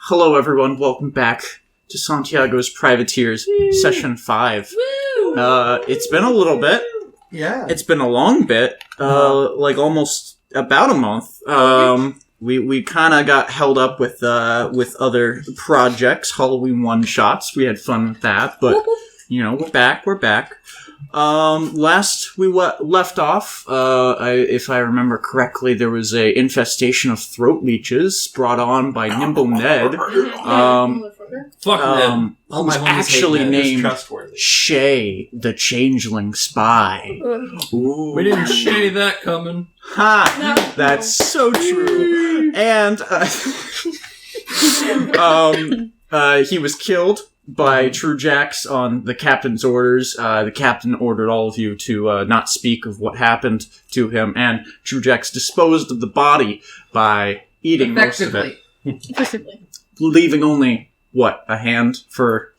Hello, everyone. Welcome back to Santiago's Privateers, Session 5. It's been a little bit. Yeah. It's been a long bit. Like almost about a month. We kind of got held up with other projects, Halloween one-shots. We had fun with that, but, you know, we're back. Last we left off, if I remember correctly, there was a infestation of throat leeches brought on by Nimble Ned. Fuck Ned. Who was actually named Shay, the Changeling Spy. Ooh. We didn't see that coming. Ha! No. That's so true. And he was killed by True Jacks on the captain's orders. The captain ordered all of you to not speak of what happened to him, and True Jacks disposed of the body by eating most of it. Effectively. Leaving only, a hand for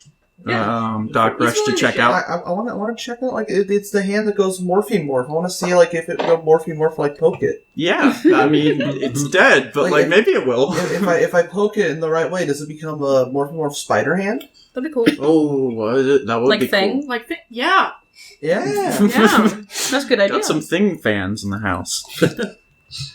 Doc Rush to check out? I want to check out, it's the hand that goes morphe morph. I want to see, if it will morphe morph, poke it. Yeah, I mean, it's dead, but, maybe it will. If I poke it in the right way, does it become a morphe morph spider hand? That'd be cool. Oh, that would be Thing? cool. Yeah. Yeah. Yeah. That's a good idea. Got some Thing fans in the house. This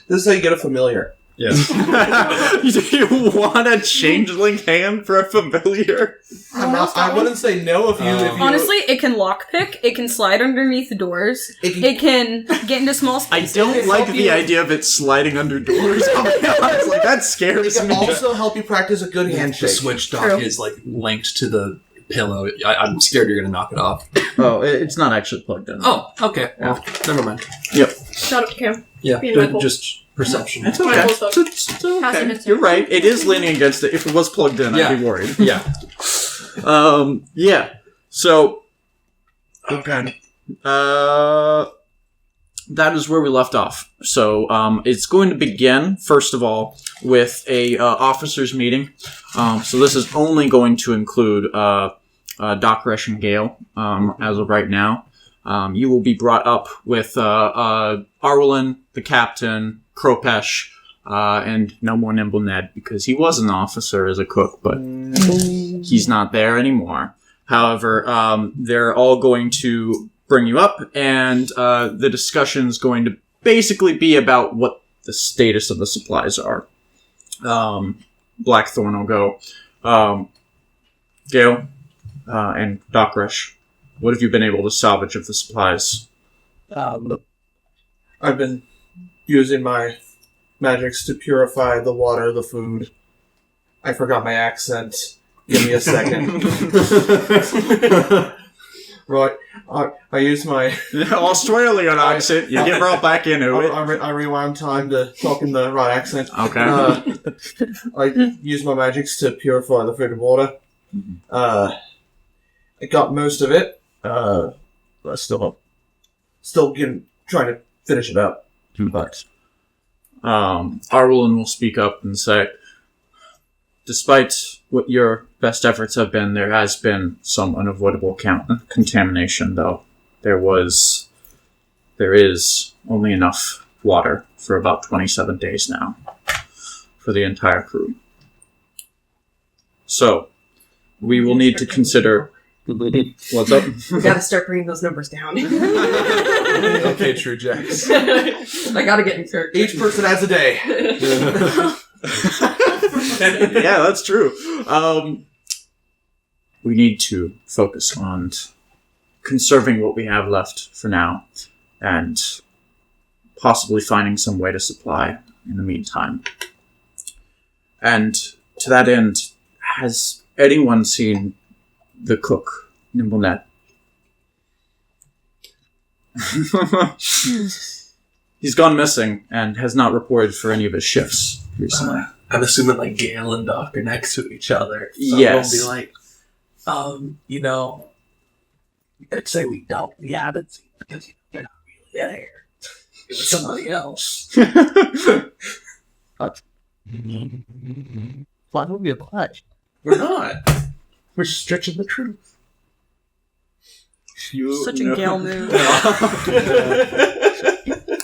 is how you get a familiar. Yeah. Do you want a changeling hand for a familiar? I wouldn't say no if you... Honestly, it can lockpick, it can slide underneath the doors, it can get into small spaces. I don't like the idea of it sliding under doors. I'll be honest, that scares me. It can also help you practice a good handshake. The switch dock is, linked to the pillow. I'm scared you're going to knock it off. Oh, it's not actually plugged in. Oh, okay. Well, never mind. Yep. Shout out to Cam. Yeah, Being mindful. just perception. It's okay. It's okay. You're right. It is leaning against it. If it was plugged in, I'd be worried. Yeah. Yeah. So, okay. That is where we left off. So, it's going to begin, first of all, with a officers' meeting. So this is only going to include Doc Resh and Gale, as of right now. You will be brought up with Arwelin, the captain, Kropesh, and no more Nimble Ned, because he was an officer as a cook, but he's not there anymore. However, they're all going to bring you up, and the discussion's going to basically be about what the status of the supplies are. Blackthorn will go, Gale, and Doc Rush, what have you been able to salvage of the supplies? I've been using my magics to purify the water, the food. I forgot my accent. Give me a second. Right. I use my... Australian accent. You get brought back into it. I rewind time to talk in the right accent. Okay. I use my magics to purify the food and water. I got most of it. But still trying to finish it up. But Arwelin will speak up and say, despite what your best efforts have been, there has been some unavoidable contamination, though. There is only enough water for about 27 days now for the entire crew. So, we will need to consider... What's up? We gotta start bringing those numbers down. Okay, True Jacks. I gotta get in character. each person has a day. Yeah, that's true. We need to focus on conserving what we have left for now, and possibly finding some way to supply in the meantime. And to that end, has anyone seen the cook, Nimble Ned? He's gone missing and has not reported for any of his shifts recently. I'm assuming Gale and Doc are next to each other. So Yes. They'll be like, I'd say we haven't seen because you're not really there. It was somebody else. Why don't we apply? We're not. We're stretching the truth. Such a Gale move.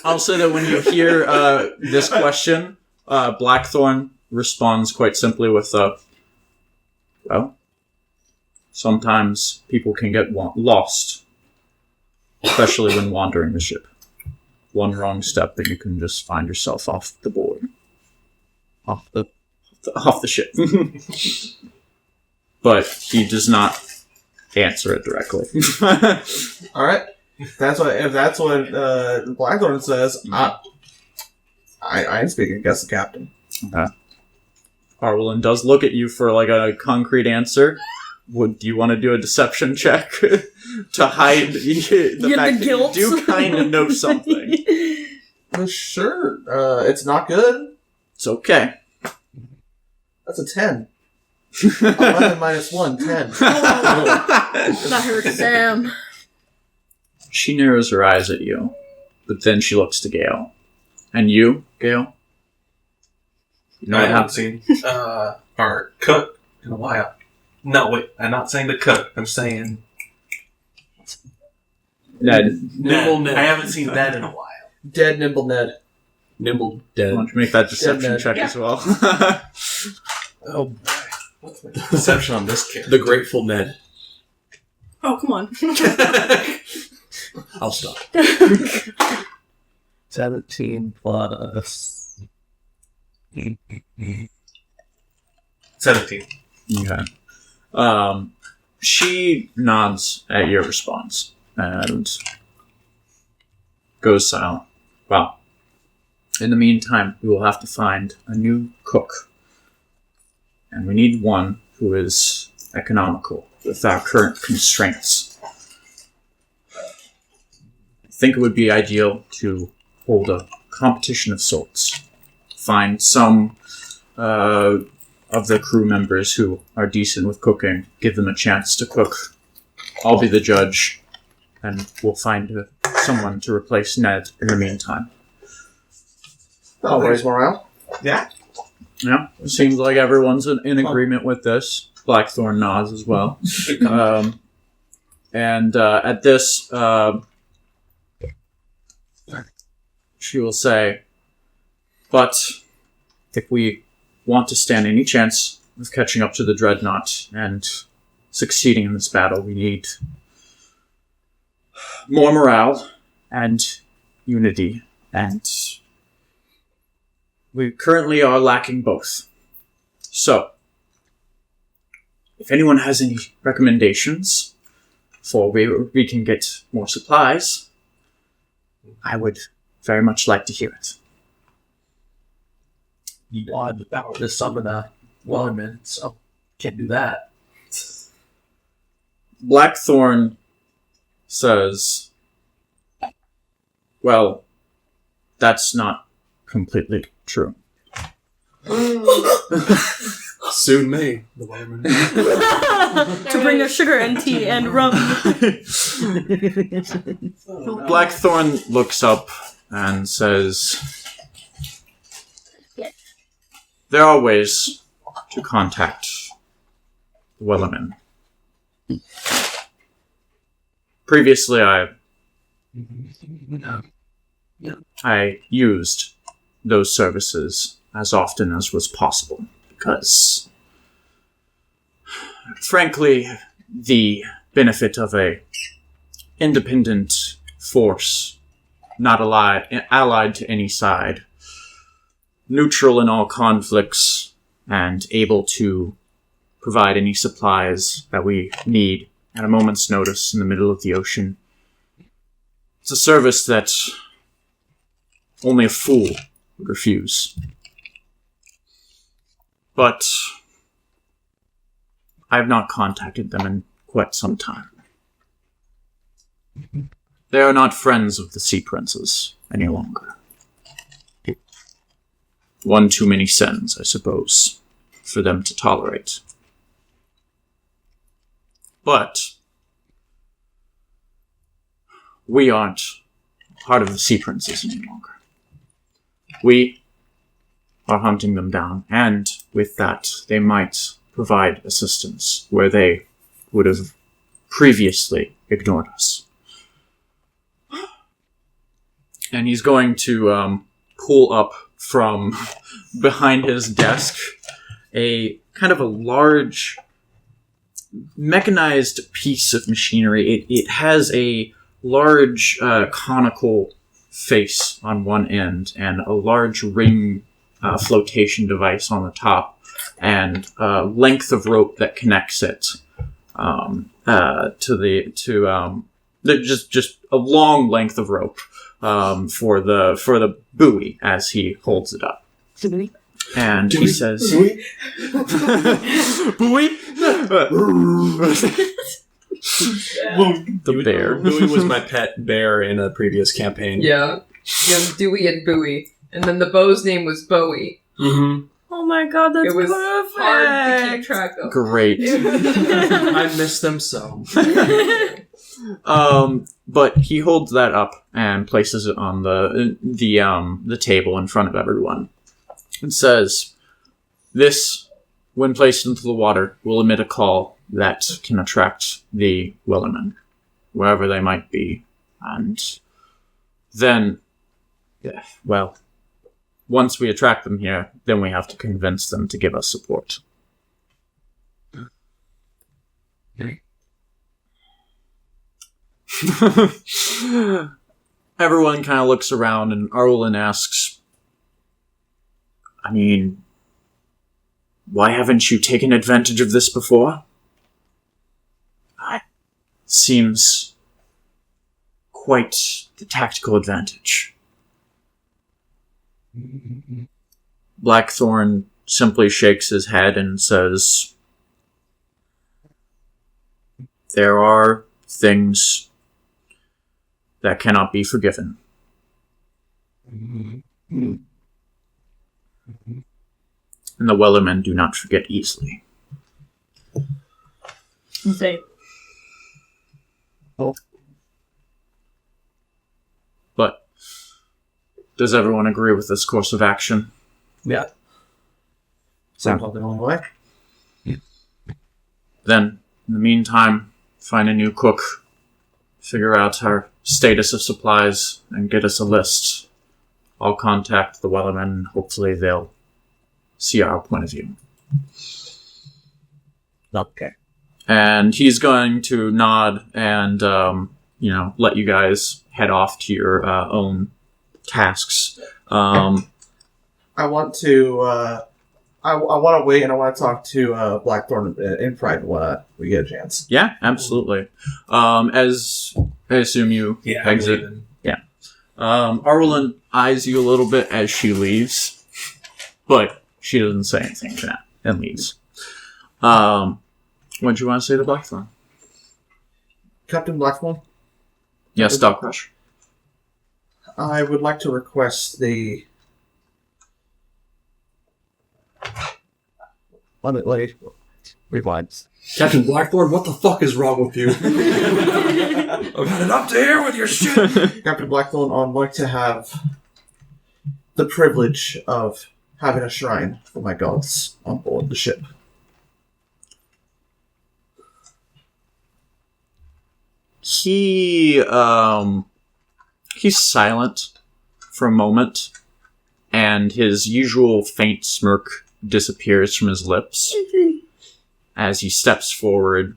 I'll say that when you hear this question, Blackthorn responds quite simply with Well, sometimes people can get lost, especially when wandering the ship. One wrong step and you can just find yourself off the board. Off the ship. But he does not answer it directly. Alright. If that's what Blackthorn says, I am speaking against the captain. Okay. Arwelin does look at you for like a concrete answer. Do you want to do a deception check to hide the fact that guilt. you do kind of know something? Sure. It's not good. It's okay. That's a 10. 11 minus 1, 10. That hurts Sam. She narrows her eyes at you, but then she looks to Gale. And you, Gale? You know I what haven't happened? seen or cook in a while. No, wait, I'm not saying to cook. I'm saying Ned. Nimble Ned. I haven't seen that in a while. Dead Nimble Ned. Nimble Why dead. don't you make that deception Ned. check as well? Oh boy. What's my perception on this character? The Grateful Ned. Oh, come on. I'll stop. 17 plus... 17. Okay. She nods at your response and goes silent. Well, in the meantime, we will have to find a new cook. And we need one who is economical with our current constraints. I think it would be ideal to hold a competition of sorts. Find some of the crew members who are decent with cooking, give them a chance to cook. I'll be the judge, and we'll find someone to replace Ned in the meantime. Always morale. Yeah. Yeah, it seems like everyone's in agreement with this. Blackthorn nods as well. And at this, she will say, but if we want to stand any chance of catching up to the Dreadnought and succeeding in this battle, we need more morale and unity, and we currently are lacking both. So, if anyone has any recommendations for where we can get more supplies, I would very much like to hear it. You had the power to summon a Wellerman, so can't do that. Blackthorn says, well, that's not completely true. Soon may. The Wellerman. To bring us sugar and tea and rum. Blackthorn looks up and says, there are ways to contact the Wellerman. Previously, I used those services as often as was possible, because, frankly, the benefit of a independent force, not allied to any side, neutral in all conflicts, and able to provide any supplies that we need at a moment's notice in the middle of the ocean. It's a service that only a fool would refuse. But I have not contacted them in quite some time. They are not friends of the Sea Princes any longer. One too many sins, I suppose, for them to tolerate. But we aren't part of the Sea Princes any longer. We are hunting them down, and with that, they might provide assistance where they would have previously ignored us. And he's going to pull up from behind his desk a kind of a large mechanized piece of machinery. It has a large conical face on one end and a large ring flotation device on the top, and a length of rope that connects it just a long length of rope for the buoy as he holds it up. And he says, "Buoy." The bear. Bowie was my pet bear in a previous campaign. Yeah. Young Dewey and Bowie. And then the beau's name was Bowie. Mm-hmm. Oh my god, that's It was perfect. hard to keep track of. Great. I miss them so. But he holds that up and places it on the table in front of everyone. It says, "This, when placed into the water, will emit a call that can attract the Wellermen, wherever they might be. And then, well, once we attract them here, then we have to convince them to give us support." Everyone kind of looks around, and Arlen asks, "I mean, why haven't you taken advantage of this before? Seems quite the tactical advantage." Blackthorn simply shakes his head and says, "There are things that cannot be forgiven. And the Wellermen do not forget easily." Insane. But does everyone agree with this course of action? Yeah. Sounds like the only way. Then, in the meantime, find a new cook, figure out our status of supplies, and get us a list. I'll contact the Wellermen, and hopefully they'll see our point of view. Okay. And he's going to nod and, let you guys head off to your own tasks. I want to. I want to wait, and I want to talk to Blackthorn in private when we get a chance. Yeah, absolutely. As I assume you Yeah. exit. Arlen eyes you a little bit as she leaves, but she doesn't say anything to that and leaves. What do you want to say to Blackthorn? Captain Blackthorn, Yes, Dog Crush. I would like to request the. Let me rewind. Captain Blackthorn, what the fuck is wrong with you? I've had it up to here with your shit. Captain Blackthorn, I'd like to have the privilege of having a shrine for my gods on board the ship. He's silent for a moment, and his usual faint smirk disappears from his lips as he steps forward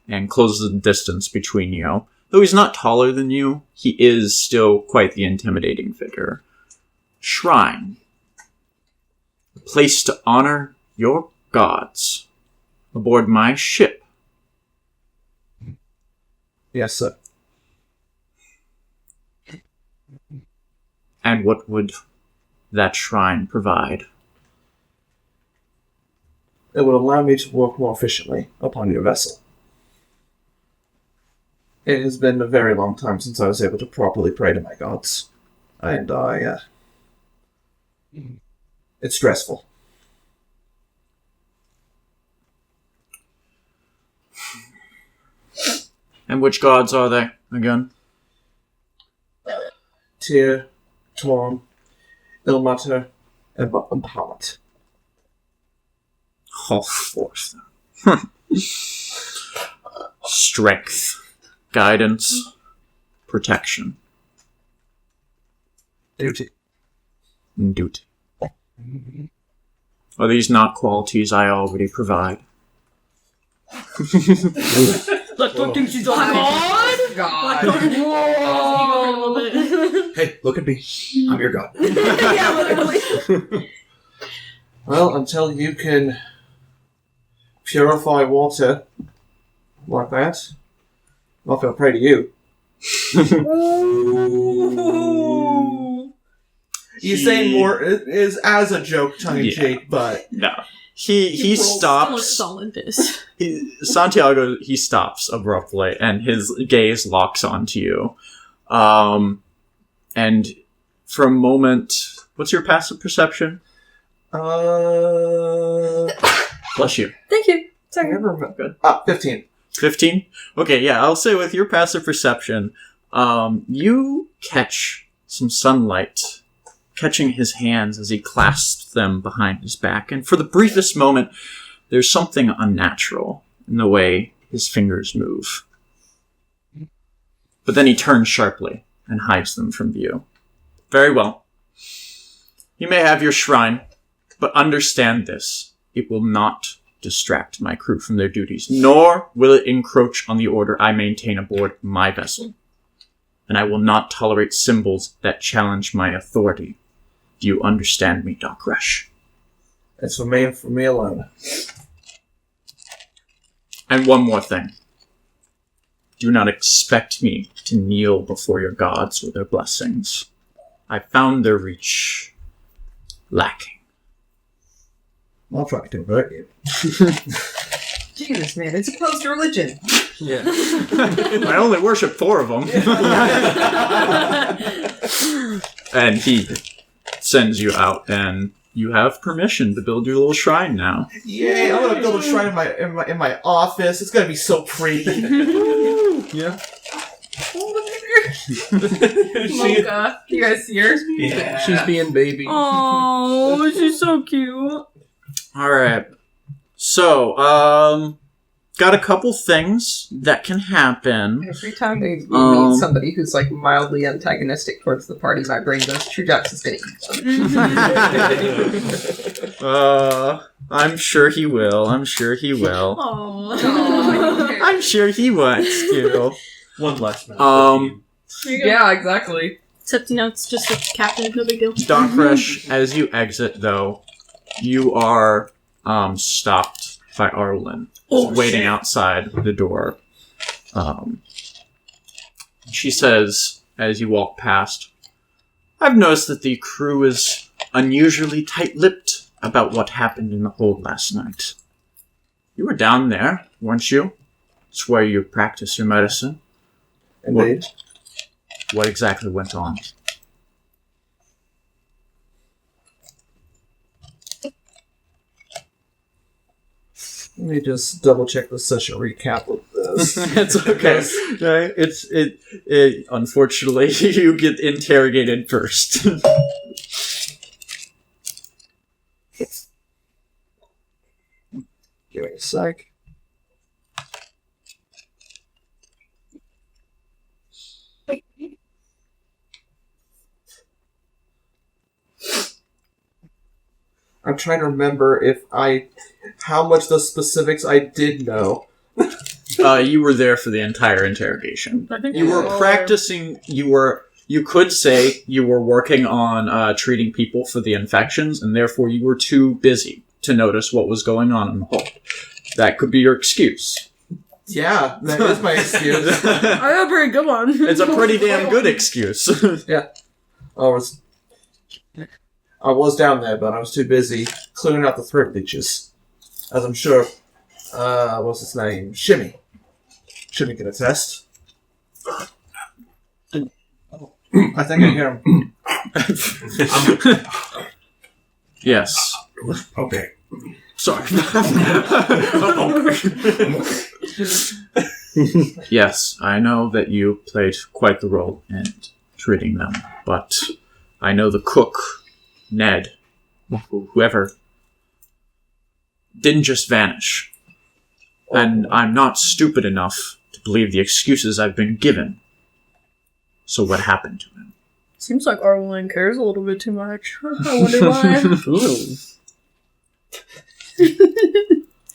and closes the distance between you. Though he's not taller than you, he is still quite the intimidating figure. Shrine. A place to honor your gods aboard my ship. Yes, sir. And what would that shrine provide? It would allow me to work more efficiently upon your vessel. It has been a very long time since I was able to properly pray to my gods. And it's stressful. And which gods are they, again? Tyr, Torm, Ilmater, and Bahamut. All four of them. Strength, guidance, protection, Duty. duty. Are these not qualities I already provide? Black Dog thinks she's on God. Black Dog. Whoa. Hey, look at me. I'm your god. Yeah, literally. Well, until you can purify water like that, I feel pray to you. He's saying more is as a joke, tongue in cheek, but No. He stops. Solidness. Santiago, he stops abruptly, and his gaze locks onto you. And for a moment, what's your passive perception? Bless you. Thank you. I Sorry. never remember. Good. 15. 15? Okay, yeah, I'll say with your passive perception, you catch some sunlight catching his hands as he clasps them behind his back. And for the briefest moment, there's something unnatural in the way his fingers move. But then he turns sharply and hides them from view. Very well. You may have your shrine, but understand this. It will not distract my crew from their duties, nor will it encroach on the order I maintain aboard my vessel. And I will not tolerate symbols that challenge my authority. Do you understand me, Doc Resh? It's for me and for me alone. And one more thing. Do not expect me to kneel before your gods or their blessings. I found their reach lacking. I'll try to convert you. Jesus, man, it's opposed to religion. Yeah. I only worship 4 of them. And he sends you out, and you have permission to build your little shrine now. Yay! I'm gonna build a shrine in my office. It's gonna be so pretty. Yeah. Mocha. You guys see her? Yeah. She's being baby. Oh, she's so cute. Alright. So, got a couple things that can happen. Every time we meet somebody who's like mildly antagonistic towards the party, my brain goes, True Jax is gonna eat them. I'm sure he will. I'm sure he will. Aww. I'm sure he wants to. One less man. Yeah, exactly. Except, it's just a captain, no big deal. Doc Resh, as you exit, though, you are stopped by Arlen, waiting outside the door. She says, as you walk past, I've noticed that the crew is unusually tight-lipped about what happened in the hold last night. You were down there, weren't you? It's where you practice your medicine. Indeed. What exactly went on? Let me just double check the session recap of this. It's okay. Okay. It unfortunately you get interrogated first. Give me a sec. I'm trying to remember how much the specifics I did know. You were there for the entire interrogation. I think You were practicing. You could say you were working on treating people for the infections, and therefore you were too busy to notice what was going on in the hold. That could be your excuse. Yeah, that is my excuse. I have a very good one. It's a pretty damn good excuse. I was down there, but I was too busy clearing out the throat leeches. As I'm sure, what's his name? Shimmy can attest. I think I hear him. Yes. Okay. Sorry. Yes, I know that you played quite the role in treating them, but I know the cook, Ned, whoever, didn't just vanish. And I'm not stupid enough to believe the excuses I've been given. So what happened to him? Seems like Arwen cares a little bit too much. I wonder why.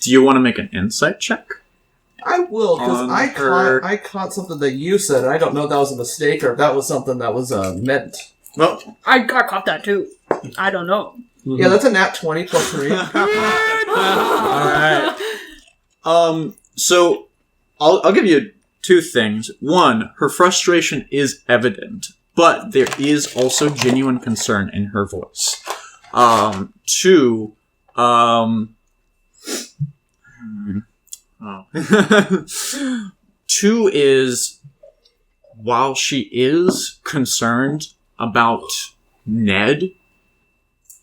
Do you want to make an insight check? I will, because Unheard. I caught something that you said, and I don't know if that was a mistake or if that was something that was meant. Well, I caught that too. I don't know. Yeah, that's a nat 20 plus 3. alright. So, I'll give you two things. One, her frustration is evident, but there is also genuine concern in her voice. Two, two is, while she is concerned about Ned,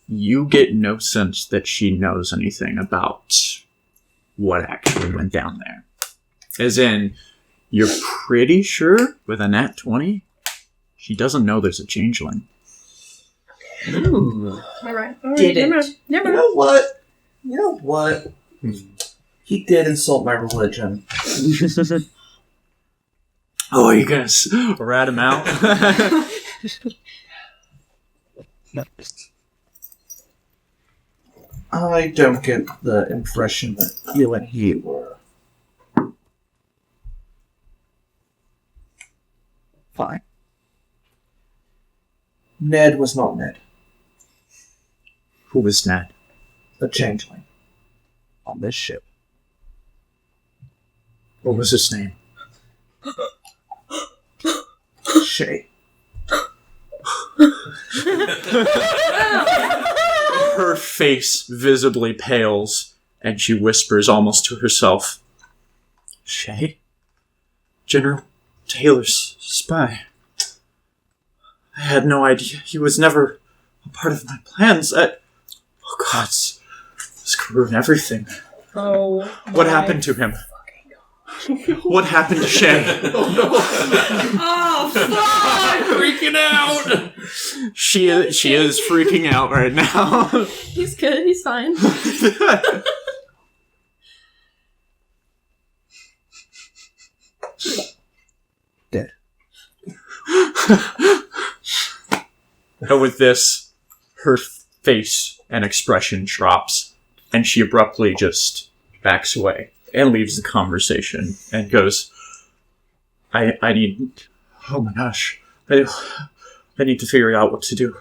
you get no sense that she knows anything about what actually went down there. As in, you're pretty sure with a nat 20, she doesn't know there's a changeling. Alright. Didn't. Never. You know what? He did insult my religion. Oh, are you gonna rat him out? I don't get the impression that you and he were fine. Ned was not Ned, Who was Ned? the changeling, on this ship. What was his name? Shay. Her face visibly pales, and she whispers almost to herself, Shay? General Taylor's spy. I had no idea. He was never a part of my plans. Oh God, this could ruin everything. Oh. What happened to him? What happened to Shay? Oh, fuck! Freaking out! She is freaking out right now. He's good. He's fine. Dead. And with this, her face and expression drops, and she abruptly just backs away and leaves the conversation and goes, I need, oh my gosh, I need to figure out what to do.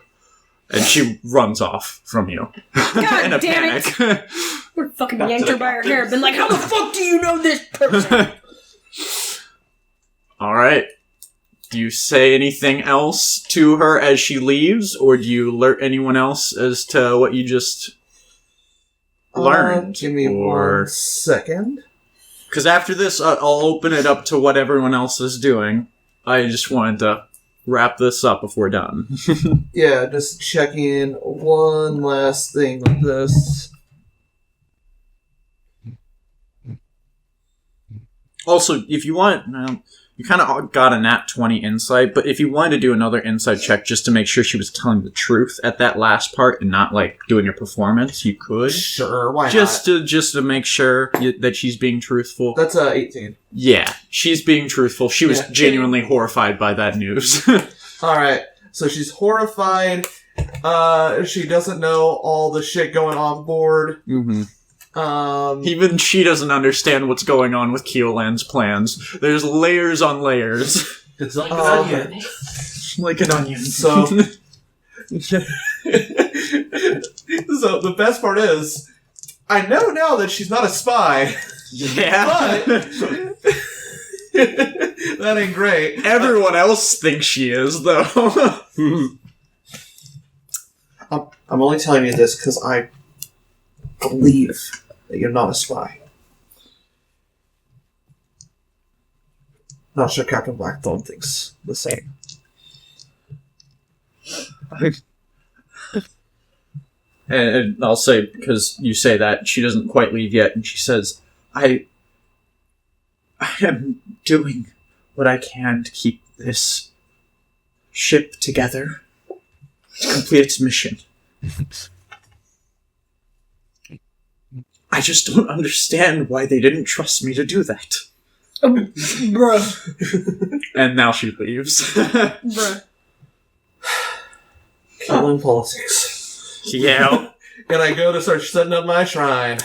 And she runs off from you. God in a damn panic. it! We're fucking yanked her by her hair. Been like, how the fuck do you know this person? Alright. Do you say anything else to her as she leaves, or do you alert anyone else as to what you just learned? Give me 1 second. Because after this, I'll open it up to what everyone else is doing. I just wanted to wrap this up if we're done. Yeah, just checking one last thing with this. Also, if you want, you kind of got a nat 20 insight, but if you wanted to do another insight check just to make sure she was telling the truth at that last part and not like doing a performance, you could. Sure, why Just not? to make sure that she's being truthful. That's 18. Yeah, she's being truthful. She was Yeah. genuinely horrified by that news. Alright, so she's horrified. She doesn't know all the shit going on board. Mm-hmm. Even she doesn't understand what's going on with Keoland's plans. There's layers on layers. It's like an onion. Like an onion. So, so the best part is, I know now that she's not a spy, Yeah. but that ain't great. Everyone else thinks she is, though. I'm only telling you this because I believe that you're not a spy. Not sure Captain Blackthorn thinks the same. And I'll say, because you say that, she doesn't quite leave yet, and she says, I am doing what I can to keep this ship together to complete its mission. I just don't understand why they didn't trust me to do that. Bruh. And now she leaves. Bruh. Killing politics. Yeah, And I go to start setting up my shrine.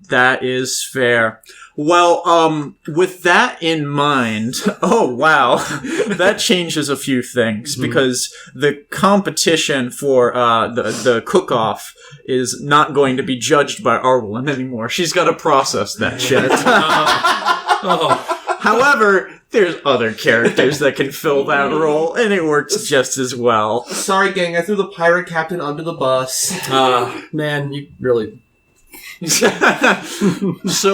that is fair. Well, with that in mind, oh wow, that changes a few things because the competition for the cook-off is not going to be judged by Arwelin anymore. She's got to process that shit. However, there's other characters that can fill that role, and it works just as well. Sorry, gang, I threw the pirate captain under the bus. Man, you really... So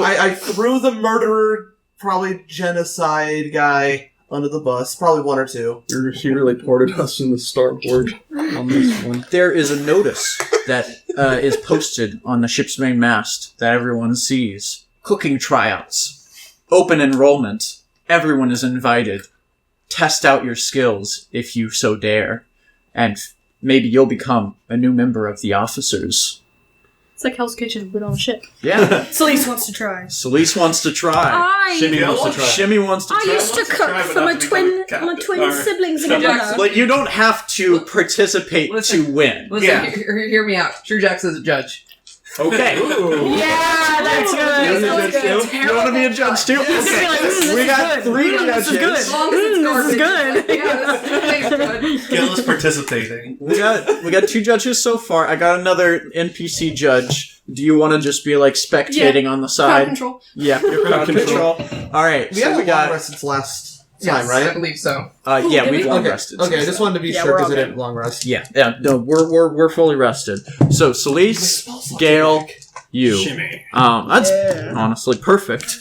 I threw the murderer, probably genocide guy, under the bus. Probably one or two. She really ported us in the starboard on this one. there is a notice that is posted on the ship's main mast that everyone sees. Cooking tryouts. Open enrollment. Everyone is invited. Test out your skills if you so dare. And maybe you'll become a new member of the officers. It's like Hell's Kitchen, but on a ship. Yeah. Celeste wants to try. Celeste wants to try. Shimmy wants to try. Shimmy wants to I try. used to cook for my twin siblings and brother. Like, you don't have to participate Listen. to win. Listen, hear me out. True Jax is a judge. Okay. Yeah, that's good. That's You want to be a judge too? Okay. We got 3 judges. As long as it's garbage. good. Yeah, this is good. Gil is participating. We got 2 judges so far. I got another NPC judge. Do you want to just be like spectating on the Crowd side? control. Yeah, you're crowd control. All right. We So had we a long got. rest since last Yes, time, right? I believe so. Yeah, we've long Okay, rested. okay. I just wanted to be Yeah, sure we're because I all didn't long rest. Yeah. No, we're fully rested. So Celeste, Gale, you. Shimmy. That's honestly perfect.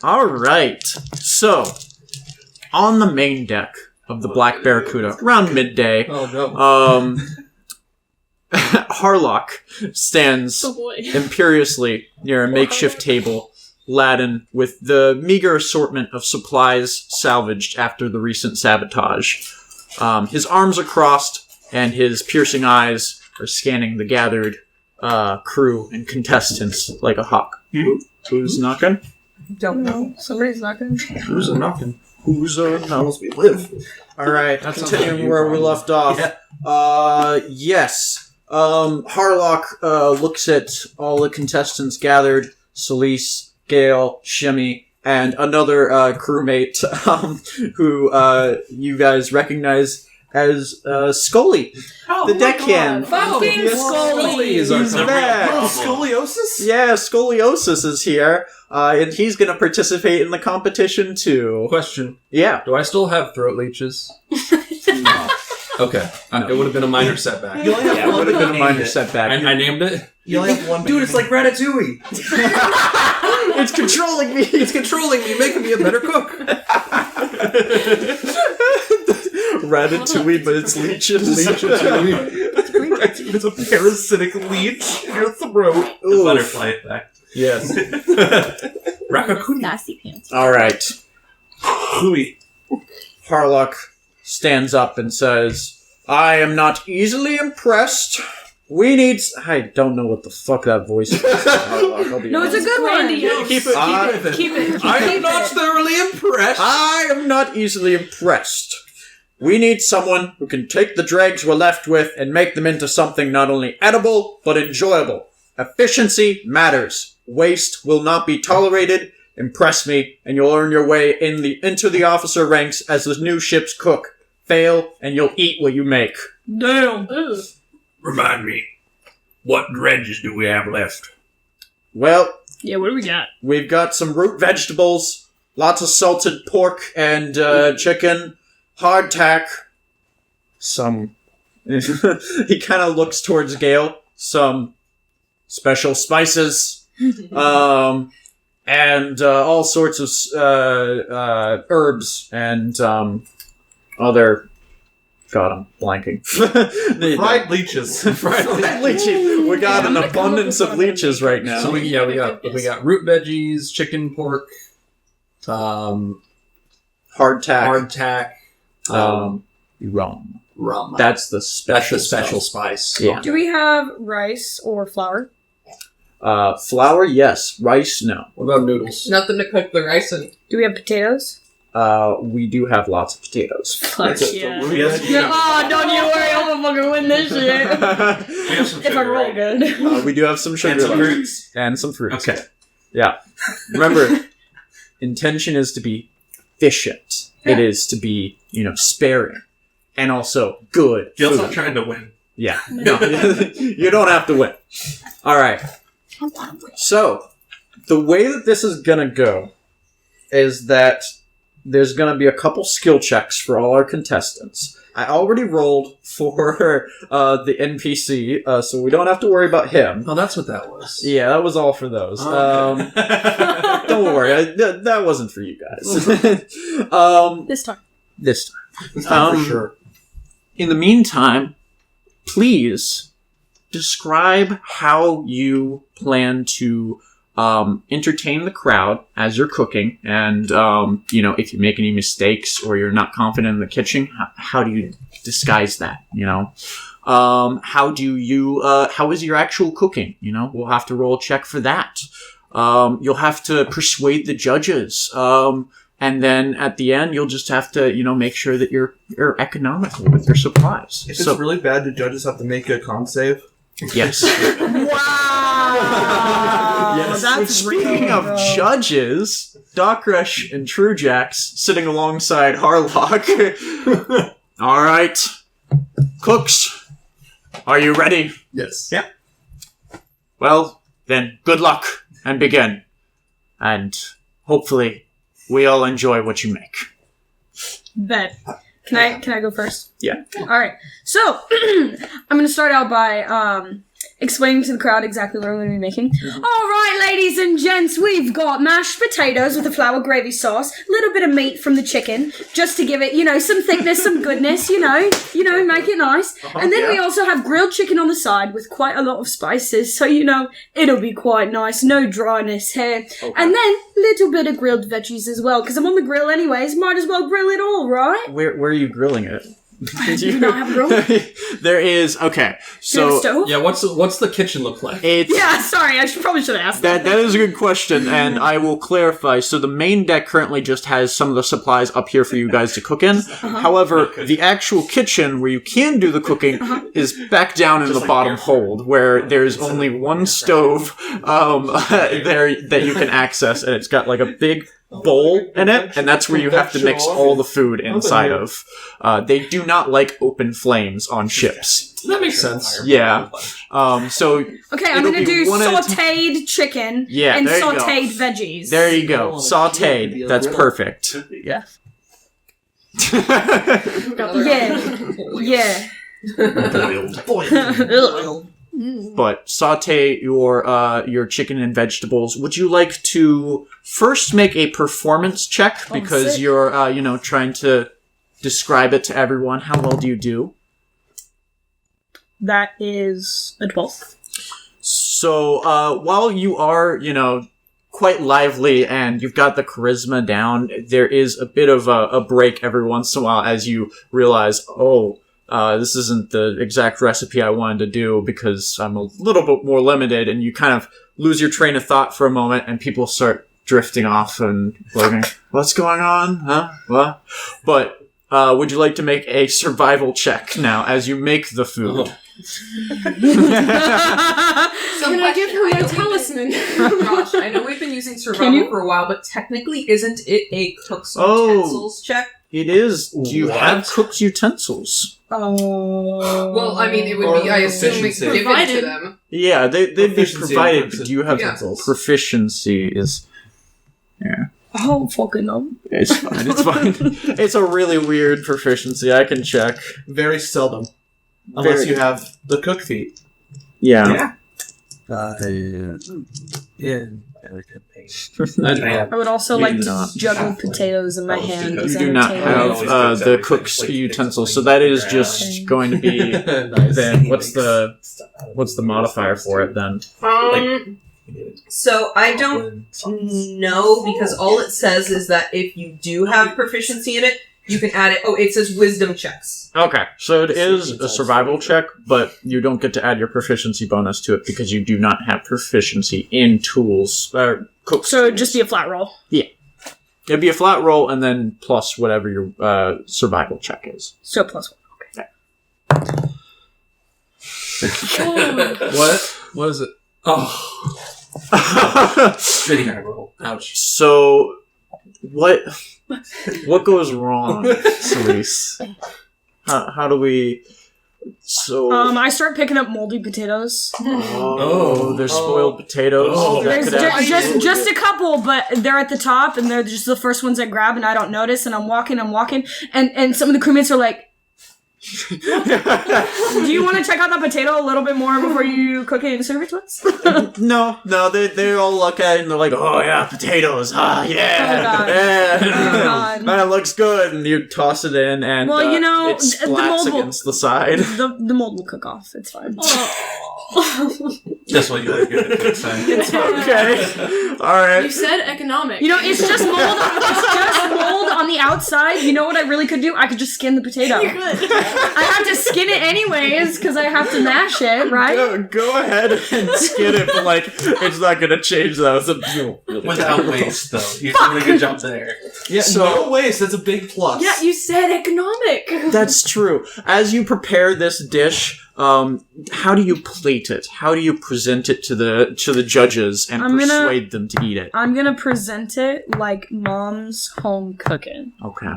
All right. So, on the main deck of the Black Barracuda, around midday, Oh no. Harlock stands Oh boy. imperiously near a makeshift table laden with the meager assortment of supplies salvaged after the recent sabotage. His arms are crossed, and his piercing eyes are scanning the gathered crew and contestants like a hawk. Who's knocking? Don't know. Somebody's knocking. Who's a knocking? Who's How we live? Alright, That sounds continuing like you, where we probably. left off. Yes. Harlock looks at all the contestants gathered. Celeste, Gale, Shimmy, and another crewmate who you guys recognize as Scully, the deckhand. Fucking Yes, Scully. is our He's The real back. problem. Scoliosis? Yeah, Scoliosis is here, and he's going to participate in the competition too. Question. Yeah. Do I still have throat leeches? No. Okay. It would have been a minor setback. You only have Yeah, it one. would have been a minor I setback. named it. You only have one. Dude, it's like Ratatouille. It's controlling me. It's controlling me, making me a better cook. Ratatouille, but it's leeches. It's a parasitic leech in your throat. The butterfly effect. Yes. Rakakuni. Nasty pants. All right. Harlock stands up and says, I am not easily impressed. We need... I don't know what the fuck that voice is. Harlock, I'll be No, it's a honest. good one. Keep it. Keep it. I am not thoroughly impressed. I am not easily impressed. We need someone who can take the dregs we're left with and make them into something not only edible, but enjoyable. Efficiency matters. Waste will not be tolerated. Impress me, and you'll earn your way into the officer ranks as the new ship's cook. Fail, and you'll eat what you make. Damn. Remind me, what dredges do we have left? Well, Yeah, what do we got? we've got some root vegetables, lots of salted pork and chicken, hardtack, some... he kind of looks towards Gale. Some special spices, and all sorts of herbs and other... God, I'm blanking. Fried leeches. Fried leeches. We got an abundance of leeches right now. So we got root veggies, chicken, pork, Hardtack. hardtack, Rum. rum. That's the That's special the special stuff. spice. Yeah. Do we have rice or flour? Flour, yes. Rice, no. What about noodles? Nothing to cook the rice in. Do we have potatoes? we do have lots of potatoes. Fuck yeah. Yeah. Oh, don't you worry, I'm gonna fucking win this shit. We have some If I sugar, roll right? good. We do have some sugar And some left. fruits. And some fruits. Okay. Yeah. Remember, intention is to be efficient. It is to be, sparing. And also good. Jill's food. not trying to win. Yeah. No, you don't have to win. All right. So, the way that this is going to go is that there's going to be a couple skill checks for all our contestants. I already rolled for the NPC, so we don't have to worry about him. Oh, that's what that was. Yeah, that was all for those. Okay. Don't worry, that wasn't for you guys. This time. This time. This time for sure. In the meantime, please describe how you plan to entertain the crowd as you're cooking, and if you make any mistakes or you're not confident in the kitchen, how do you disguise that? How is your actual cooking? We'll have to roll a check for that. You'll have to persuade the judges. And then at the end, you'll just have to, make sure that you're economical with your supplies. If it's really bad, do judges have to make a con save? Yes. Wow! Yes. That's Speaking real, of bro. judges, Docrush and Truejax sitting alongside Harlock. All right, cooks, are you ready? Yes. Yeah. Well, then, good luck and begin, and hopefully we all enjoy what you make. Bet. Can I go first? Yeah. All right. So I'm going to start out by explaining to the crowd exactly what I'm going to be making. All right, ladies and gents, we've got mashed potatoes with a flour gravy sauce, a little bit of meat from the chicken, just to give it, some thickness, some goodness, make it nice. And then we also have grilled chicken on the side with quite a lot of spices, so it'll be quite nice, no dryness here. Okay. And then a little bit of grilled veggies as well, because I'm on the grill anyways, might as well grill it all, right? Where are you grilling it? Do you not have a grill? There is. Okay, Do you have a so stove? Yeah, what's the kitchen look like? it's Yeah, sorry, probably should have asked that. that is a good question, and I will clarify. So the main deck currently just has some of the supplies up here for you guys to cook in. However, the actual kitchen where you can do the cooking is back down in the bottom hold, where there's only one stove there that you can access, and it's got like a big bowl in it, and that's where you have to mix all the food inside of. They do not like open flames on ships. That makes sense. Yeah. So Okay, I'm it'll gonna be do one at a sauteed chicken Yeah, and there you go. sauteed veggies. there you go. Sauteed. That's perfect. Yeah. Yeah. But saute your chicken and vegetables. Would you like to first make a performance check because sick. you're trying to describe it to everyone? How well do you do? That is a 12. So while you are quite lively and you've got the charisma down, there is a bit of a break every once in a while as you realize, this isn't the exact recipe I wanted to do because I'm a little bit more limited, and you kind of lose your train of thought for a moment, and people start drifting off and looking, what's going on? Huh? What? But would you like to make a survival check now as you make the food? Can I give her my talisman? Josh, I know we've been using survival for a while, but technically isn't it a cook's utensils check? It is. Do you have cooked utensils? Well, I mean, it would be, I assume, it's given to them. Yeah, they'd be Proficiency provided. and But do you have utensils. proficiency? Is I don't fucking know. it's fine. It's fine. It's a really weird proficiency. I can check. Very seldom. Unless Very- you have the cook feat. Yeah. I would also like to not juggle potatoes in my hand. You because do I not potato. have the cook's utensils, so that is just going to be. Then what's the modifier for it then? So I don't know, because all it says is that if you do have proficiency in it, you can add it. Oh, it says wisdom checks. Okay, so it is a survival check, but you don't get to add your proficiency bonus to it because you do not have proficiency in tools. Cook's So it'd tools. just be a flat roll. Yep. It'd be a flat roll and then plus whatever your survival check is. So +1. What is it? Oh. Shitty kind of roll. Ouch. So, what goes wrong, Cerise? How do we? So, I start picking up moldy potatoes. There's spoiled potatoes. Oh, that There's could just a couple, but they're at the top, and they're just the first ones I grab, and I don't notice. And I'm walking, and some of the crewmates are like, "Do you want to check out that potato a little bit more before you cook it and serve it to us?" No, they all look at it and they're like, "Oh yeah, potatoes, yeah, Oh, God. yeah, Oh, God. that looks good." And you toss it in, and Well, it the splats mold will- against the side. The mold will cook off. It's fine. That's what you like to get say. Okay, all right. You said economic. It's just mold. It's just mold on the outside. You know what I really could do? I could just skin the potato. You could. I have to skin it anyways because I have to mash it, right? Go ahead and skin it, but it's not gonna change that. Without waste, though. You're doing a good job there. Yeah, So- no waste. That's a big plus. Yeah, you said economic. That's true. As you prepare this dish, how do you plate it? How do you present it to the judges and persuade them to eat it? I'm gonna present it like mom's home cooking. Okay.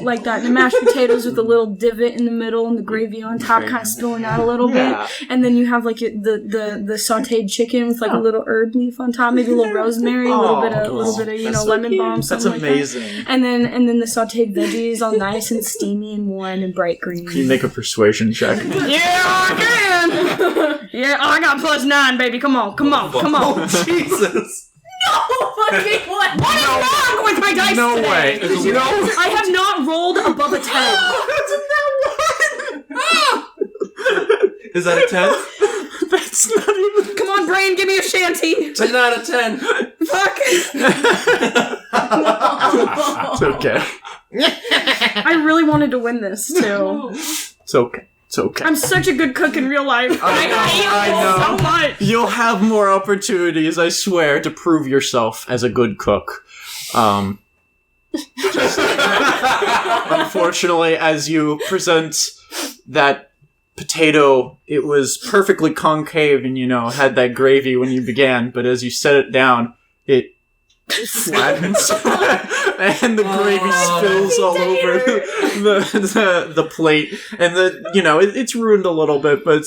Like that. The mashed potatoes with a little divot in the middle and the gravy on top, kind of spilling out a little bit. And then you have like the sautéed chicken with like a little herb leaf on top, maybe a little rosemary, a little bit of lemon balm, That's something amazing. like that. And then the sautéed veggies all nice and steamy and warm and bright green. Can you make a persuasion check? Yeah, I can. Yeah, I got +9, baby. Come on. Jesus. Fucking what? What is wrong with my dice No today? way. I have not rolled above a 10. Is that a 10? That's not even. Come on, brain, give me a shanty. 10 out of 10. Fuck. It's okay. I really wanted to win this too. It's okay. It's okay. I'm such a good cook in real life. I hate I know. so much. You'll have more opportunities, I swear, to prove yourself as a good cook. Unfortunately, as you present that potato, it was perfectly concave and, had that gravy when you began, but as you set it down, it flattens and the gravy spills all over the plate, and it's ruined a little bit, but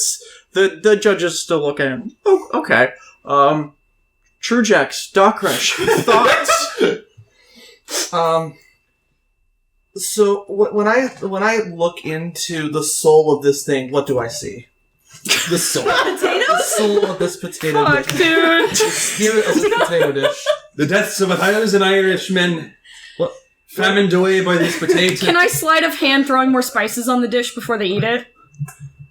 the judges still look at him. Oh, okay. Truejax, Dockrush, thoughts? So when I look into the soul of this thing, what do I see? The soul. Potatoes? The soul of this potato Fuck, dish. dude. Spirit of this potato dish. The deaths of 1,000 Irishmen. Famine away by this potato. Can I sleight of hand throwing more spices on the dish before they eat it?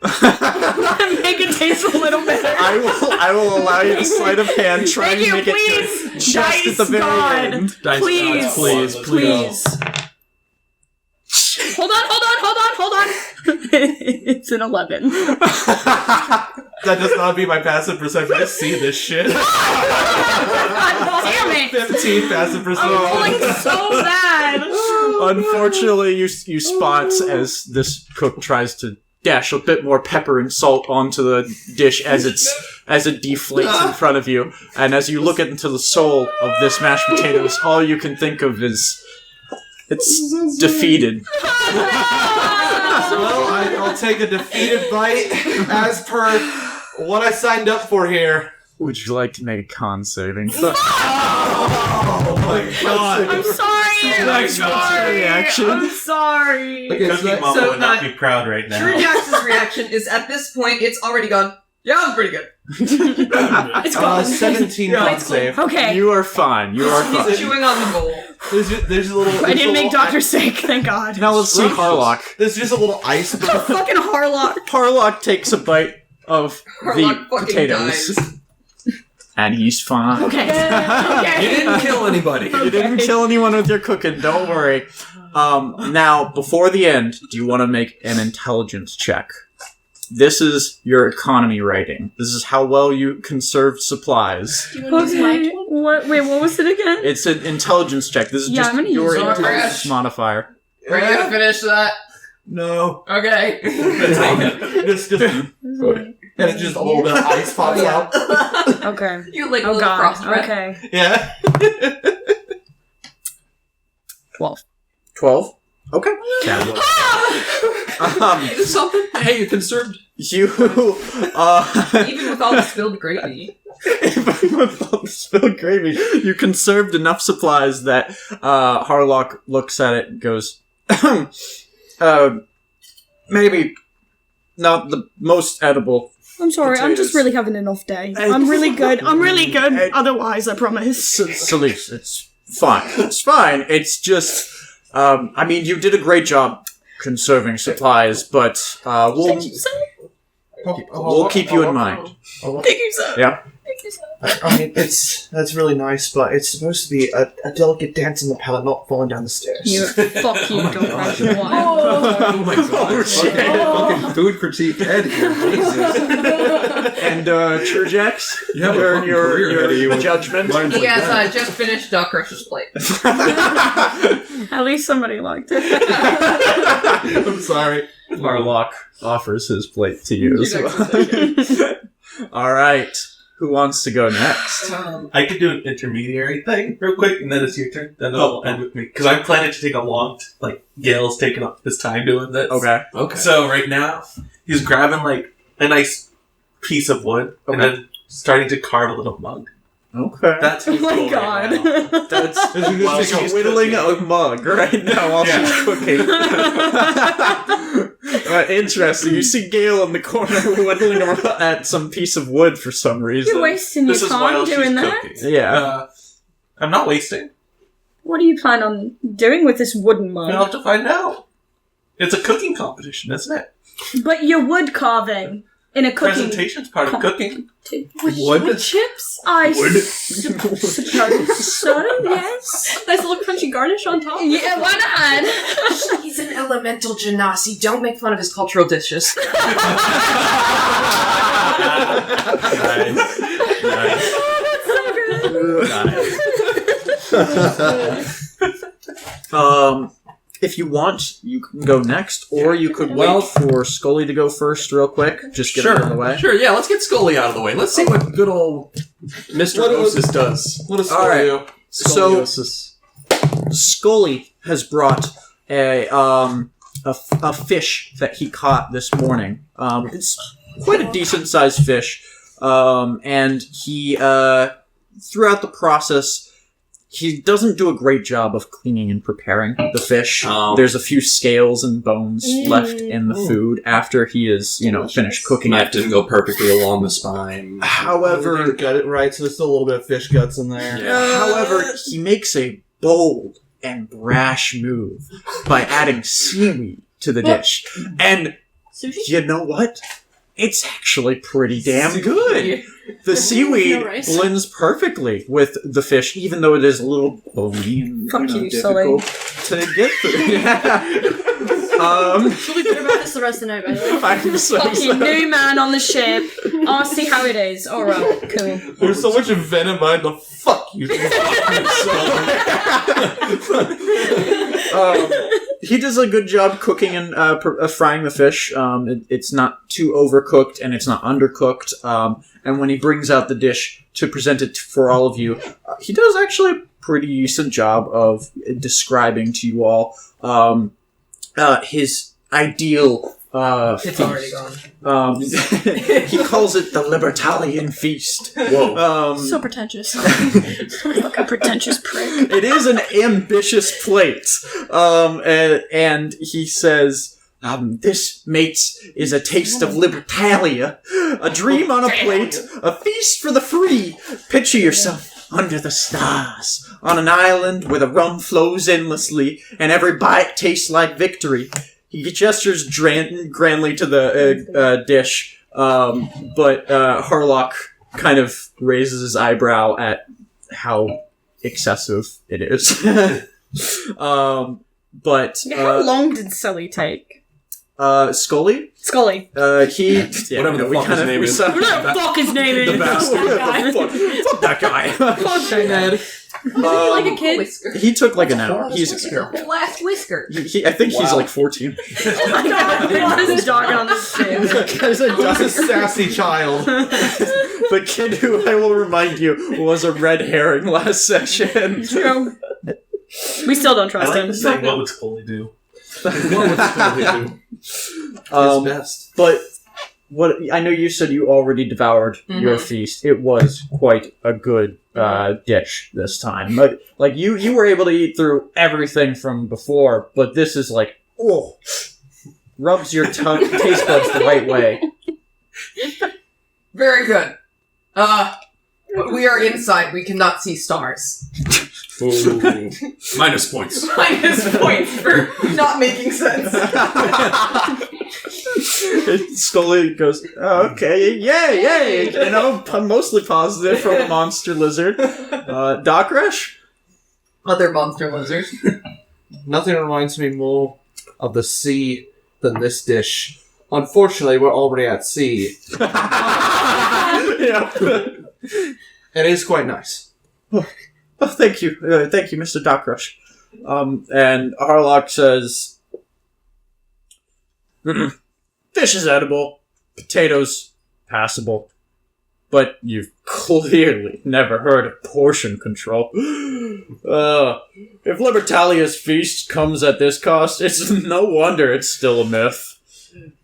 Make it taste a little better. I will allow you to sleight of hand, try Thank and you, make please. it just at the very God. end. Dice Please. gods, please. Please. Hold on. It's an 11. That does not be my passive perception. I see this shit. God damn it. 15 passive I'm perception. rolling so bad. Unfortunately, you spot as this cook tries to dash a bit more pepper and salt onto the dish as it deflates in front of you, and as you look into the soul of this mashed potatoes, all you can think of is it's defeated. Well, I'll take a defeated bite as per what I signed up for here. Would you like to make a con saving? Oh my god. I'm sorry. Reaction. I'm sorry. Okay, Cookie so, Mama so, would not be proud right now. True Jax's reaction is at this point, it's already gone. Yeah, I'm pretty good. It's gone. 17 con save. Okay. You are fine. You are He's fine. chewing on the bowl. There's a little. I didn't make Doctor sick, thank God. Now let's see Harlock. There's just a little iceberg. Fucking Harlock. Harlock takes a bite of Harlock the fucking potatoes. dies. And he's fine. Okay. You didn't kill anybody. You didn't kill anyone with your cooking, don't worry. Now, before the end, do you want to make an intelligence check? This is your economy rating. This is how well you conserved supplies. Do you want to use my Okay. tool? What? Wait, what was it again? It's an intelligence check. This is Yeah, just I'm gonna your use it. intelligence modifier. Are you gonna finish that? No. Okay. Just, and it's just a little bit of ice pops out. Okay. You like a Oh little god. frost rat. Okay. Yeah. 12. 12? Okay. It's something. Hey, you conserved. You, Even with all the spilled gravy. even with all the spilled gravy, you conserved enough supplies that Harlock looks at it and goes, maybe not the most edible. I'm sorry, I'm just Potatoes. really having an off day. I'm really good. I'm really good. Otherwise, I promise. Celeste, it's fine. It's fine. It's just, I mean, you did a great job conserving supplies, but we'll Thank you, sir. we'll keep you in mind. Thank you, sir. Yeah. Thank you, sir. I mean, that's really nice, but it's supposed to be a delicate dance in the palate, not falling down the stairs. You fuck you, don't mention why. Oh my god. Oh, shit. Fucking food critique head here. Jesus. And Churjax, You have a fucking career ahead of you. your judgment. Mine's like Yes, that. I just finished Doc Rush's plate. At least somebody liked it. I'm sorry. Harlock offers his plate to you as well. All right. Who wants to go next? I could do an intermediary thing real quick, and then it's your turn. Then it'll end with me. Because I'm planning to take a long... Gail's taking up his time doing this. Okay. Okay. So right now, he's grabbing, a nice piece of wood, and Okay. then starting to carve a little mug. Okay. That's Oh his my goal god. right now. That's While she's she's whittling cooking. a mug right now while Yeah. she's cooking. Interesting. You see Gail in the corner whittling at some piece of wood for some reason. You're wasting your This is while time she's doing that? cooking. Yeah. I'm not wasting. What do you plan on doing with this wooden You'll mug? have to find out. It's a cooking competition, isn't it? But you're wood carving in a cooking... Presentation's part of cooking. Wood? Chips? I Wood. suppose so, yes. Nice little crunchy garnish on top. Yeah, why not? He's an elemental genasi. Don't make fun of his cultural dishes. Nice. If you want, you can go next, or you could wait for Scully to go first real quick. Just get it out of the way. Sure, yeah, let's get Scully out of the way. Let's see what good old Mr. Osis does. What a All right. story. So Scoliosis. Scully has brought a fish that he caught this morning. It's quite a decent sized fish, and he throughout the process. He doesn't do a great job of cleaning and preparing the fish. Oh. There's a few scales and bones left in the food after he is, finished cooking Knife it. didn't go perfectly along the spine. However, Got it right, so there's still a little bit of fish guts in there. However, he makes a bold and brash move by adding seaweed to the dish. And Sushi? you know what? It's actually pretty damn good. The seaweed No rice. blends perfectly with the fish, even though it is a little bony and Fuck you, difficult to get through. Yeah. She'll be bitter about this the rest of the night, by the way. I'm so Fucking sorry. new man on the ship. I'll see how it is. Alright, cool. There's so much venom behind the fuck you. He does a good job cooking and frying the fish. It's not too overcooked and it's not undercooked. And when he brings out the dish to present it for all of you, he does actually a pretty decent job of describing to you all his ideal It's feast. already gone. He calls it the Libertalian Feast. Whoa. So pretentious. Fucking pretentious prick. It is an ambitious plate. And he says, this, mates, is a taste of Libertalia. A dream on a plate, a feast for the free. Picture yourself under the stars, on an island where the rum flows endlessly, and every bite tastes like victory. He gestures grandly to the dish, but Harlock kind of raises his eyebrow at how excessive it is. But How long did Sully take? Scully. Scully. He. Whatever the fuck his name is. Whatever the fuck his name is. The bastard. Fuck that guy. Like a kid. He took like an hour. He's. Black whisker. I think he's like 14. Oh my god, we're just dogging on this kid. He's a sassy child. The kid who I will remind you was a red herring last session. True. We still don't I trust like him. to say, what would Scully do? What would Scully do? His best. But what I know you said you already devoured your feast. It was quite a good dish this time. But like you were able to eat through everything from before, but this is like rubs your taste buds the right way. Very good. We are inside. We cannot see stars. Ooh. Minus points. Minus points for not making sense. Scully goes, oh, okay, yay! You know, I'm mostly positive from the monster lizard. Doc Rush? Other monster lizards. Nothing reminds me more of the sea than this dish. Unfortunately, we're already at sea. Yeah. It is quite nice. Oh, thank you, Mr. Doc Rush. And Harlock says, fish is edible, potatoes passable, but you've clearly never heard of portion control. If Libertalia's feast comes at this cost, it's no wonder it's still a myth.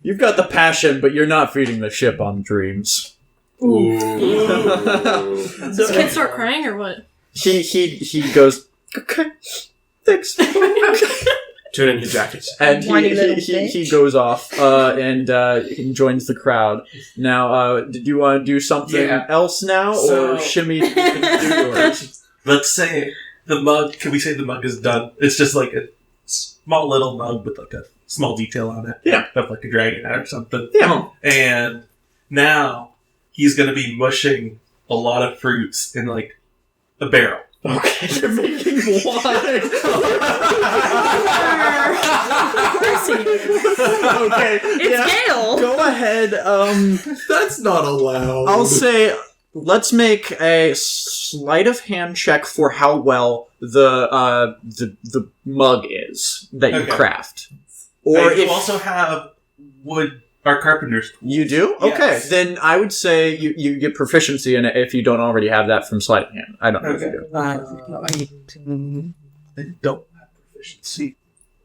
You've got the passion, but you're not feeding the ship on dreams. Ooh. Does this kid start crying or what? He goes, okay, thanks. Turn in your jackets. And Whiny little he goes off and he joins the crowd. Now, did you want to do something else now, So- or shimmy? You can do yours? Let's say the mug. Can we say the mug is done? It's just like a small little mug with like a small detail on it. Yeah. Of like a dragon head or something. Yeah. And now he's going to be mushing a lot of fruits in like a barrel. Okay, you're making wine. Okay, It's Gale. Go ahead. That's not allowed. I'll say, let's make a sleight of hand check for how well the mug is that you Okay. craft. Or Or you if also have wood or carpenter's. you do, Yes. okay, then I would say you get proficiency in it if you don't already have that from sleight of hand. I don't know if you do. They don't have proficiency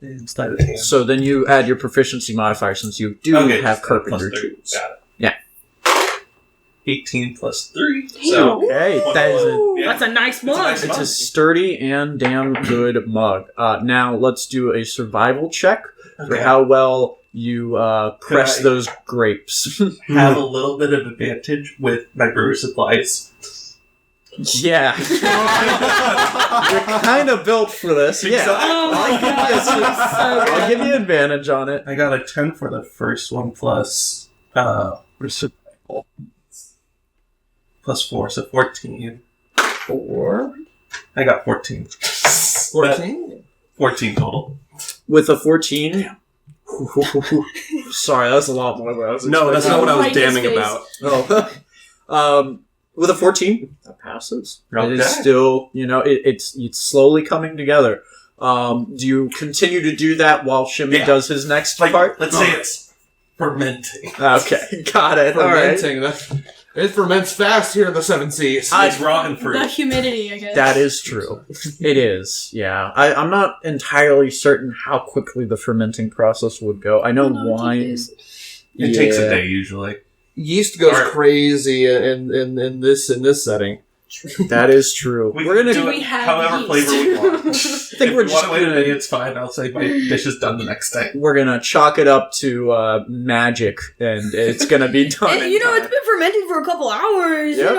in sleight of hand. So then you add your proficiency modifier since you do Okay, have plus carpenter 3. tools. Got it. Yeah. 18 plus 3. So Okay, that is a yeah. That's a nice mug. nice It's a mug. sturdy and damn good mug. Now let's do a survival check for Okay. how well you press I- those grapes. Have a little bit of advantage with my brewer supplies. Yeah. You're kind of built for this. Yeah. Exactly. Oh my god. I'll give you advantage on it. I got a 10 for the first one plus plus 4, so 14. 4? I got 14. 14? 14 total. With a 14. Sorry, that's a lot more than I was No, that's not what I was Right in his damning face. about. Oh. With a 14, that passes. It is Okay. still, it's slowly coming together. Do you continue to do that while Shimmy Yeah. does his next Like, part? let's say it's fermenting. Okay, got it. All right. Fermenting. It ferments fast here in the Seven Seas. It's rotten The fruit. humidity, I guess. That is true. It is, yeah. I'm not entirely certain how quickly the fermenting process would go. I know wine. It takes a day usually. Yeast goes Alright. crazy in this setting. That is true. We We're can gonna. do we it have however yeast? flavor we want. I think If we're you just want to wait a gonna. day, it's fine. I'll say my dish is done the next day. We're gonna chalk it up to magic, and it's gonna be done. in It's time. been fermenting for a couple hours, Yep. He's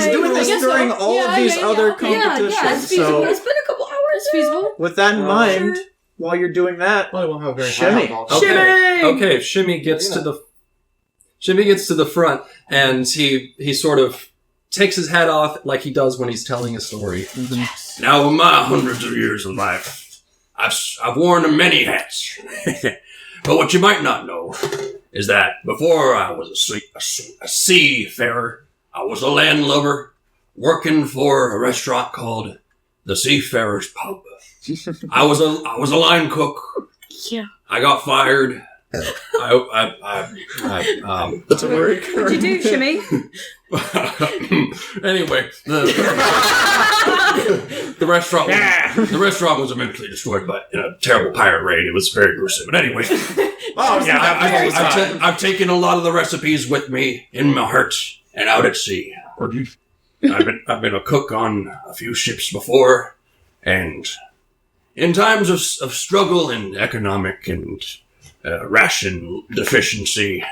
like- doing I this guess so. during all Yeah, of these yeah, other yeah. competitions. Yeah, It's feasible. So, It's been a couple hours. It's feasible. with that in mind, while you're doing that, Well, I won't have very Shimmy. high alcohol. Shimmy! Okay, Shimmy gets to the front, and he sort of takes his hat off like he does when he's telling a story. Now, in my hundreds of years of life, I've worn many hats. But what you might not know is that before I was a seafarer, I was a landlubber working for a restaurant called the Seafarer's Pub. I was a line cook. Yeah. I got fired. That's a very What'd you do, Shimmy? Anyway, the restaurant was eventually destroyed by a terrible pirate raid. It was very gruesome. But anyway, I've taken a lot of the recipes with me in my heart and out at sea. I've been a cook on a few ships before, and in times of struggle and economic and ration deficiency,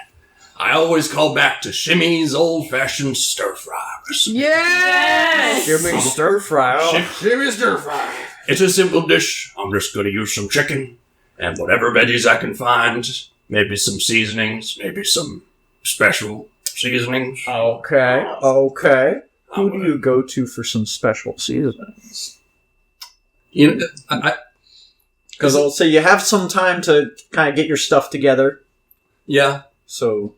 I always call back to Shimmy's old-fashioned stir-fry recipe. Yes! Shimmy stir fry. Shimmy stir-fry. It's a simple dish. I'm just going to use some chicken and whatever veggies I can find. Maybe some seasonings, maybe some special seasonings. Okay. Who do you go to for some special seasonings? Because I'll say you have some time to kind of get your stuff together. Yeah. So,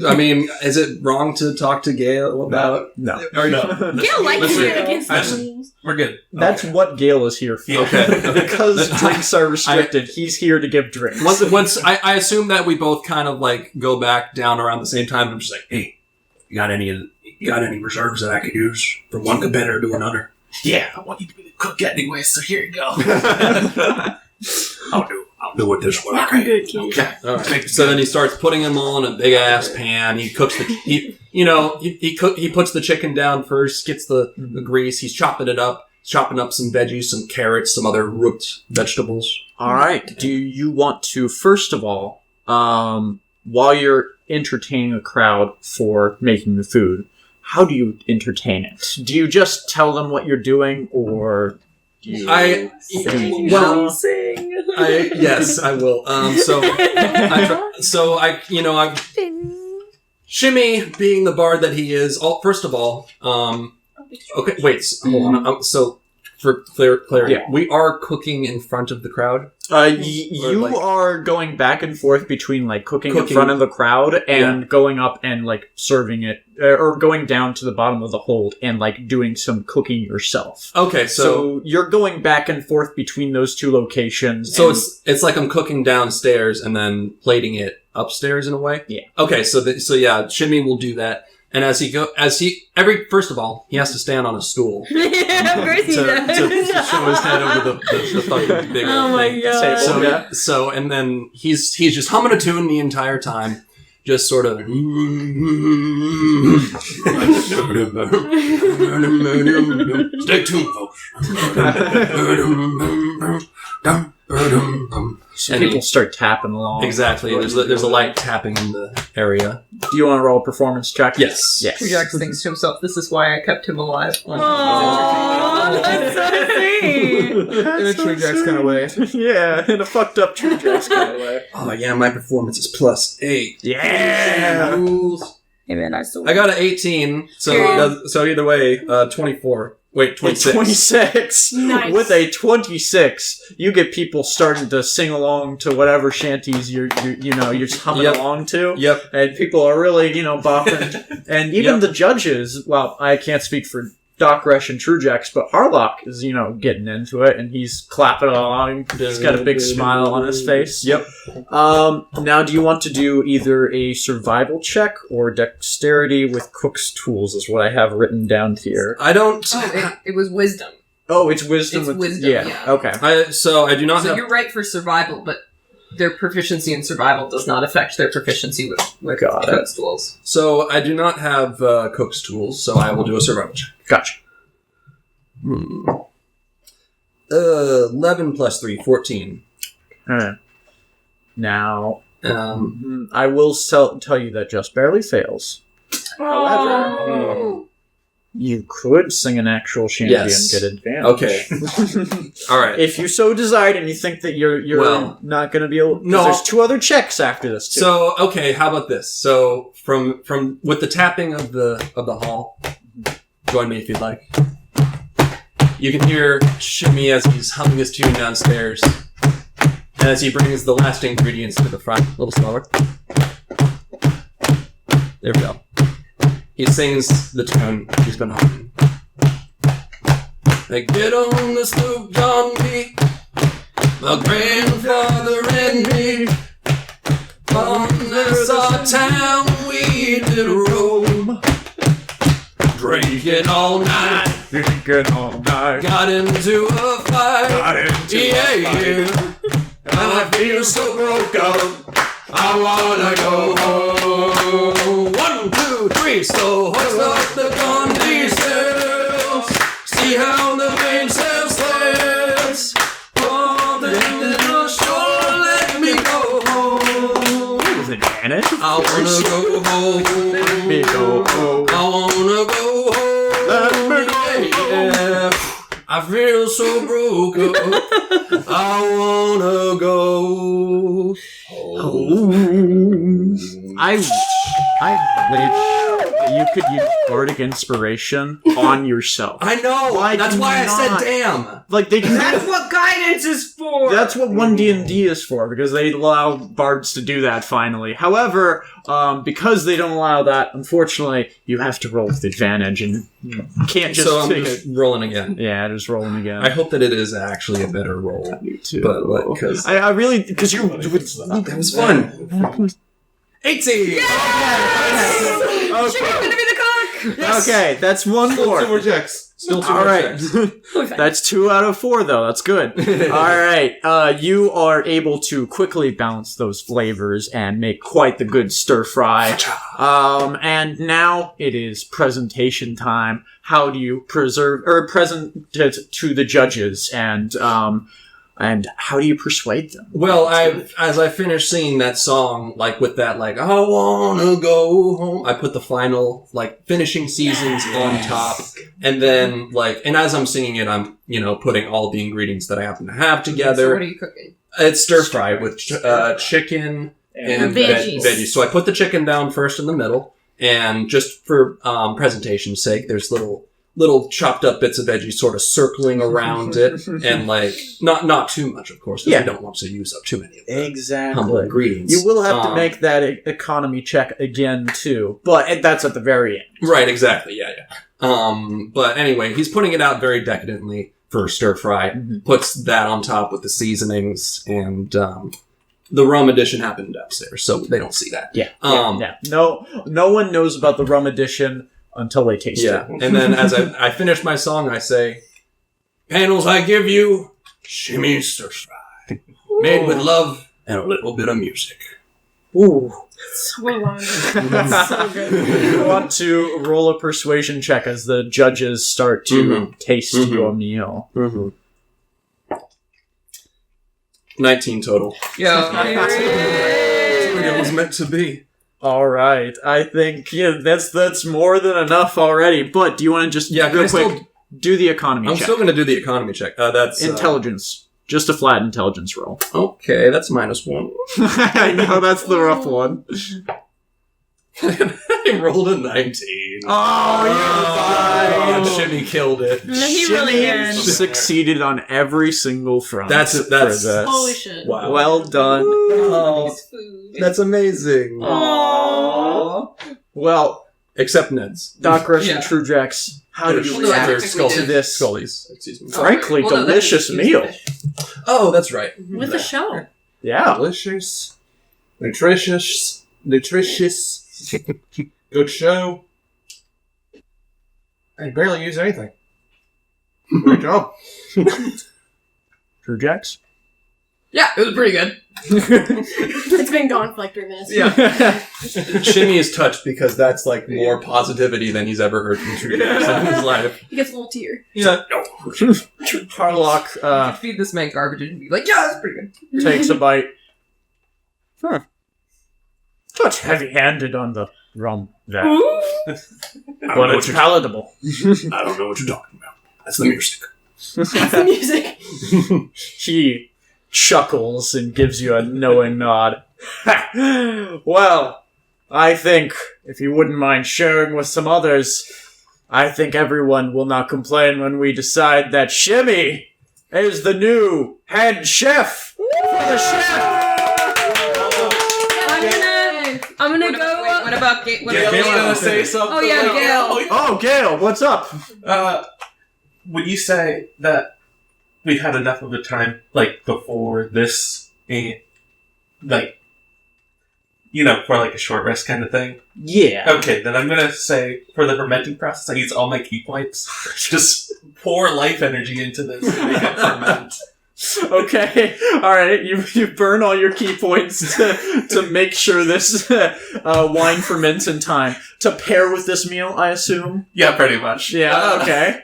I mean, is it wrong to talk to Gail about? no. Or no? Gail likes you. Listen, we're good. That's what Gale is here for. Okay. Because drinks are restricted, he's here to give drinks. Once I assume that we both kind of like go back down around the same time. I'm just like, hey, you got any reserves that I could use from one competitor to another? Yeah, I want you to be the cook anyway, so here you go. I'll do it this way. I'm good, kid. Okay. All right. So then he starts putting them all in a big ass pan. He cooks he puts the chicken down first, gets the grease. He's chopping it up, chopping up some veggies, some carrots, some other root vegetables. All right. Do you want to, first of all, while you're entertaining a crowd for making the food, how do you entertain it? Do you just tell them what you're doing, or do you Yes, I will. Shimmy, being the bard that he is. First of all, okay, wait, hold on. So, for clarity, Yeah. we are cooking in front of the crowd. You are going back and forth between like cooking in front of the crowd and going up and like serving it, or going down to the bottom of the hold and like doing some cooking yourself. Okay, So you're going back and forth between those two locations. So and it's like I'm cooking downstairs and then plating it upstairs in a way. Yeah. Okay, so Shimmy will do that, and first of all, he has to stand on a stool Of course he to does. show his head over the fucking big Oh old my thing. god. So and then he's just humming a tune the entire time, just sort of. Stay tuned, folks. so and people start tapping along. Exactly. There's a light tapping in the area. Do you want to roll a performance check? Yes. Yes. Trujax thinks to himself, this is why I kept him alive. Aww, that's so sweet. In a Trujax kind of way. Yeah, in a fucked up True Jacks kind of way. Oh yeah, my performance is +8. Yeah. Rules. Hey man, I still. I got an 18, so either way, 24. Wait, 26. 26. Nice. With a 26, you get people starting to sing along to whatever shanties you're just humming Yep. along to. Yep. And people are really, bopping. And even Yep. the judges, well, I can't speak for Doc Resh and Trujax, but Harlock is, getting into it, and he's clapping along. He's got a big smile on his face. Yep. Now, do you want to do either a survival check or dexterity with cook's tools is what I have written down here. I don't. Oh, it was wisdom. Oh, it's wisdom. It's with, wisdom, yeah. Okay. I do not So have. you're right for survival, but their proficiency in survival does not affect their proficiency with Got it. cook's tools. So I do not have cook's tools, so I will do a survival check. Gotcha. 11 plus 3, 14. Alright. Now, Um, I will tell you that just barely fails. Oh. You could sing an actual shanty Yes. and get advantage. okay. All right. If you so desired and you think that you're Well, not going to be able... 'cause no. There's 2 other checks after this, too. So okay, how about this? So from with the tapping of the hall, join me if you'd like. You can hear Shimmy as he's humming his tune downstairs. as he brings the last ingredients to the front. A little slower. There we go. He sings the tune he's been humming. They get on the sloop, John B. My grandfather and me. On this our town we did roam. Drinking all night. Got into a fight. Yeah. And I feel so broke up. I wanna go home. 1, 2, 3, so hoist up the Gandhi sails. See how the mainsail slips. On the shore, let me go home. Is it Janet? I wanna go home. Let me go home. I wanna go home. Let me go home. Yeah. I feel so broke up. I wanna go home. I wish you could use bardic inspiration on yourself. I know. Why That's do why you I said not? damn. Like they can. That's what guidance is for. That's what 1D&D is for, because they allow bards to do that finally. However, because they don't allow that, unfortunately, you have to roll with advantage, and you can't just So I'm take just it. rolling again. Yeah, just rolling again. I hope that it is actually a better roll. Me too. But like, because I really, because you're. that was fun. 18. Chicken's gonna be the cock! Okay, that's one Still more. 2 more checks. Still 2 All more right. checks. That's 2 out of 4, though. That's good. All right. You are able to quickly balance those flavors and make quite the good stir fry. And now it is presentation time. How do you present it to the judges, and how do you persuade them? Well, as I finished singing that song, like with that, like, I wanna go home, I put the final, like, finishing seasons on top, and then, like, and as I'm singing it, I'm, putting all the ingredients that I happen to have So together. what are you cooking? It's stir fry with chicken and Veggies. veggies. So I put the chicken down first in the middle, and just for presentation's sake, there's little chopped up bits of veggies sort of circling around it, and like not too much, of course, because we don't want to use up too many of the humble Exactly. ingredients. You will have to make that economy check again, too. But that's at the very end. Right, exactly, yeah. But anyway, he's putting it out very decadently for stir fry, puts that on top with the seasonings, and the rum edition happened upstairs, so they don't see that. Yeah. No one knows about the rum edition until they taste it. And then as I finish my song, I say, panels, I give you shimmy stir fry, made with love and a little bit of music. Ooh. So long. That's so good. You want to roll a persuasion check as the judges start to taste your meal. 19 total. Yeah. It was meant to be. All right. I think that's more than enough already. But do you want to just real quick do the economy I'm check? still going to do the economy check. That's Intelligence. Just a flat intelligence roll. Okay, that's -1. I know, that's the rough one. I rolled a 19. Oh, And Shimmy killed it. No, he really did. Succeeded on every single front. That's for this. Holy shit. Wow. Well done. Oh, that's amazing. Aww. Well, Except Ned's. Doc Rush Yeah. and True Jax, how did you Well, react technically to did. this, Scully's. Excuse me. frankly, Well, no, that's delicious excuse meal? me. Oh, that's right. With a show. Yeah. Delicious. Nutritious. Good show. I barely use anything. Great job. True Jax? Yeah, it was pretty good. It's been gone for like 3 minutes. Yeah. Shimmy is touched because that's like more positivity than he's ever heard from True Jax in his life. He gets a little tear. Yeah. Harlock Feed this man garbage and be like, yeah, that's pretty good. takes a bite. Huh. Touch heavy-handed on the rum there. But it's palatable. I don't know what you're talking about. That's the music. That's the music. He chuckles and gives you a knowing nod. Well, I think, if you wouldn't mind sharing with some others, I think everyone will not complain when we decide that Shimmy is the new head chef for I'm gonna go. What about Gail? Gail's gonna say something. Oh yeah, Gail. Oh, Gail, what's up? Would you say that we've had enough of a time, like, before this, and, like, you know, for, like, a short rest kind of thing? Yeah. Okay, then I'm gonna say, for the fermenting process, I use all my key points. Just pour life energy into this and make it ferment. Okay, all right. You burn all your key points to make sure this wine ferments in time to pair with this meal. I assume. Yeah, pretty much. Yeah. Okay.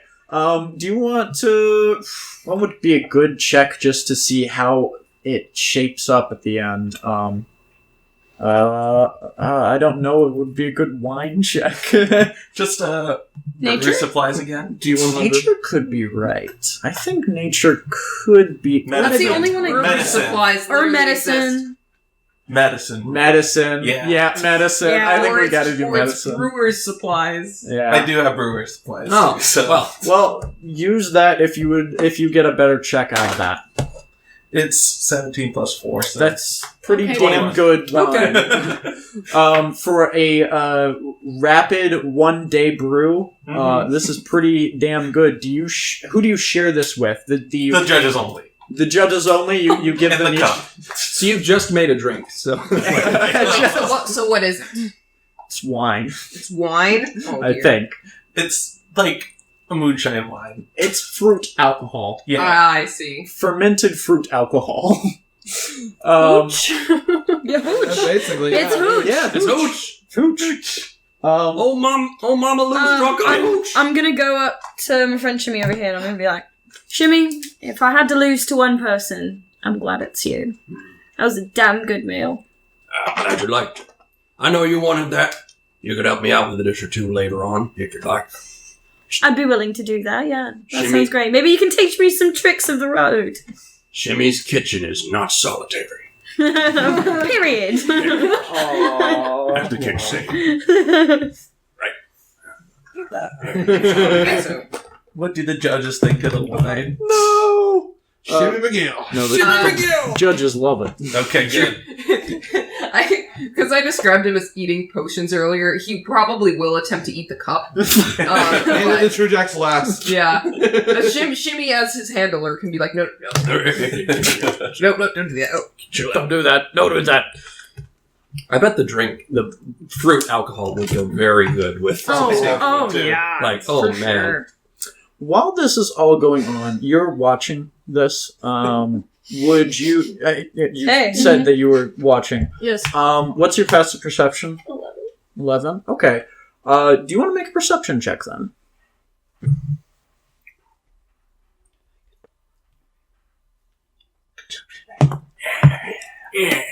Do you want to? What would be a good check just to see how it shapes up at the end? I don't know. It would be a good wine check. Just Nature? brewery supplies again. Do you want nature? Could be right. I think nature could be. That's the only one I Medicine. supplies. Or literally exist. medicine. Medicine. Medicine. Yeah. Medicine. Yeah, I think Or we it's- got to do or it's medicine. brewer's supplies. Yeah. I do have brewer supplies. Oh, so well, use that if you get a better check out of that. it's 17 plus 4. So That's pretty Okay. damn good wine. okay. For a rapid 1-day brew, this is pretty damn good. Do you who do you share this with? The judges only. the judges only. You give And them the each. cup. so you've just made a drink, so... So what is it? It's wine, It's wine. Oh, I dear. think. It's like a moonshine wine. It's fruit alcohol, Yeah. I see. fermented fruit alcohol. Yeah, That's basically. It's hooch. Yeah, It's hooch! hooch. Oh, Mama Lou's drunk on hooch! I'm gonna go up to my friend Shimmy over here and I'm gonna be like, Shimmy, if I had to lose to one person, I'm glad it's you. That was a damn good meal. Glad you liked it. I know you wanted that. You could help me out with a dish or two later on, if you'd like. I'd be willing to do that, yeah. That Shimmy. sounds great. Maybe you can teach me some tricks of the road. Shimmy's kitchen is not solitary, Period. as the kids say. What do the judges think of the wine? No. Shimmy McGill. No, the judges love it. Okay, good. Because I described him as eating potions earlier, he probably will attempt to eat the cup. And then the True Jack's last. Yeah. Shimmy as his handler can be like, no, don't do that. Oh, Don't do that. Don't do that. I bet the fruit alcohol would go very good with... Oh, too. yeah. Like, oh, for man. sure. While this is all going on, you're watching this. Would you? You Hey. said that you were watching. Yes. What's your passive perception? 11. 11. Okay. Do you want to make a perception check then?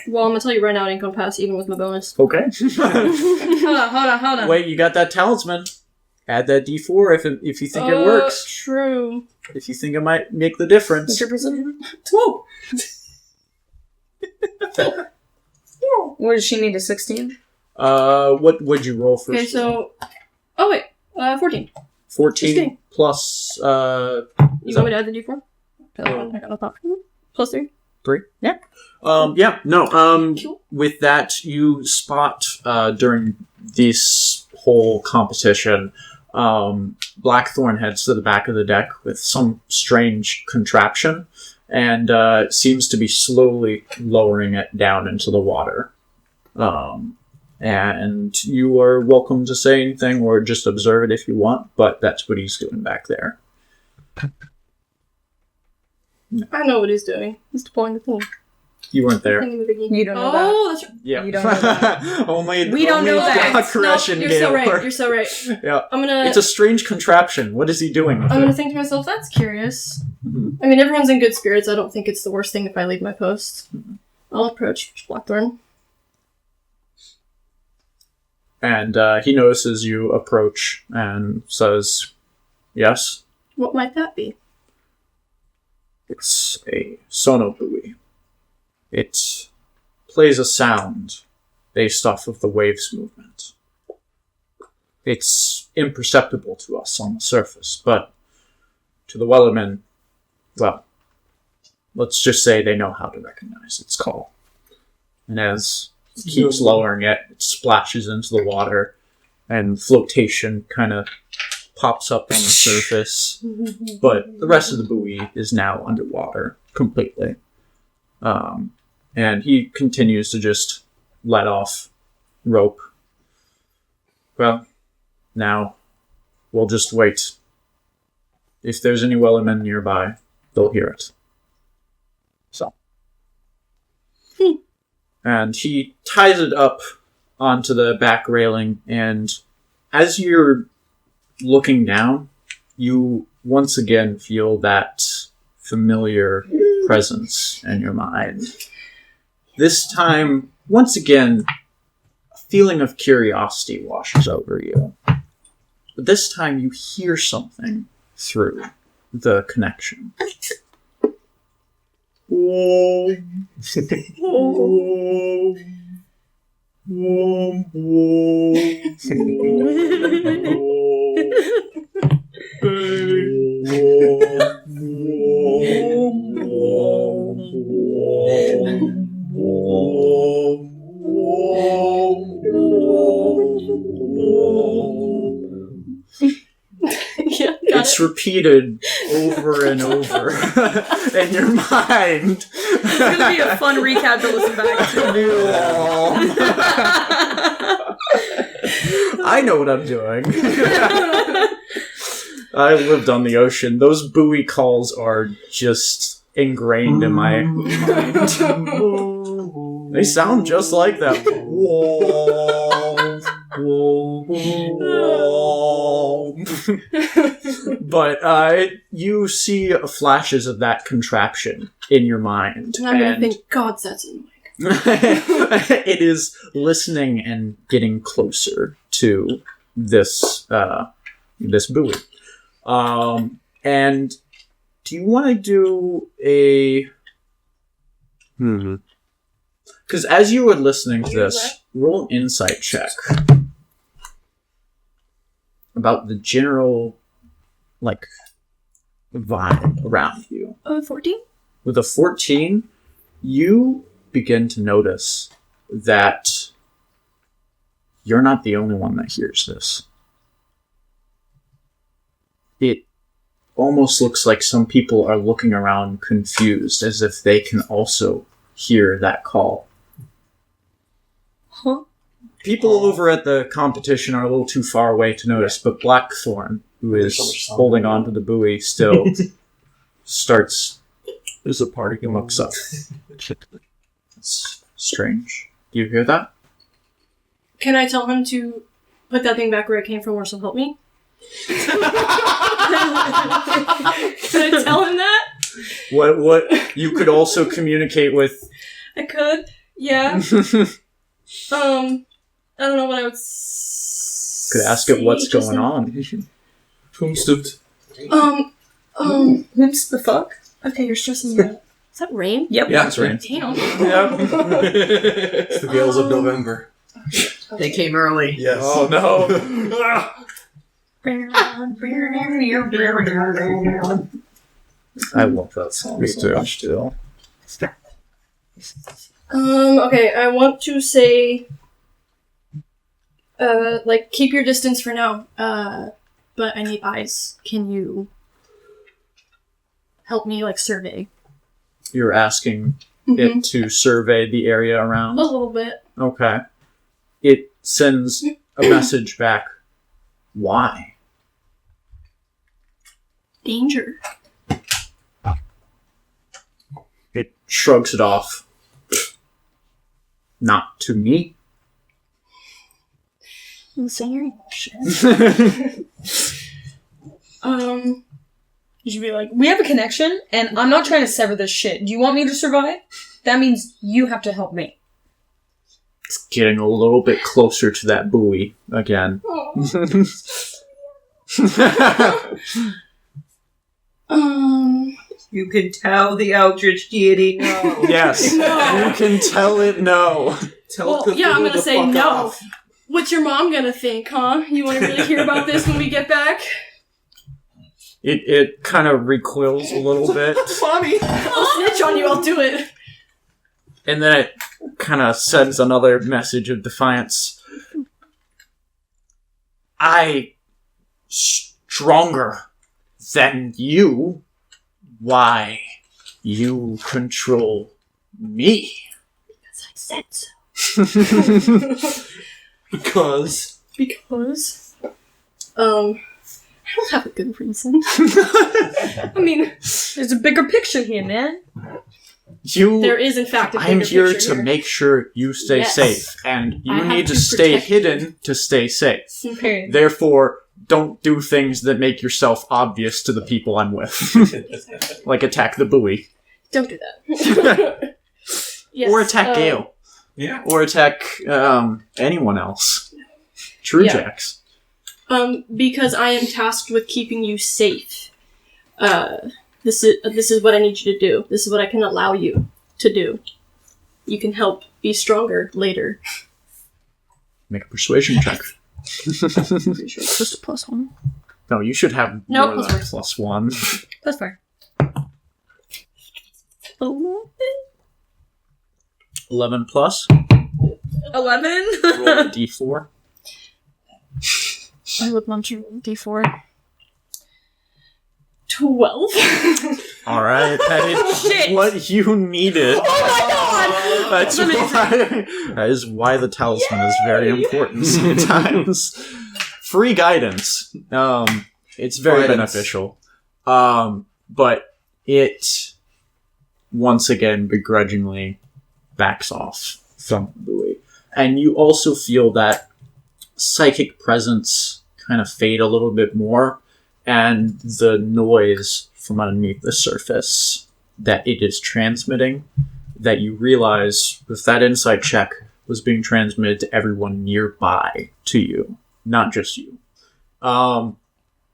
Well, I'm gonna tell you right now, it ain't gonna pass even with my bonus. Okay. Hold on. Wait, you got that talisman. Add that D4 if you think it works. True. If you think it might make the difference. What's your perception? Whoa. What does she need, a 16? What would you roll for? Okay, so. Oh, wait. 14. 14 16. plus You want me to add the d4? I got no thought. Plus 3. 3. Yeah. With that, you spot during this whole competition, Blackthorn heads to the back of the deck with some strange contraption and seems to be slowly lowering it down into the water. And you are welcome to say anything or just observe it if you want, but that's what he's doing back there. I know what he's doing. He's deploying the thing. You weren't there. You don't know that. Oh, that's right. Yeah. You don't know that. only We don't know that. Correction, you're so Gale. right. You're so right. Yeah. I'm gonna. It's a strange contraption. What is he doing with I'm gonna it? think to myself, that's curious. Mhm. I mean, everyone's in good spirits. I don't think it's the worst thing if I leave my post. I'll approach Blackthorn. And he notices you approach and says, yes, What might that be? it's a sonobuoy. It plays a sound based off of the waves movement. It's imperceptible to us on the surface, but to the Wellermen, well, let's just say they know how to recognize its call. And as it keeps lowering it, it splashes into the water, and flotation kind of pops up on the surface. But the rest of the buoy is now underwater completely. And he continues to just let off rope. Well, now we'll just wait. If there's any Wellermen nearby, they'll hear it. So. And he ties it up onto the back railing, and as you're looking down, you once again feel that familiar presence in your mind. This time, once again, a feeling of curiosity washes over you. But this time you hear something through the connection. It's repeated over and over in your mind. It's going to be a fun recap to listen back to. I know what I'm doing. I lived on the ocean. Those buoy calls are just ingrained in my mind. They sound just like that. But you see flashes of that contraption in your mind. And I'm going to think, God, that's annoying. It is listening and getting closer to this this buoy. And do you want to do a... Because as you were listening to this, roll an insight check about the general, vibe around you. 14? With a 14, you begin to notice that you're not the only one that hears this. It almost looks like some people are looking around confused, as if they can also hear that call. Huh? People over at the competition are a little too far away to notice, but Blackthorn, who is holding on to the buoy still, starts... There's a party and looks up. It's strange. Do you hear that? Can I tell him to put that thing back where it came from, or so help me? Can I tell him that? What you could also communicate with... I could, yeah. I don't know what I would Could ask it what's going on. Whomst the fuck? Okay, you're stressing me out. Is that rain? Yep. Yeah, it's rain. Damn. It's the gales of November. They came early. Yes. Oh no. I love that song. Me so too. much, too. Okay, I want to say, keep your distance for now, but I need eyes. Can you help me, survey? You're asking it to survey the area around? A little bit. Okay. It sends a message back. Why? Danger. It shrugs it off. Not to me. I'm saying shit. You should be like, we have a connection, and I'm not trying to sever this shit. Do you want me to survive? That means you have to help me. It's getting a little bit closer to that buoy again. You can tell the Eldritch deity no. Yes. No. You can tell it no. Tell Well, yeah, I'm Cthulhu gonna to say fuck no. off. What's your mom gonna think, huh? You want to really hear about this when we get back? It kind of recoils a little bit, Mommy! I'll snitch on you, I'll do it. and then it kind of sends another message of defiance. I stronger than you. Why? You control me. Because I said so. Because. I don't have a good reason. I mean, there's a bigger picture here, man. There is, in fact, a bigger I'm here picture to here. make sure you stay Yes. safe, and you I have need to to stay protect hidden to stay safe. Period. Therefore, don't do things that make yourself obvious to the people I'm with. Like attack the buoy. Don't do that. Yes, Or attack Gale. Yeah. Or attack anyone else. True Yeah. Jacks. Because I am tasked with keeping you safe. This is what I need you to do. This is what I can allow you to do. You can help be stronger later. Make a persuasion check. Pretty sure it's just a +1. No, you should have No, more than +1. That's fair. 11 plus. 11? Roll a d4. I would want to roll D4. 12. Alright, that is Shit. what you needed. Oh my god! That's why, that is why the talisman is very important sometimes. Free guidance. It's very Guidance. beneficial. But it, once again, begrudgingly backs off from Louis. And you also feel that psychic presence kind of fade a little bit more, and the noise from underneath the surface that it is transmitting, that you realize with that insight check was being transmitted to everyone nearby to you, not just you.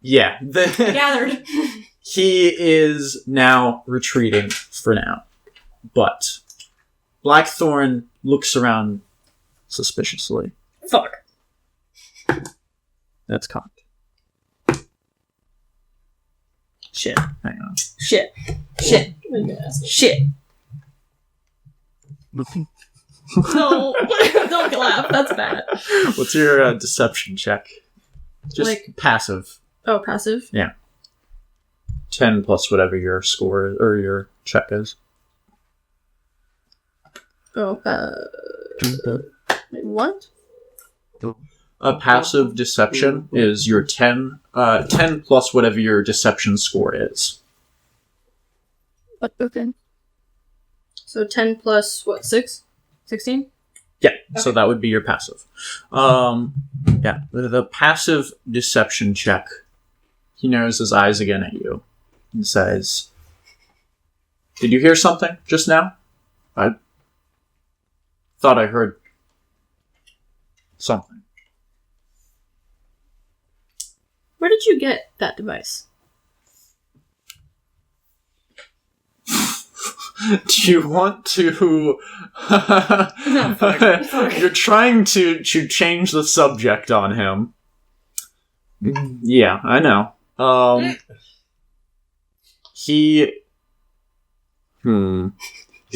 Yeah. Gathered. He is now retreating for now. But Blackthorn looks around suspiciously. Fuck. That's cocked. Shit. Hang on. Shit. Shit. Shit. No, don't laugh. That's bad. What's your deception check? Just Like- passive. Oh, passive. 10 plus whatever your score or your check is. Oh, what? A passive deception is your 10 plus whatever your deception score is. What? Okay. So 10 plus, what, 6? 16? Yeah, so that would be your passive. Yeah, the passive deception check, he narrows his eyes again at you and says, "Did you hear something just now? I thought I heard something." Where did you get that device? Do you want to... You're trying to change the subject on him. Yeah, I know. He's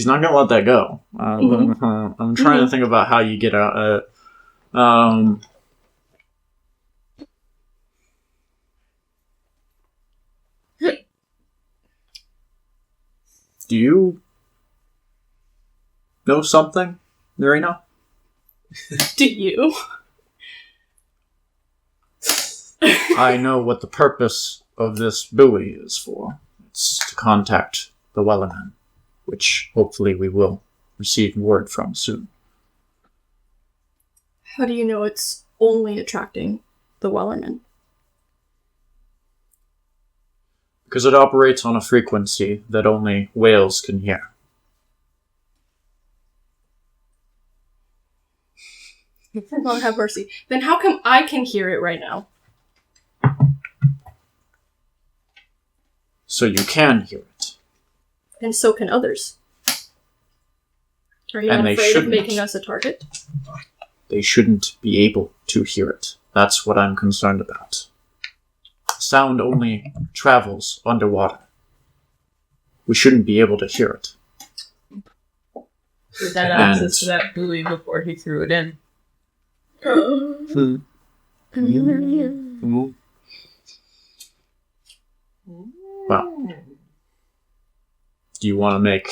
not gonna let that go. I'm trying to think about how you get out. Do you know something, Marina? Do you? I know what the purpose of this buoy is for. It's to contact the Wellerman, which hopefully we will receive word from soon. How do you know it's only attracting the Wellerman? Because it operates on a frequency that only whales can hear. Lord have mercy. Then how come I can hear it right now? So you can hear it. And so can others. Are you And not they afraid of shouldn't. making us a target? They They shouldn't be able to hear it. That's what I'm concerned about. sound only travels underwater. We shouldn't be able to hear it. Did that access to that buoy before he threw it in? Well, do you want to make...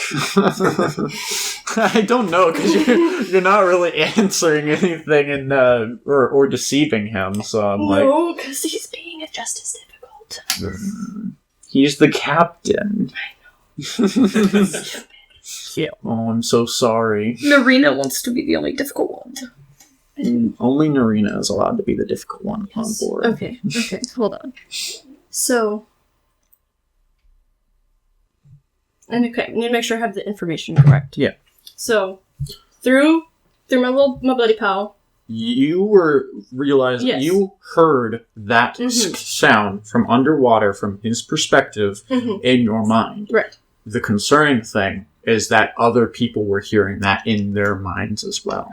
I don't know, because you're not really answering anything and or deceiving him, so I'm like... No, because he's being just as difficult. He's the captain. I know. Yeah. Oh, I'm so sorry. Narina wants to be the only difficult one. Only Narina is allowed to be the difficult one on board. Okay, hold on. So... And okay, I need to make sure I have the information correct. Yeah. So, through my bloody pal. You were realizing you heard that sound from underwater from his perspective in your mind. Right. The concerning thing is that other people were hearing that in their minds as well.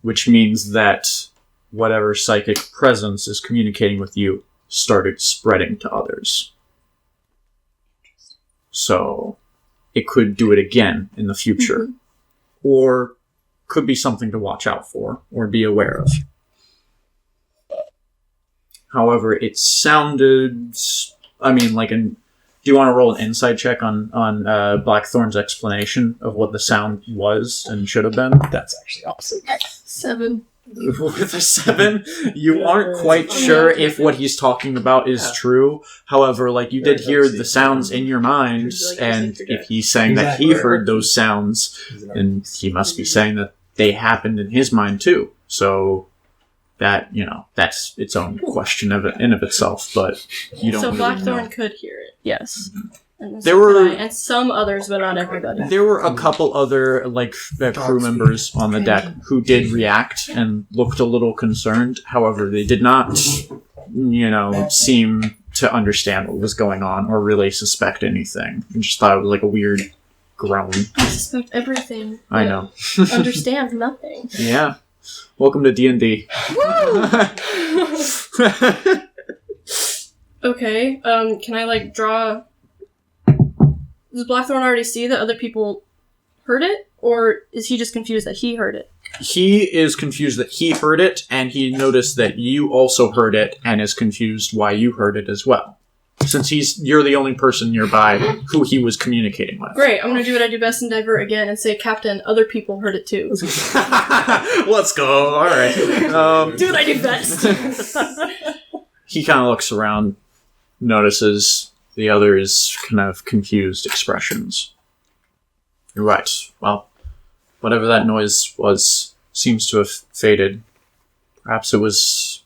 Which means that whatever psychic presence is communicating with you started spreading to others. So, it could do it again in the future. Or could be something to watch out for, or be aware of. However, it sounded... I mean, like, do you want to roll an insight check on Blackthorn's explanation of what the sound was and should have been? That's actually awesome. 7. With a 7, you aren't quite sure if what he's talking about is true. However, like, you did hear the sounds in your mind, and if he's saying that he heard those sounds, then he must be saying that they happened in his mind too. So that, that's its own question in of itself, but you don't So really Blackthorn know. could hear it, yes. And There were- and some others, but not everybody. There were a couple other crew members on the deck who did react and looked a little concerned. However, they did not, seem to understand what was going on or really suspect anything. They just thought it was like a weird groan. I suspect everything. I know. Understand nothing. Yeah. Welcome to D&D. Okay, can I, draw... Does Blackthorn already see that other people heard it? Or is he just confused that he heard it? He is confused that he heard it, and he noticed that you also heard it, and is confused why you heard it as well. Since you're the only person nearby who he was communicating with. Great, I'm gonna do what I do best and divert again and say, Captain, other people heard it too. Let's go. All right. Do what I do best. He kind of looks around, notices the others' kind of confused expressions. You're right. Well, whatever that noise was seems to have faded. Perhaps it was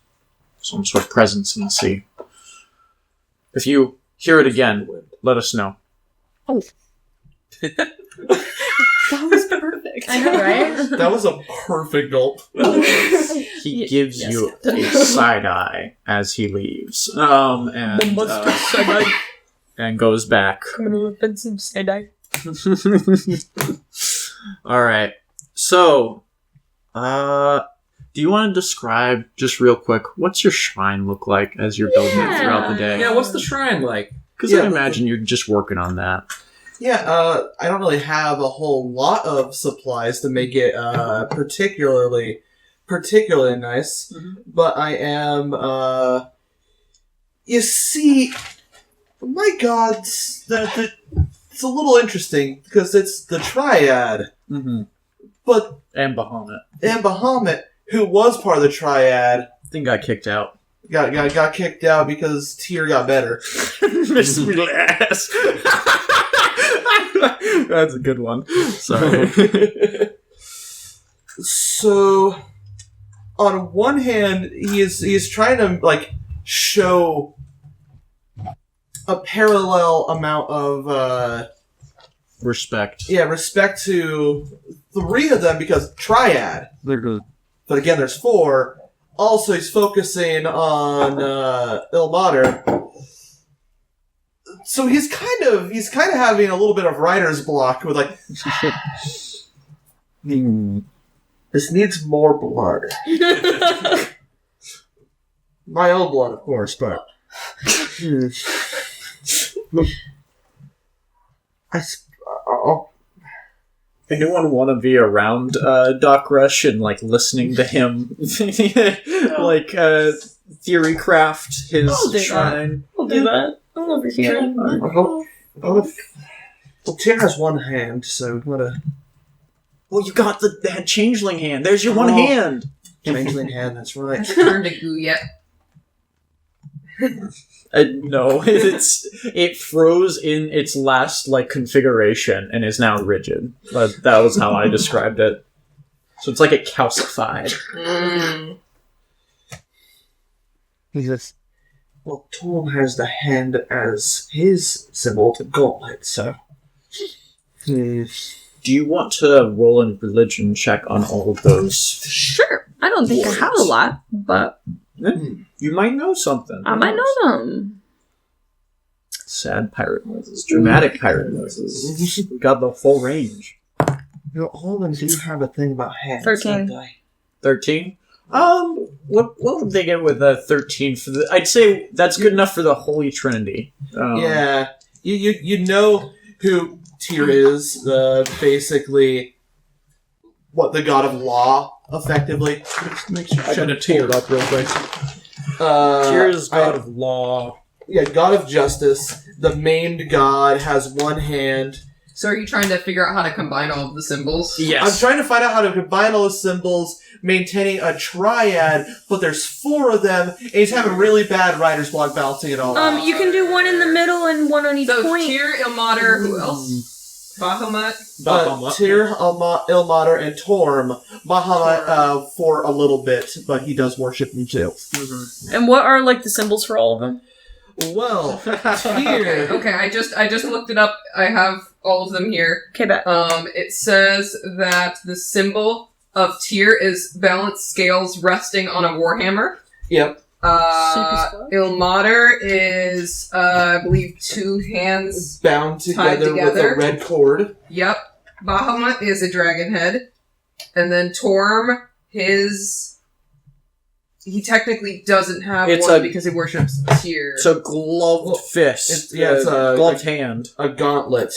some sort of presence in the sea. If you hear it again, let us know. Oh. That was perfect. I know, right? That was a perfect gulp. He gives you a side eye as he leaves, and goes back. All right. So, do you want to describe just real quick what's your shrine look like as you're building it throughout the day? Yeah, what's the shrine like? Because I imagine you're just working on that. Yeah, I don't really have a whole lot of supplies to make it particularly nice, but I am. You see, my gods, it's a little interesting because it's the Triad, but And Bahamut. Bahamut, who was part of the Triad, I think got kicked out. got kicked out because Tyr got better. Miss me ass. That's a good one. Sorry. So, on one hand, he is trying to show a parallel amount of Respect. respect to 3 of them because Triad. But again, there's 4. Also, he's focusing on Ilmater. So he's kind of having a little bit of writer's block with this needs more blood. My own blood, of course, but Anyone want to be around Doc Rush and like listening to him, like theory craft his shrine? I'll do that. I'm over here. Well, Tyr has one hand, so what a Well, you got the changeling hand. There's your one hand. changeling hand. That's right. Turned to goo yet. No, it froze in its last like configuration and is now rigid. That was how I described it. So it's like it calcified. He says, "Well, Torm has the hand as his symbol, the gauntlet. So, Do you want to roll a religion check on all of those? Sure. I don't think I have a lot, but You might know something. I might know them. Sad pirate noises, dramatic pirate noises. We got the full range. all of them do have a thing about hands. 13. don't they? 13. What would they get with a 13 for the? I'd say that's good enough for the Holy Trinity. Yeah, you know who Tyr is. Basically, what the god of law, effectively. Make sure I gotta tear it up real quick. Tyr is god of law. Yeah, god of justice. The maimed god has one hand. So are you trying to figure out how to combine all of the symbols? I'm Yes. trying to find out how to combine all the symbols, maintaining a triad, but there's 4 of them, and he's having really bad writer's block balancing it all out. You can do one in the middle and one on each So point. Tyr, Ilmater, who else? Bahamut? Tyr, Ilmater, and Torm. Bahamut for a little bit, but he does worship himself. And what are like the symbols for all of them? Well, Tyr... Okay, I just looked it up. I have all of them here. Okay, bet. It says that the symbol of Tyr is balanced scales resting on a warhammer. Yep. Ilmater is, I believe, 2 hands. Bound together with together. a red cord. Yep. Bahamut is a dragon head. And then Torm, he technically doesn't have It's one a- because he worships Tyr. It's a gloved fist. it's a gloved hand. A gauntlet.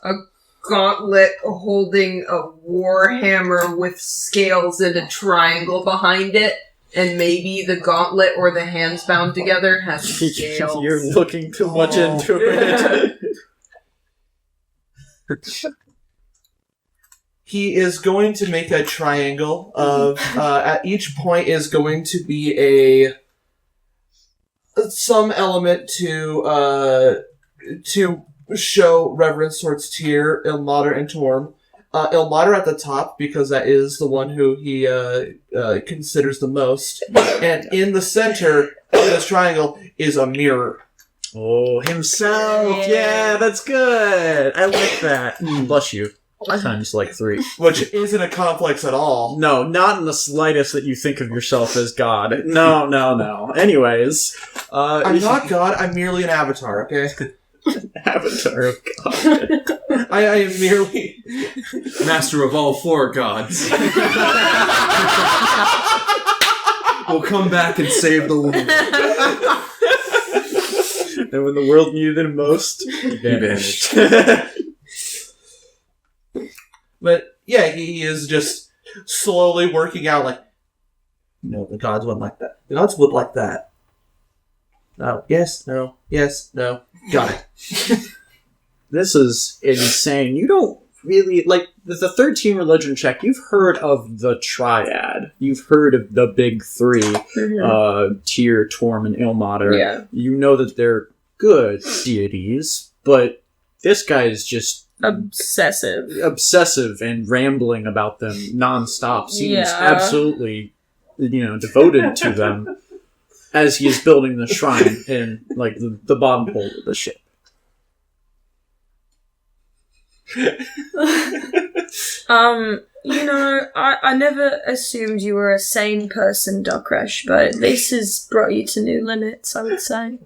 A gauntlet holding a warhammer with scales and a triangle behind it. And maybe the gauntlet or the hands bound together has scales. You're looking too much into it. He is going to make a triangle of, at each point is going to be some element to show reverence towards Tyr, Ilmater, and Torm. Ilmater at the top, because that is the one who he considers the most. And in the center of this triangle is a mirror. Oh, himself. Yeah, that's good. I like that. Bless you. Times like 3. Which isn't a complex at all. No, not in the slightest that you think of yourself as God. No. Anyways. I'm not God, I'm merely an avatar, okay? Avatar of God. I am merely... Master of all 4 gods. We'll come back and save the world. And when the world needed him most, he vanished. But, yeah, he is just slowly working out, like, no, the gods wouldn't like that. The gods would like that. No, yes, no, got it. This is insane. You don't really, like, the 13 religion check, you've heard of the triad. You've heard of the big 3, Tyr, Torm, and Ilmater. Yeah. You know that they're good deities, but this guy is just obsessive and rambling about them nonstop. Seems absolutely, devoted to them as he is building the shrine in, like, the bottom hole of the ship. I never assumed you were a sane person, Dokresh, but this has brought you to new limits, I would say.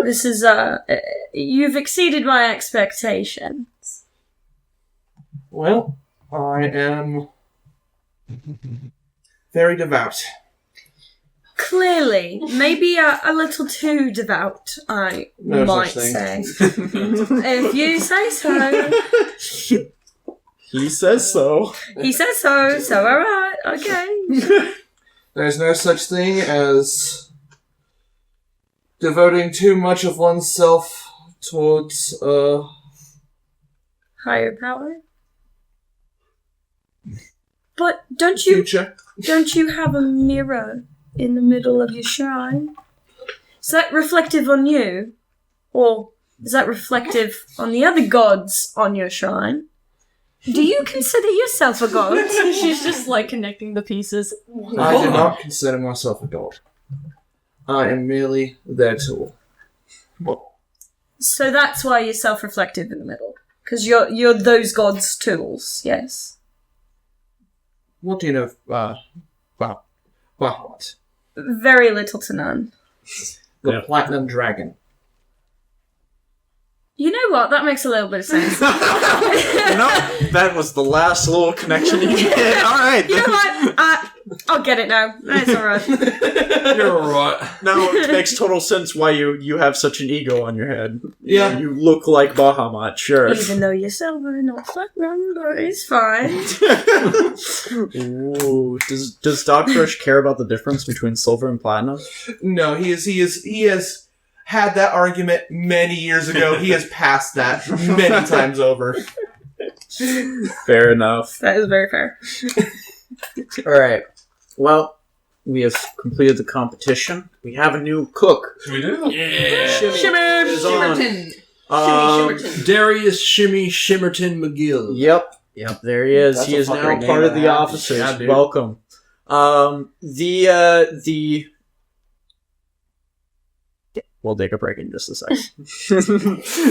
This is, you've exceeded my expectations. Well, I am very devout. Clearly, maybe a little too devout, I No might such say. If you say so. He says so. He says so, so alright, okay. There's no such thing as devoting too much of oneself towards, Higher power? But don't you have a mirror in the middle of your shrine? Is that reflective on you? Or is that reflective on the other gods on your shrine? Do you consider yourself a god? She's just like connecting the pieces. I do not consider myself a god. I am merely their tool. So that's why you're self-reflective in the middle. Because you're those gods' tools, yes? What do you know of, Bahamut? Very little to none. The Platinum Dragon. You know what? That makes a little bit of sense. That was the last little connection you did. All right. You know what? I'll get it now. That's alright. You're right. Now it makes total sense why you have such an ego on your head. Yeah. You look like Bahamut, sure. Even though you're silver, not platinum, but it's fine. Ooh. Does Doc Crush care about the difference between silver and platinum? No, he has had that argument many years ago. He has passed that many times over. Fair enough. That is very fair. Alright. Well, we have completed the competition. We have a new cook. We do? Yeah. Shimmy is on. Shimmerton. Um, Darius Shimmy Shimmerton McGill. Yep, there he is. That's He a is now fucking part name of and the a half. officers. Yeah, dude. Welcome. We'll take a break in just a second.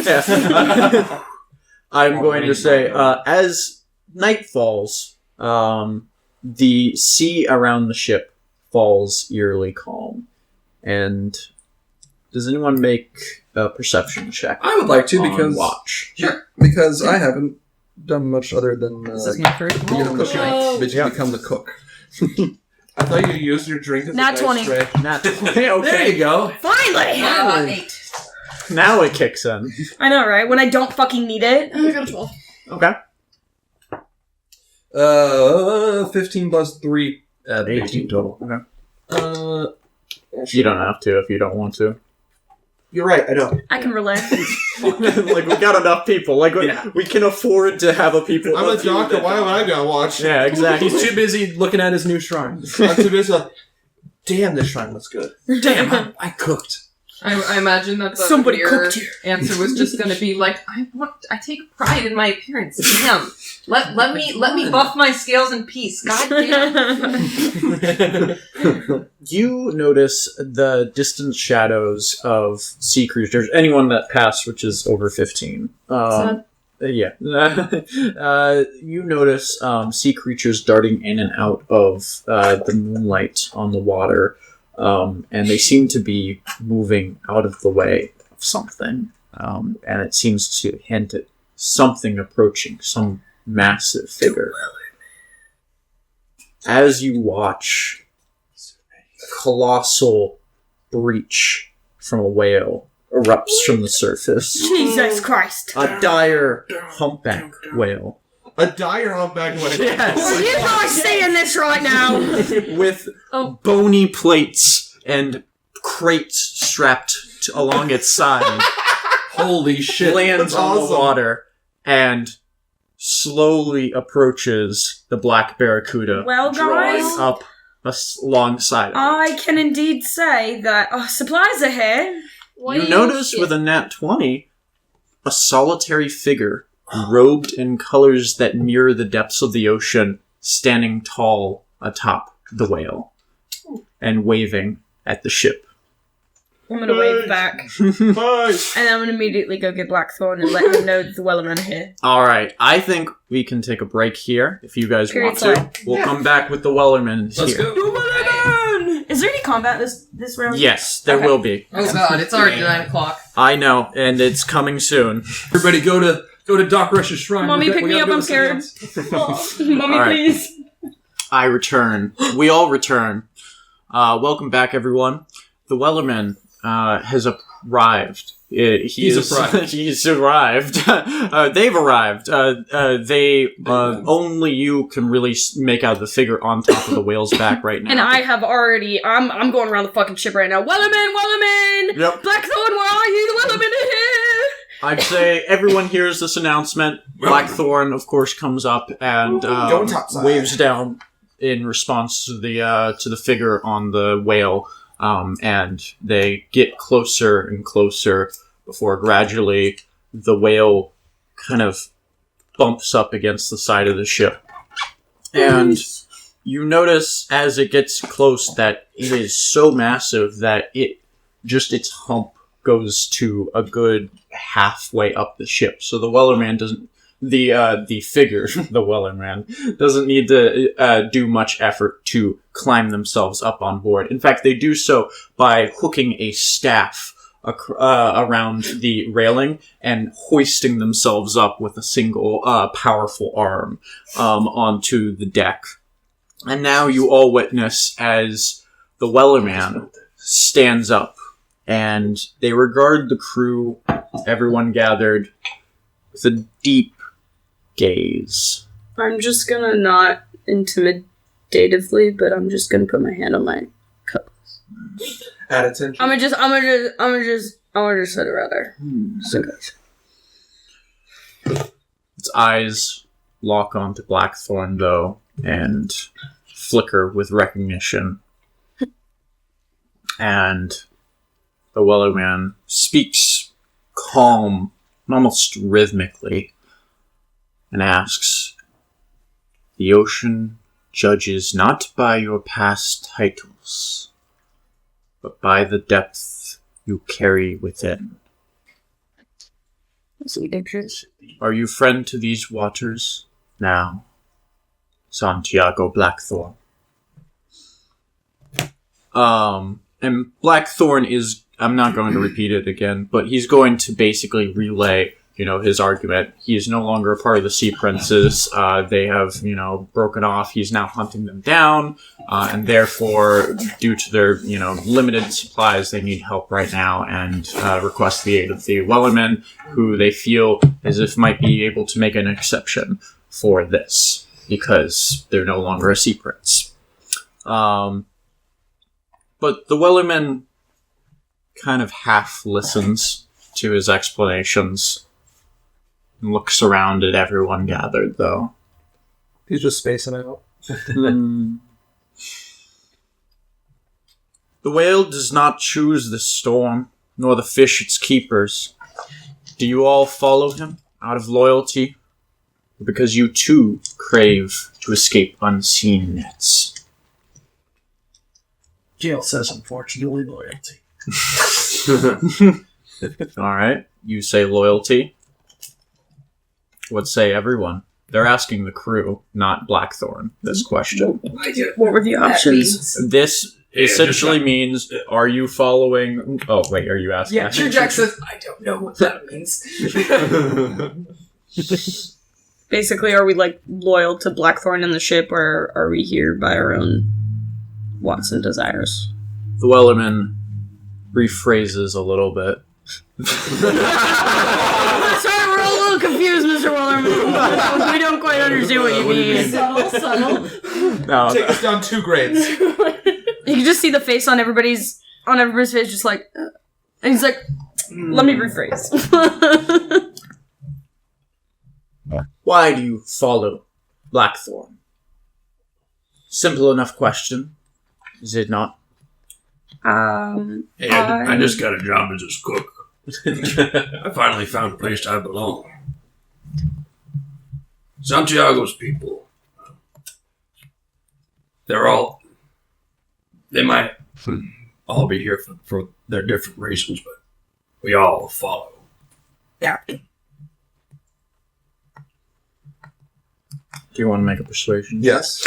Yeah. I'm going to say, as night falls, the sea around the ship falls eerily calm. And does anyone make a perception check? I would like to on because watch. Sure, because I haven't done much other than This is my first you know, roll. cooking. Oh. But you become the cook. I thought you used your drink as Nat a dice 20. tray. Not okay. There you go. Finally! 8. Now it kicks in. I know, right? When I don't fucking need it. I got a 12. Okay. 15 plus 3, 18 total. Okay. You don't have to if you don't want to. You're right, I don't. I can relate. Like, we got enough people. Like, we can afford to have a people. I'm a doctor, why would I go watch? Yeah, exactly. He's too busy looking at his new shrine. I'm too busy like, damn, this shrine looks good. Damn, I cooked. I imagine that the Somebody your cooked you. answer was just going to be like, I take pride in my appearance. Damn, let me buff my scales in peace. God damn. You notice the distant shadows of sea creatures. Anyone that passed, which is over 15. Yeah. You notice sea creatures darting in and out of the moonlight on the water. And they seem to be moving out of the way of something. And it seems to hint at something approaching, some massive figure. As you watch, a colossal breach from a whale erupts from the surface. Jesus Christ. A dire humpback whale. A dire humpback whale. Yes. You guys seeing this right now? With bony plates and crates strapped along its side. Holy shit. Lands That's on the awesome. water and slowly approaches the black barracuda, Well, drawing guys, up alongside of it. I can indeed say that supplies are here. You notice with a nat 20, a solitary figure robed in colors that mirror the depths of the ocean, standing tall atop the whale and waving at the ship. I'm gonna wave back. Nice. And I'm gonna immediately go get Blackthorn and let him know that the Wellermen are here. Alright, I think we can take a break here if you guys Period want to. We'll come back with the Wellermans Let's here. go. Is there any combat this round? Yes, there Okay. will be. Oh god, it's already 9 o'clock. I know, and it's coming soon. Everybody go to Doc Rush's shrine. Mommy, We pick me gotta up, go I'm to something scared. else. Mommy, All right. please. I return. We all return. Welcome back, everyone. The Wellerman has arrived. He's arrived. He's arrived. They've arrived. Only you can really make out the figure on top of the whale's back right now. And I have already. I'm going around the fucking ship right now. Wellerman! Yep. Blackthorn, where are you? The Wellerman is here! I'd say everyone hears this announcement. Blackthorn, of course, comes up and waves down in response to the figure on the whale, and they get closer and closer before gradually the whale kind of bumps up against the side of the ship. And you notice as it gets close that it is so massive that its hump goes to a good halfway up the ship. So the Wellerman doesn't, the figure, the Wellerman, doesn't need to do much effort to climb themselves up on board. In fact, they do so by hooking a staff around the railing and hoisting themselves up with a single powerful arm onto the deck. And now you all witness as the Wellerman stands up, and they regard the crew, everyone gathered, with a deep gaze. I'm just gonna not intimidatively, but I'm just gonna put my hand on my cutlass. Add attention. I'm gonna just sit it right there. So guys. Its eyes lock onto Blackthorn, though, and flicker with recognition. And the Wellerman speaks calm, almost rhythmically, and asks, "The ocean judges not by your past titles, but by the depth you carry within. Are you friend to these waters now, Santiago Blackthorn?" And Blackthorn is, I'm not going to repeat it again, but he's going to basically relay, his argument. He is no longer a part of the Sea Princes. They have, broken off. He's now hunting them down, and therefore, due to their, limited supplies, they need help right now, and request the aid of the Wellermen, who they feel as if might be able to make an exception for this, because they're no longer a Sea Prince. But the Wellerman kind of half listens to his explanations and looks around at everyone gathered, though. He's just spacing out. The whale does not choose the storm, nor the fish its keepers. Do you all follow him out of loyalty, or because you too crave to escape unseen nets? Jill says, unfortunately, loyalty. Alright, you say loyalty. What say everyone? They're asking the crew, not Blackthorn, this question. What were the options? This essentially means, are you following... Oh, wait, are you asking? Yeah, Jack says, I don't know what that means. Basically, are we, loyal to Blackthorn and the ship, or are we here by our own wants and desires? The Wellerman rephrases a little bit. Sorry, we're a little confused, Mr. Wellerman. We don't quite understand what you mean. Subtle. No, Take us down 2 grades. You can just see the face on everybody's face, just like, and he's like, let me rephrase. why do you follow Blackthorn? Simple enough question, is it not? Hey, I just got a job as a cook. I finally found a place I belong. Santiago's people. They might all be here for their different reasons, but we all follow. Yeah. Do you want to make a persuasion? Yes.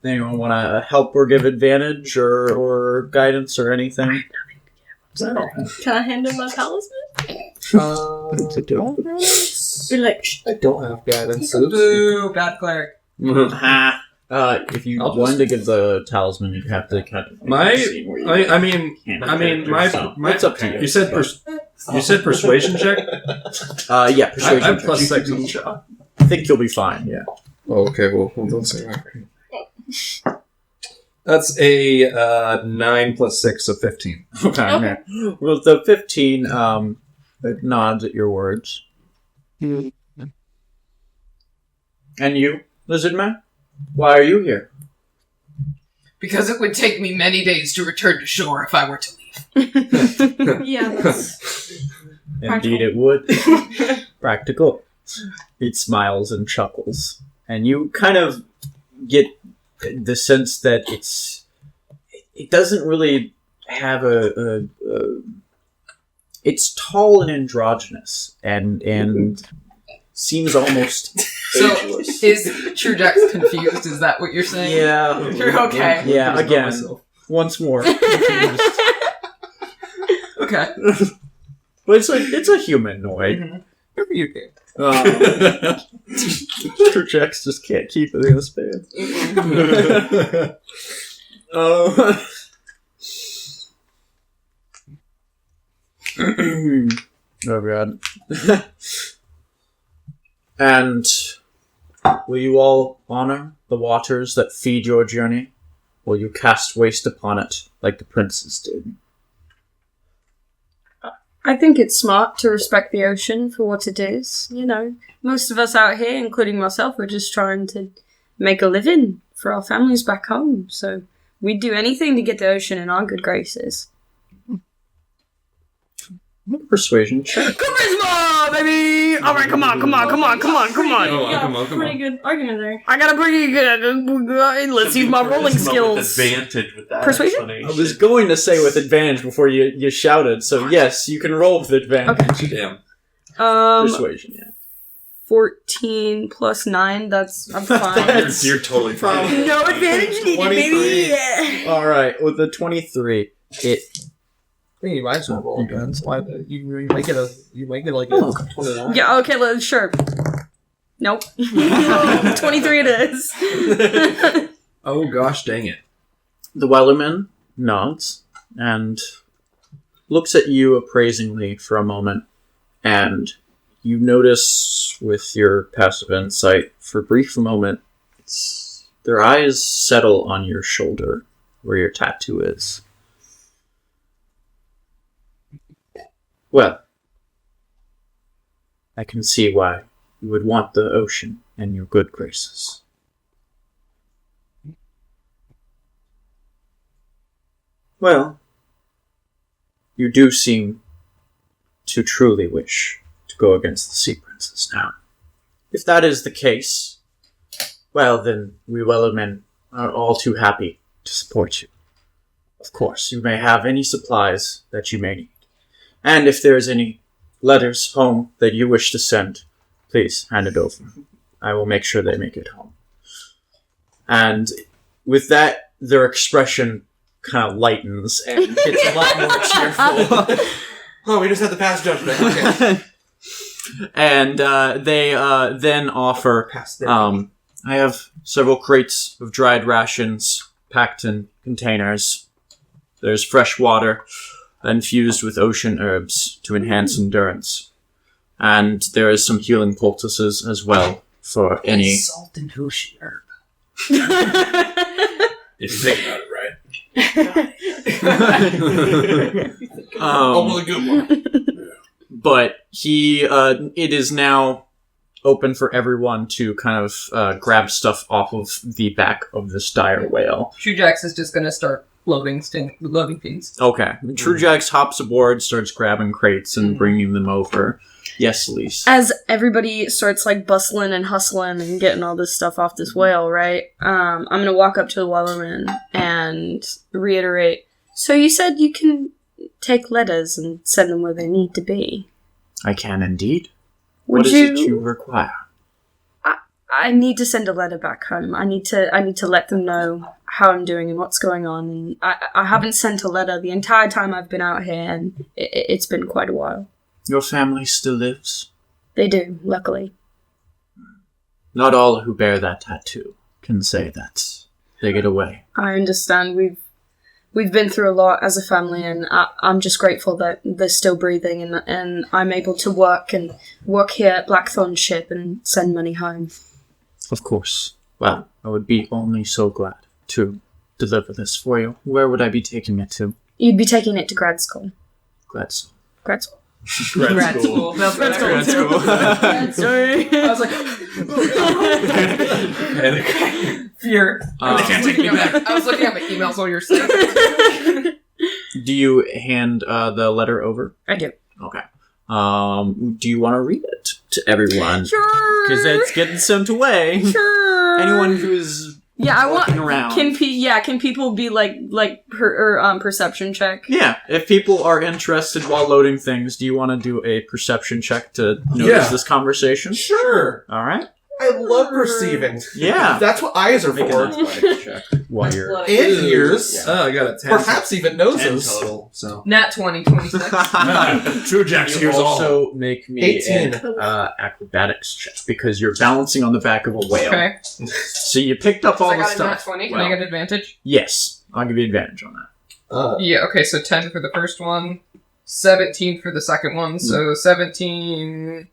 Anyone want to help or give advantage or guidance or anything? Can I hand him my talisman? Be like, I don't have guidance. Boo, bad cleric. That's If you wanted to give the talisman, you'd have to kind of. It's up to you. You said persuasion check? Yeah, persuasion I'm check. plus 6 on the shot. I think you'll be fine, yeah. Oh, okay, well, hold on a second. That's a 9 plus 6, so 15. Okay. Well, the 15 it nods at your words. And you, Lizard Man? Why are you here? Because it would take me many days to return to shore if I were to leave. Yeah, that's Indeed it would. Practical. It smiles and chuckles. And you kind of get the sense that it doesn't really have it's tall and androgynous and seems almost ageless. Is True Jack's confused? Is that what you're saying? Yeah. You're okay. Yeah, again. Once more. Okay. But it's a humanoid. You can. Jax just can't keep it in his pants. Oh god. And will you all honor the waters that feed your journey? Will you cast waste upon it like the princes did? I think it's smart to respect the ocean for what it is. You know, most of us out here, including myself, are just trying to make a living for our families back home. So we'd do anything to get the ocean in our good graces. Persuasion check. Charisma, baby! Alright, come on. Oh, come on. pretty good argument there. I got a pretty good... Let's use my rolling skills. Advantage with that. Persuasion? explanation. I was going to say with advantage before you shouted, so yes, you can roll with advantage. Damn. Persuasion, yeah. 14 plus 9, I'm fine. You're totally fine. No advantage needed, baby! Yeah. Alright, with the 23, it... Hey, you might as well roll again. So you make it like a 29. Yeah, okay, sure. Nope. 23 it is. Oh gosh, dang it. The Wellerman nods and looks at you appraisingly for a moment, and you notice with your passive insight, for a brief moment, their eyes settle on your shoulder where your tattoo is. Well, I can see why you would want the ocean in your good graces. Well, you do seem to truly wish to go against the Sea Princess now. If that is the case, well then, we Wellermen are all too happy to support you. Of course, you may have any supplies that you may need. And if there is any letters home that you wish to send, please hand it over. I will make sure they make it home. And with that, their expression kind of lightens and gets a lot more cheerful. Oh, we just had to pass judgment. Okay. And they then offer, I have several crates of dried rations packed in containers. There's fresh water infused with ocean herbs to enhance endurance. And there is some healing poultices as well for any... Salt and ocean herb. If you think about it right. Oh, a good one. But it is now open for everyone to kind of grab stuff off of the back of this dire whale. True Jax is just gonna start loading things. Okay. Truejax hops aboard, starts grabbing crates and bringing them over. Yes, Elise. As everybody starts like bustling and hustling and getting all this stuff off this whale, right? I'm gonna walk up to the Wellerman and reiterate. So you said you can take letters and send them where they need to be. I can indeed. Would What is it you require? I need to send a letter back home. I need to let them know how I'm doing and what's going on. And I haven't sent a letter the entire time I've been out here, and it's been quite a while. Your family still lives? They do, luckily. Not all who bear that tattoo can say that they get away. I understand. We've been through a lot as a family, and I'm just grateful that they're still breathing, and I'm able to work here at Blackthorn ship and send money home. Of course. Well, I would be only so glad to deliver this for you. Where would I be taking it to? You'd be taking it to grad school. Grad school. Grad school. Grad school. That's what I heard too. Sorry. I was like, fear. They can't take me back. I was looking at my emails while you're saying. Do you hand the letter over? I do. Okay. Do you want to read it to everyone? Sure. Because it's getting sent away. Sure. Anyone who's I want. walking around. Can people be like perception check? Yeah, if people are interested while loading things, do you want to do a perception check to notice this conversation? Sure. All right. I love perceiving. Yeah. That's what eyes are Make for. an athletics check while you're... And ears. Oh, I got a 10. Perhaps even 10 noses. total. So Nat 20, 26. True Jack's You here's all. also make me 18. an acrobatics check because you're balancing on the back of a whale. Okay. So you picked up So all I the got a nat stuff. 20. Can Well, I get advantage? yes, I'll give you advantage on that. Yeah, okay, so 10 for the first one, 17 for the second one, so 17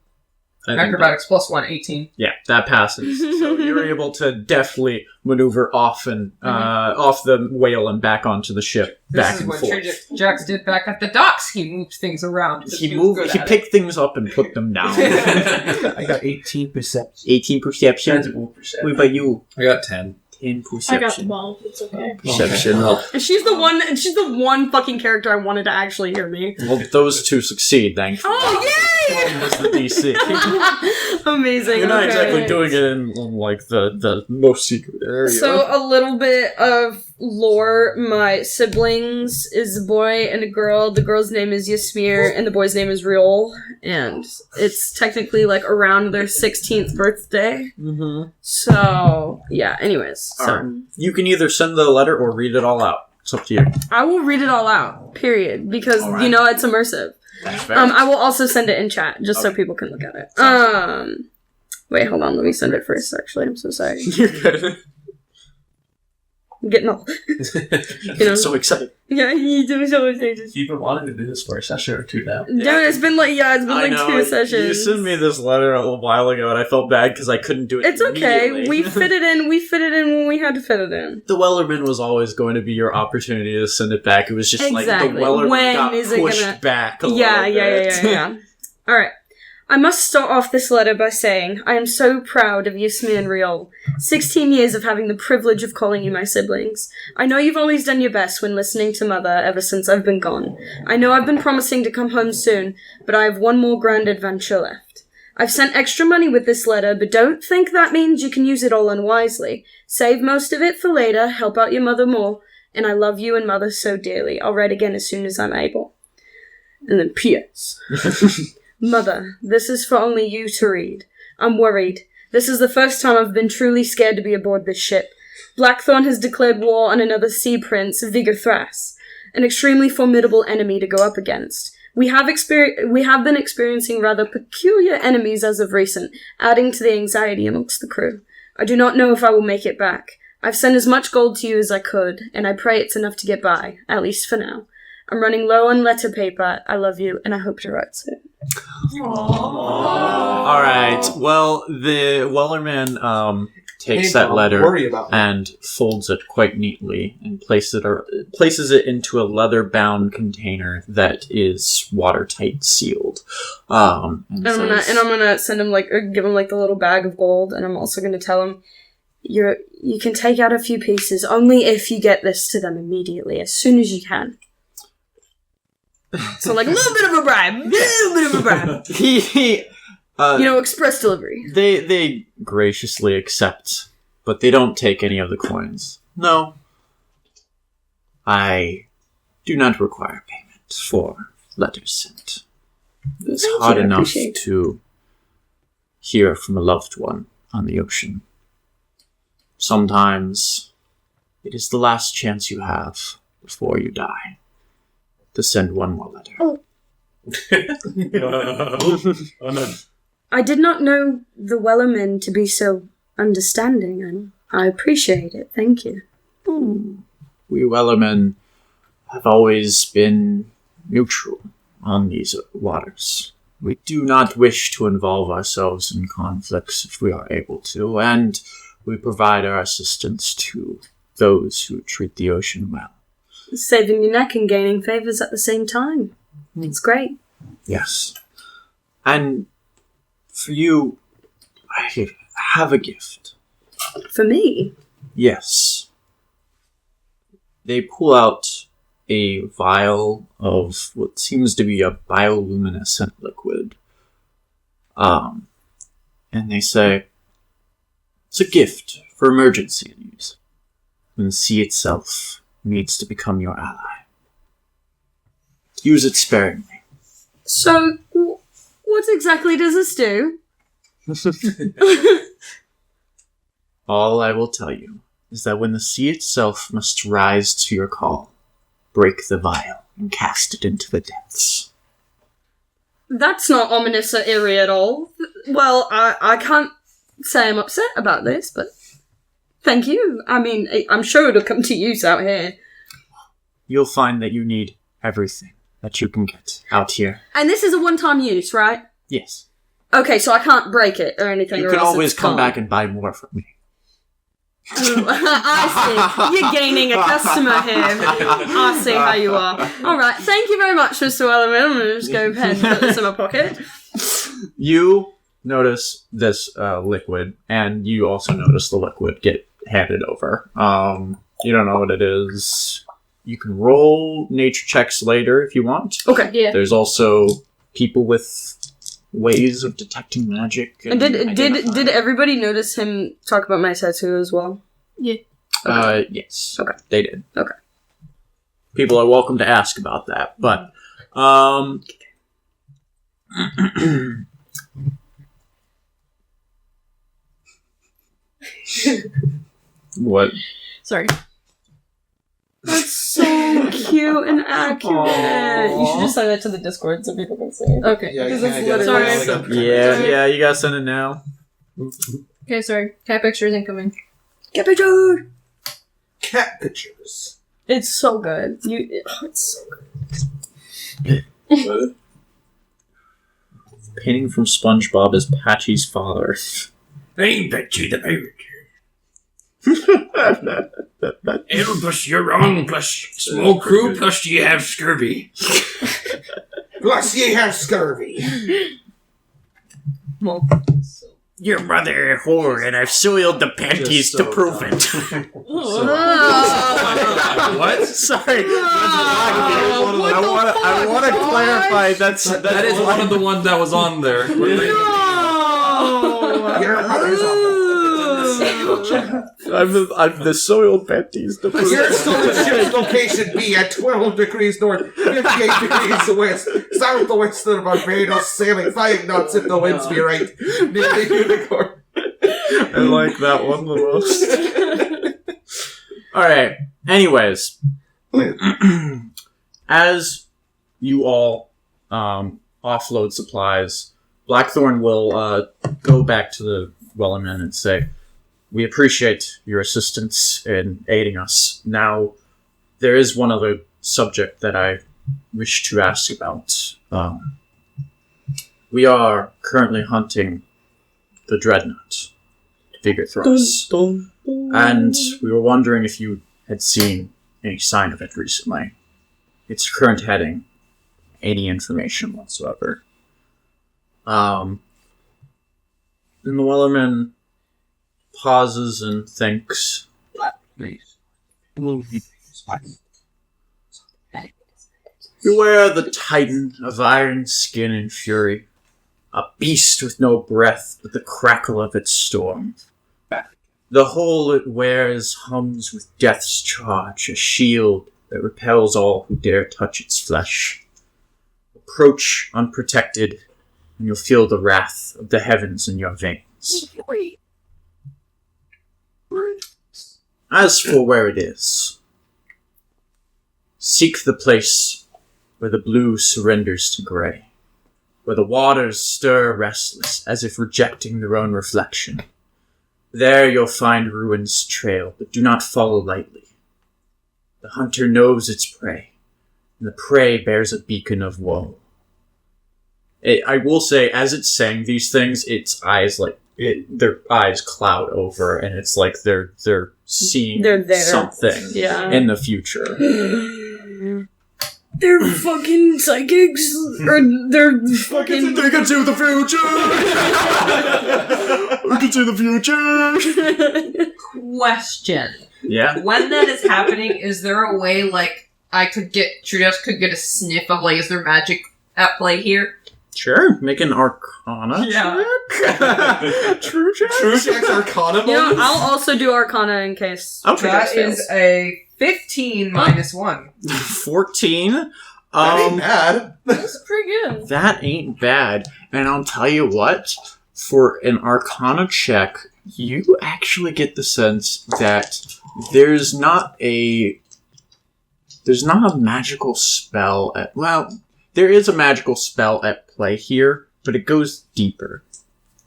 I think acrobatics plus 1, 18. Yeah, that passes. So you're able to deftly maneuver off and off the whale and back onto the ship, This back is and what forth. Jax did back at the docks. He moved things around. He picked things up and put them down. I got 18 perception. 18 perception. What about you? I got 10. 10 I got perception. 12. It's okay. Perception. And she's the one fucking character I wanted to actually hear me. Well, those two succeed, thankfully. Oh Was the DC. yay! Amazing. You're not okay. exactly doing it in like the most secret area. So a little bit of lore. My siblings is a boy and a girl. The girl's name is Yasmir and the boy's name is Riol. And it's technically like around their 16th birthday. Mm-hmm. So yeah, anyways. So Alright. You can either send the letter or read it all out. It's up to you. I will read it all out, period. Because Alright. you know it's immersive. That's fair. I will also send it in chat, just so people can look at it. Wait, hold on, let me send it first, actually. I'm so sorry. You're good. I'm getting all... you know? So excited. Yeah, you do so excited. You've been wanting to do this for a session or two now. Dude, it's been like, I know, 2 sessions. You sent me this letter a little while ago, and I felt bad because I couldn't do it. It's okay. immediately. We fit it in when we had to fit it in. The Wellerman was always going to be your opportunity to send it back. It was just like Exactly. the Wellerman When got is it pushed gonna- back a Yeah. little bit. Alright. I must start off this letter by saying I am so proud of Yasmir and Riol. 16 years of having the privilege of calling you my siblings. I know you've always done your best when listening to Mother ever since I've been gone. I know I've been promising to come home soon, but I have one more grand adventure left. I've sent extra money with this letter, but don't think that means you can use it all unwisely. Save most of it for later, help out your mother more, and I love you and Mother so dearly. I'll write again as soon as I'm able. And then P.S. Mother, this is for only you to read. I'm worried. This is the first time I've been truly scared to be aboard this ship. Blackthorn has declared war on another sea prince, Vigorthras, an extremely formidable enemy to go up against. We have been experiencing rather peculiar enemies as of recent, adding to the anxiety amongst the crew. I do not know if I will make it back. I've sent as much gold to you as I could, and I pray it's enough to get by, at least for now. I'm running low on letter paper. I love you, and I hope to write soon. All right. Well, the Wellerman takes that letter Worry about it. and folds it quite neatly and places it into a leather-bound container that is watertight sealed. And And I'm gonna send him or give him the little bag of gold, and I'm also gonna tell him you can take out a few pieces only if you get this to them immediately, as soon as you can. So a little bit of a bribe, express delivery. They graciously accept, but they don't take any of the coins. No, I do not require payment for letters sent. It's hard enough to hear from a loved one on the ocean. Sometimes it is the last chance you have before you die to send one more letter. I did not know the Wellermen to be so understanding. I appreciate it. Thank you. We Wellermen have always been neutral on these waters. We do not wish to involve ourselves in conflicts if we are able to, and we provide our assistance to those who treat the ocean well. Saving your neck and gaining favors at the same time. It's great. Yes. And for you, I have a gift. For me? Yes. They pull out a vial of what seems to be a bioluminescent liquid. And they say, it's a gift for emergency use. When the sea itself needs to become your ally. Use it sparingly. So, what exactly does this do? All I will tell you is that when the sea itself must rise to your call, break the vial and cast it into the depths. That's not ominous or eerie at all. Well, I can't say I'm upset about this, but thank you. I mean, I'm sure it'll come to use out here. You'll find that you need everything that you can get out here. And this is a one-time use, right? Yes. Okay, so I can't break it or anything. You or can else always it's come gone. back and buy more from me. I see. You're gaining a customer here. I see how you are. All right. Thank you very much, Mr. Wellerman. I'm going to just go ahead and put this in my pocket. You notice this liquid, and you also notice the liquid get handed over. You don't know what it is. You can roll nature checks later if you want. Okay. Yeah. There's also people with ways of detecting magic. And did everybody notice him talk about my tattoo as well? Yeah. Yes. Okay. They did. Okay. People are welcome to ask about that, but what? Sorry. That's so cute and accurate. You should just send that to the Discord so people can see it. Okay. Yeah, Because you it's kinda get literally- it. Like, Yeah, you gotta send it now. Okay, sorry. Cat pictures incoming. Get pictured. cat pictures. It's so good. It's so good. Painting from SpongeBob is Patchy's father. Ain't Patchy the pirate. Ale plus you're wrong, plus small crew, plus you have scurvy. Plus ye have scurvy. Well, Your mother a whore, and I've soiled the panties to prove it. What? Sorry. what the fuck, I want to clarify That is one of the ones that was on there. Your mother's a I've the soiled panties to prove Your it. ship's location be at 12 degrees north, 58 degrees west, southwest of Barbados, sailing 5 knots if the winds be right, near the unicorn. I like that one the most. Alright, anyways. As you all offload supplies, Blackthorn will go back to the Wellerman and say, we appreciate your assistance in aiding us. Now, there is one other subject that I wish to ask about. We are currently hunting the Dreadnought, Vigorthros, and we were wondering if you had seen any sign of it recently. Its current heading, any information whatsoever. And the Wellerman pauses and thinks. Beware the Titan of iron skin and fury, a beast with no breath but the crackle of its storm. The hull it wears hums with death's charge, a shield that repels all who dare touch its flesh. Approach unprotected, and you'll feel the wrath of the heavens in your veins. As for where it is, seek the place where the blue surrenders to gray, where the waters stir restless as if rejecting their own reflection, There you'll find Ruin's trail, but do not follow lightly. The hunter knows its prey, and the prey bears a beacon of woe. I will say, as it's saying these things, its eyes their eyes cloud over, and it's like they're seeing They're there. something Yeah. in the future. They're fucking psychics, or they're fucking. They can see the future. We can see the future. Question. Yeah. When that is happening, is there a way, like, Trudesk could get a sniff of laser magic at play here? Sure. Make an Arcana Yeah. check. True check. True checks Arcana. You know, I'll also do Arcana in case. Okay. That is a 15 minus 1. 14. That ain't bad. That's pretty good. That ain't bad. And I'll tell you what, for an Arcana check, you actually get the sense that there's not a magical spell at, well, there is a magical spell at play here, but it goes deeper.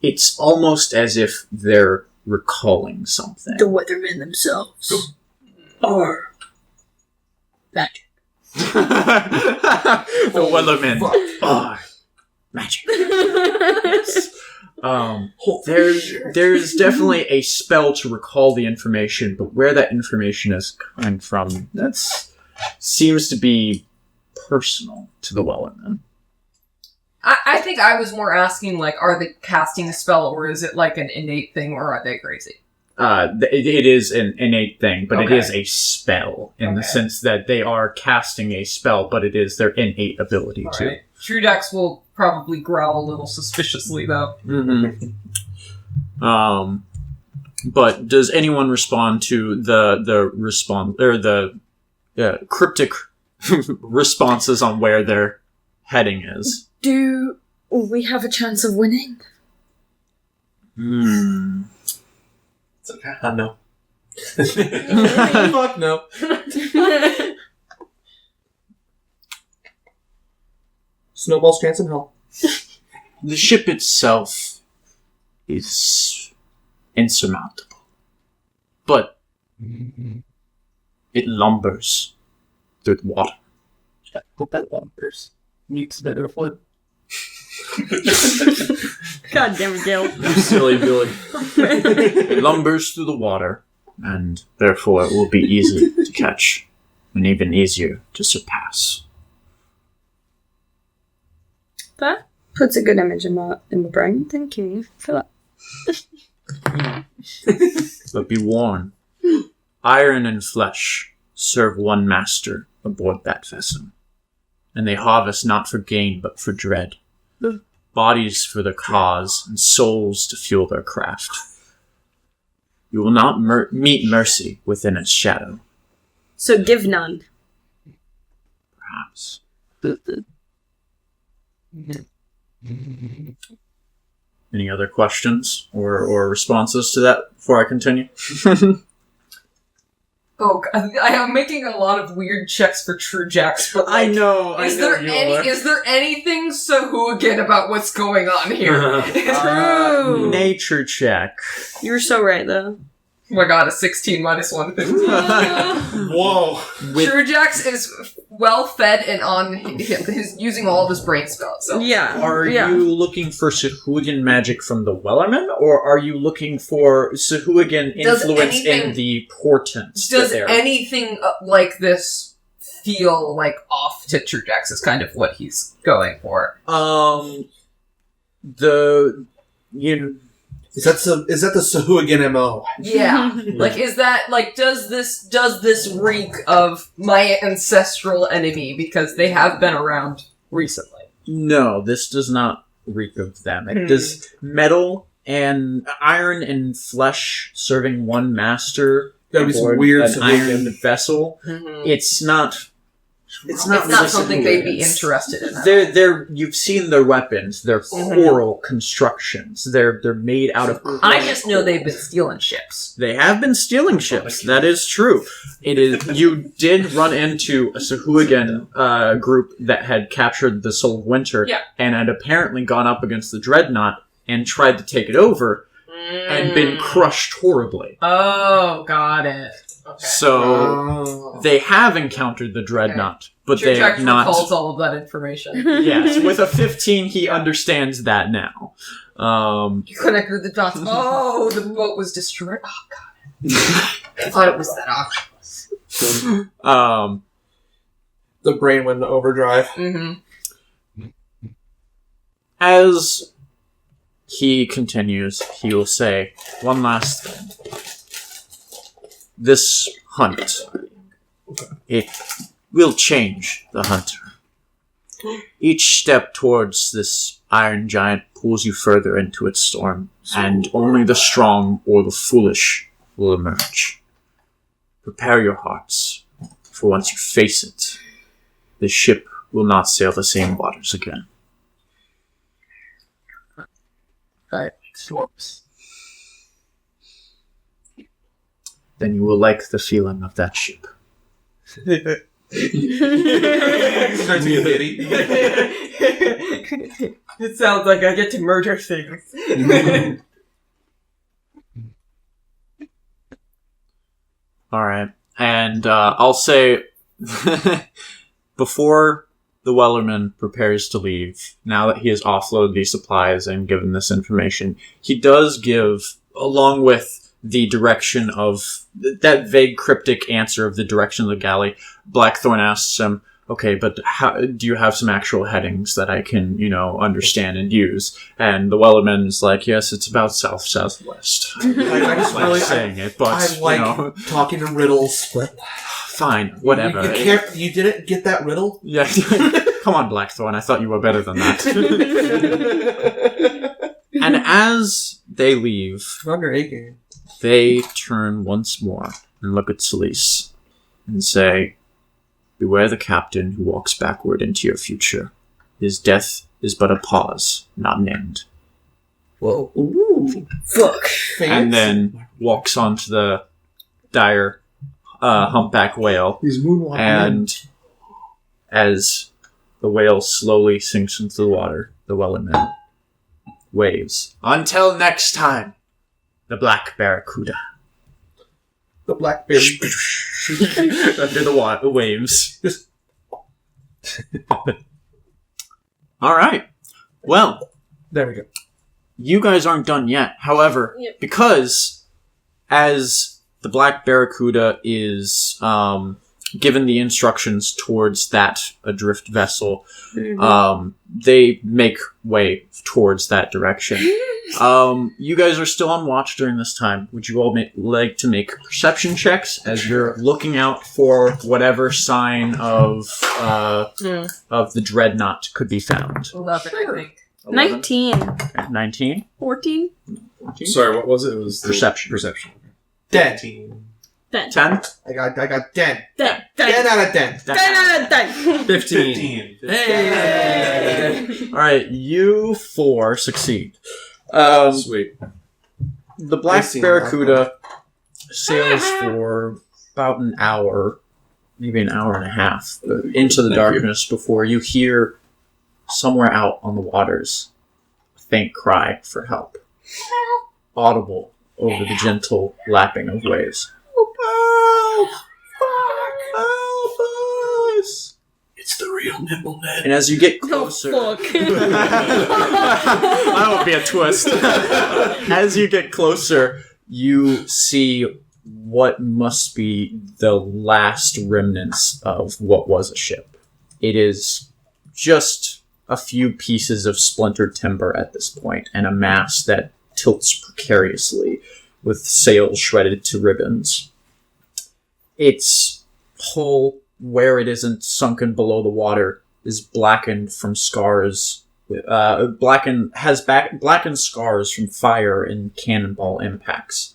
It's almost as if they're recalling something. The Weathermen themselves are magic. The Weathermen are magic. There's definitely a spell to recall the information, but where that information is coming from, seems to be personal to the Wellerman. I think I was more asking, like, are they casting a spell, or is it, like, an innate thing, or are they crazy? It is an innate thing, but Okay. it is a spell in the sense that they are casting a spell, but it is their innate ability to. Right. Trudex will probably growl a little suspiciously, though. Mm-hmm. But does anyone respond to the response or the cryptic responses on where their heading is? Do we have a chance of winning? It's okay. I know. Fuck no. Snowball's chance in hell. The ship itself is insurmountable, but it lumbers through the water. I hope that lumbers meets better foot. God damn it, Dale. You silly Billy. It lumbers through the water, and therefore it will be easy to catch, and even easier to surpass. That puts a good image in my brain. Thank you for that. But be warned, iron and flesh serve one master aboard that vessel, and they harvest not for gain but for dread. Bodies for the cause, and souls to fuel their craft. You will not meet mercy within its shadow, So give none. perhaps. Any other questions or responses to that before I continue? Oh, I am making a lot of weird checks for Trudex, but I like, know. is there anything Sahuagin about what's going on here? True. Nature check. You were so right, though. Oh my god, a 16 minus 1, 15. Whoa. With Trudex is well fed and on his using all of his brain spells. So. Yeah. Are yeah. you looking for Sahuagin magic from the Wellerman, or are you looking for Sahuagin influence in the portents? Does that they're- anything like this feel like off to Trudex is kind of what he's going for. Is that the Sahuagin MO? Yeah. Like, is that, like, does this reek of my ancestral enemy? Because they have been around recently. No, this does not reek of them. It does metal and iron and flesh serving one master. Gotta be some aboard weird an iron Sahuagin. vessel. Mm-hmm. It's not It's really not something they'd be Sahuagins. interested in. They're you've seen their weapons. They're coral constructions. They're made out of I just know they've been stealing ships. They have been stealing ships. That is true. It is. You did run into a Sahuagin group that had captured the Soul of Winter Yeah. and had apparently gone up against the Dreadnought and tried to take it over. and been crushed horribly. Oh, got it. Okay. So they have encountered the dreadnought, but they have Jack not. recalls all of that information. Yes, with a 15, he understands that now. You connected the dots. Oh, the boat was destroyed. Oh, God. I thought it was that octopus. The brain went into overdrive. Mm-hmm. As he continues, he will say one last thing. This hunt, it will change the hunter. Each step towards this iron giant pulls you further into its storm, and only the strong or the foolish will emerge. Prepare your hearts, for once you face it, the ship will not sail the same waters again. Right. Swaps. Then you will like the feeling of that ship. Starts to get giddy. It sounds like I get to murder things. Alright, and I'll say, before the Wellerman prepares to leave, now that he has offloaded these supplies and given this information, he does give, along with the direction of, that vague cryptic answer of the direction of the galley, Blackthorn asks him, okay, but how do you have some actual headings that I can, understand and use? And the Wellerman's like, yes, it's about south-southwest. I just like really saying it, but, I like talking in riddles, but fine, whatever. You didn't get that riddle? Yeah, come on, Blackthorn, I thought you were better than that. And as they leave, Under A game. they turn once more and look at Celise and say, beware the captain who walks backward into your future. His death is but a pause, not an end. Whoa. Ooh. Fuck. And then walks onto the dire humpback whale. He's moonwalking. And as the whale slowly sinks into the water, the Wellerman waves. Until next time, the Black Barracuda. The blackberry. Under the waves. Alright. Well, There we go. you guys aren't done yet. However, Yep. because as the Black Barracuda is given the instructions towards that adrift vessel, they make way towards that direction. You guys are still on watch during this time. Would you all like to make perception checks as you're looking out for whatever sign of the dreadnought could be found? 11, I think. 19. 19? 14? Sorry, what was it? It was the Perception. Perception. 10. 10. 10? I got 10. 10. 10 out of 10. 10 out of 10. 15. Hey! Alright, you 4 succeed. Sweet. The Black I see Barracuda sails for about an hour, maybe an hour and a half, into the darkness before you hear somewhere out on the waters a faint cry for help. Audible over the gentle lapping of waves. Help! Help us! It's the real Nimble Ned. And as you get closer... Oh, fuck. That would be a twist. As you get closer, you see what must be the last remnants of what was a ship. It is just a few pieces of splintered timber at this point, and a mast that tilts precariously with sails shredded to ribbons. Its hull, where it isn't sunken below the water, is blackened from scars. Blackened scars from fire and cannonball impacts.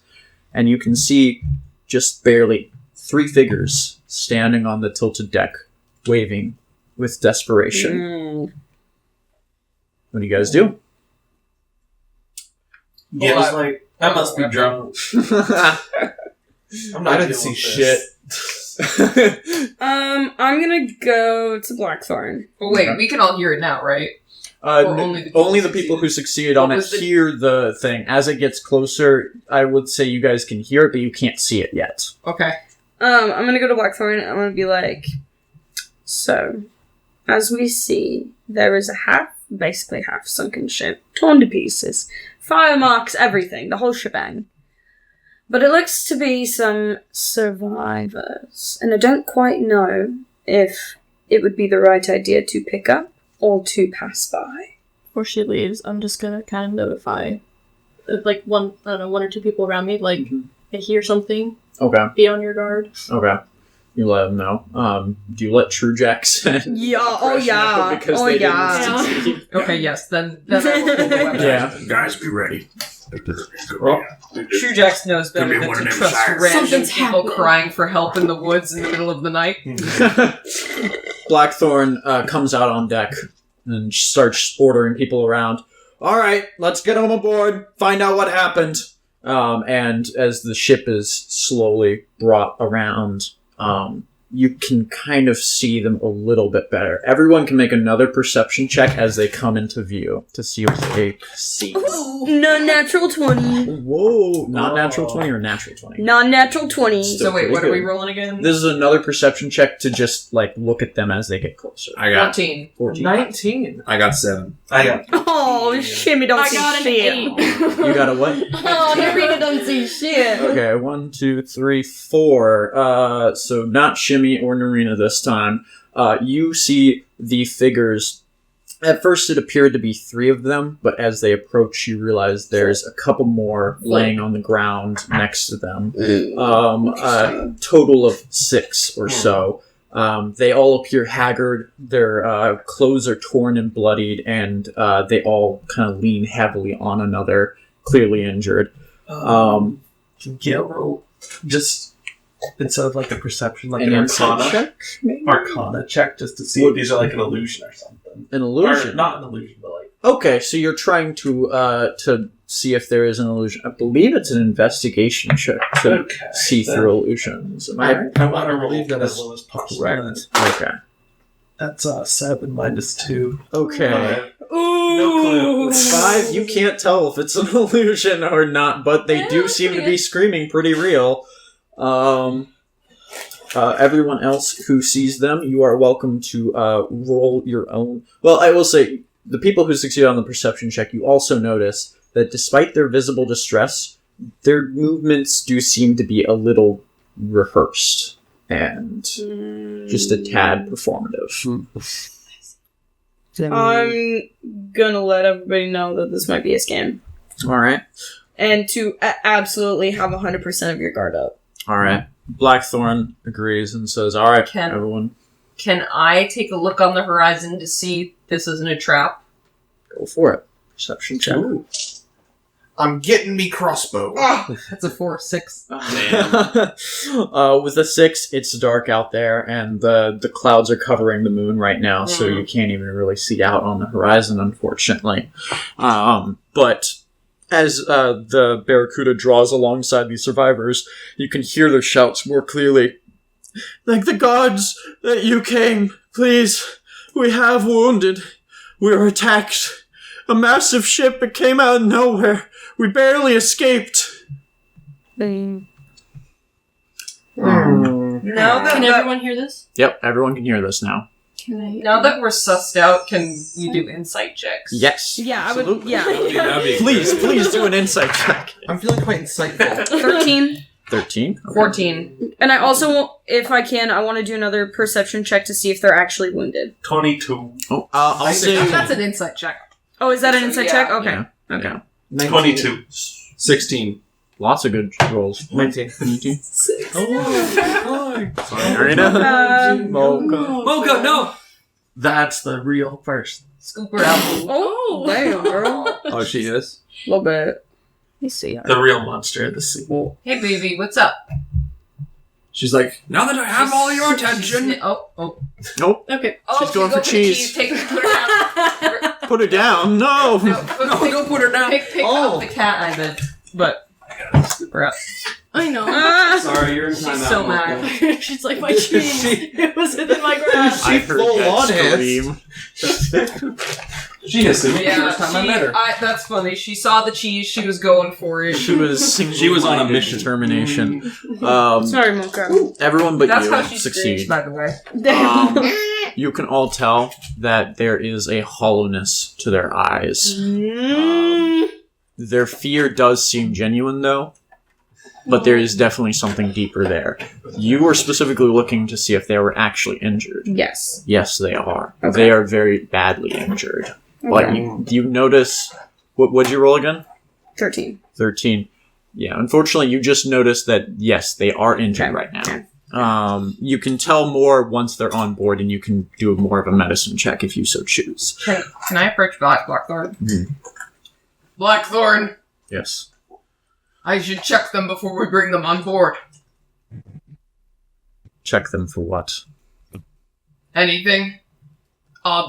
And you can see just barely 3 figures standing on the tilted deck, waving with desperation. What do you guys do? Yeah, I was like, I must be drunk. I didn't see shit. I'm gonna go to Blackthorn. Oh, wait, we can all hear it now, right? Or only the people who succeeded on it hear the thing. As it gets closer, I would say you guys can hear it, but you can't see it yet. Okay. I'm gonna go to Blackthorn. I'm gonna be like, so, as we see, there is basically half sunken ship, torn to pieces, fire marks, everything, the whole shebang. But it looks to be some survivors, and I don't quite know if it would be the right idea to pick up or to pass by. Before she leaves, I'm just gonna kind of notify, like, one or two people around me, like, I hear something. Okay. Be on your guard. Okay. You let them know. Do you let True Jacks in? Yeah, oh yeah. Because Oh they yeah. didn't succeed. Okay, yes, then I will pull the weapon. Yeah. Guys, be ready. True Jax knows better Could be than one to of them trust sirens. random Something's people happening. crying for help in the woods in the middle of the night. Blackthorn comes out on deck and starts ordering people around. All right, let's get them aboard. Find out what happened. And as the ship is slowly brought around, you can kind of see them a little bit better. Everyone can make another perception check as they come into view to see what they see. Non-natural 20. Whoa! Not natural 20 or natural 20? Non-natural 20. So wait, pretty what are we good. rolling again? This is another perception check to just, like, look at them as they get closer. I got 14. 14. 19. I got 7. I got. Oh, shimmy don't I see got an shit. 8. You got a what? Oh, Narita don't see shit. Okay, 1, 2, 3, 4. So not Shimmy or Narina this time. You see the figures. At first, it appeared to be 3 of them, but as they approach, you realize there's a couple more laying on the ground next to them. A total of 6 or so. They all appear haggard. Their clothes are torn and bloodied, and they all kind of lean heavily on another, clearly injured. Roll just instead of like a perception, like An an insight arcana check, maybe? arcana check, just to see if these are like an illusion or something. An Or illusion. not an illusion, but like Okay, so you're trying to see if there is an illusion. I believe it's an investigation check to okay. see then through illusions. Am I I? want to roll believe that as is low as possible. correct. Okay. That's 7 minus 2. Okay. No clue. 5, you can't tell if it's an illusion or not, but they do seem to be screaming pretty real. Everyone else who sees them, you are welcome to roll your own. Well, I will say, the people who succeed on the perception check, you also notice that despite their visible distress, their movements do seem to be a little rehearsed and just a tad performative. I'm gonna let everybody know that this might be a scam. Alright. And to absolutely have 100% of your guard up. Alright. Blackthorn agrees and says, alright, Can- everyone, Can I take a look on the horizon to see if this isn't a trap? go for it. Perception check. I'm getting me crossbow. That's a 4, 6. With a 6, it's dark out there, and the clouds are covering the moon right now, so you can't even really see out on the horizon, unfortunately. But as the Barracuda draws alongside these survivors, you can hear their shouts more clearly. Thank the gods that you came. Please, we have wounded. We were attacked. A massive ship, it came out of nowhere. We barely escaped. Now Can that everyone hear this? Yep, everyone can hear this now. Can I? now that we're sussed out, can you do insight checks? Yes. Yeah, I would. absolutely. Yeah. That'd be Please do an insight check. I'm feeling quite insightful. 13. 13? 14. And I also, if I can, I want to do another perception check to see if they're actually wounded. 22. Oh, I'll say... That's an insight check. Oh, is that an insight Yeah. check? Okay. Yeah. Okay. 22. 16. Lots of good rolls. 19. 19. Oh, Mocha, no! that's the real person. Scoop her out. Oh, damn, girl. Oh, she is? A little bit. You see her. The real monster of the sea. Hey, baby, what's up? She's like, now that I have all your attention. Oh. Nope. Okay. Oh, She's going go for cheese. Take her, put her down. Put her down. No. No, No, don't put her down. Pick Oh. up the cat, I meant. But, scoop her up. I know. Sorry, you're in timeout. She's so mad. She's like, my dreams. It was within my grasp. I heard full that on scream. She hissed at me the Yeah, first time I met her. that's funny. She saw the cheese. She was going for it. She was on a mission. Determination. Sorry, Mocha. Everyone but That's you how she succeed. screams, by the way. You can all tell that there is a hollowness to their eyes. Their fear does seem genuine, though, but there is definitely something deeper there. You were specifically looking to see if they were actually injured. Yes. Yes, they are. Okay. They are very badly injured. But you notice... What'd you roll again? 13. 13. Yeah, unfortunately, you just noticed that, yes, they are injured right now. Okay. You can tell more once they're on board, and you can do more of a medicine check if you so choose. Can I approach Blackthorn? Mhm. Blackthorn, Yes. I should check them before we bring them on board. Check them for what? Anything?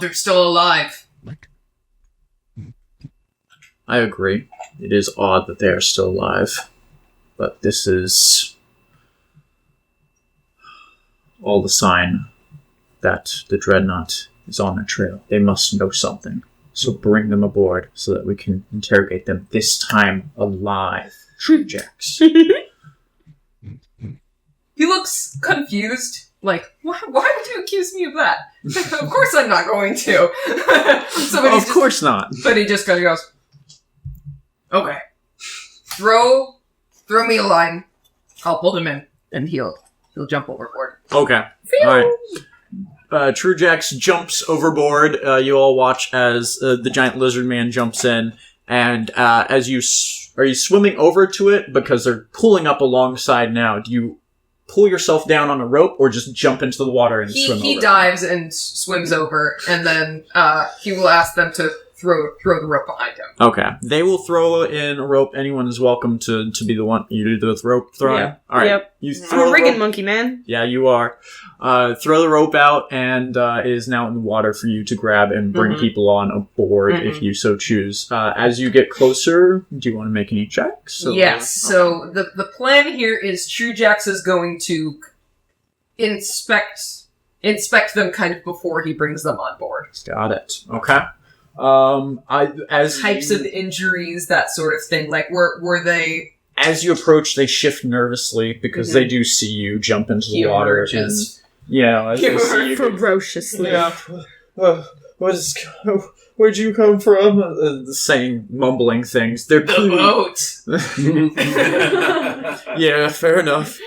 They're still alive. I agree. It is odd that they are still alive. But this is all the sign that the Dreadnought is on their trail. They must know something. So bring them aboard so that we can interrogate them, this time alive. Jax. He looks confused. Like, why would you accuse me of that? Of course I'm not going to. Of course not. But he just kind of goes, okay. Throw me a line. I'll pull him in, and he'll jump overboard. Okay. Alright. True Jax jumps overboard. You all watch as the giant lizard man jumps in, and as you... Are you swimming over to it? Because they're pulling up alongside now. Do you pull yourself down on a rope, or just jump into the water and swim over? He dives and swims over, and then he will ask them to throw the rope behind him. Okay. They will throw in a rope. Anyone is welcome to be the one. You do the rope throwing? Yep. All right. Yep. You I'm throw a the rigging rope. monkey, man. Yeah, you are. Throw the rope out, and it is now in the water for you to grab and bring people on aboard if you so choose. As you get closer, do you want to make any checks? Yes. So the plan here is True Jax is going to inspect them kind of before he brings them on board. Got it. Okay. Types of injuries, that sort of thing. Like, were they... As you approach, they shift nervously because they do see you jump into the water. And, as they see you... Ferociously. Yeah. Where'd you come from? Saying, mumbling things. They're The boat! Yeah, fair enough.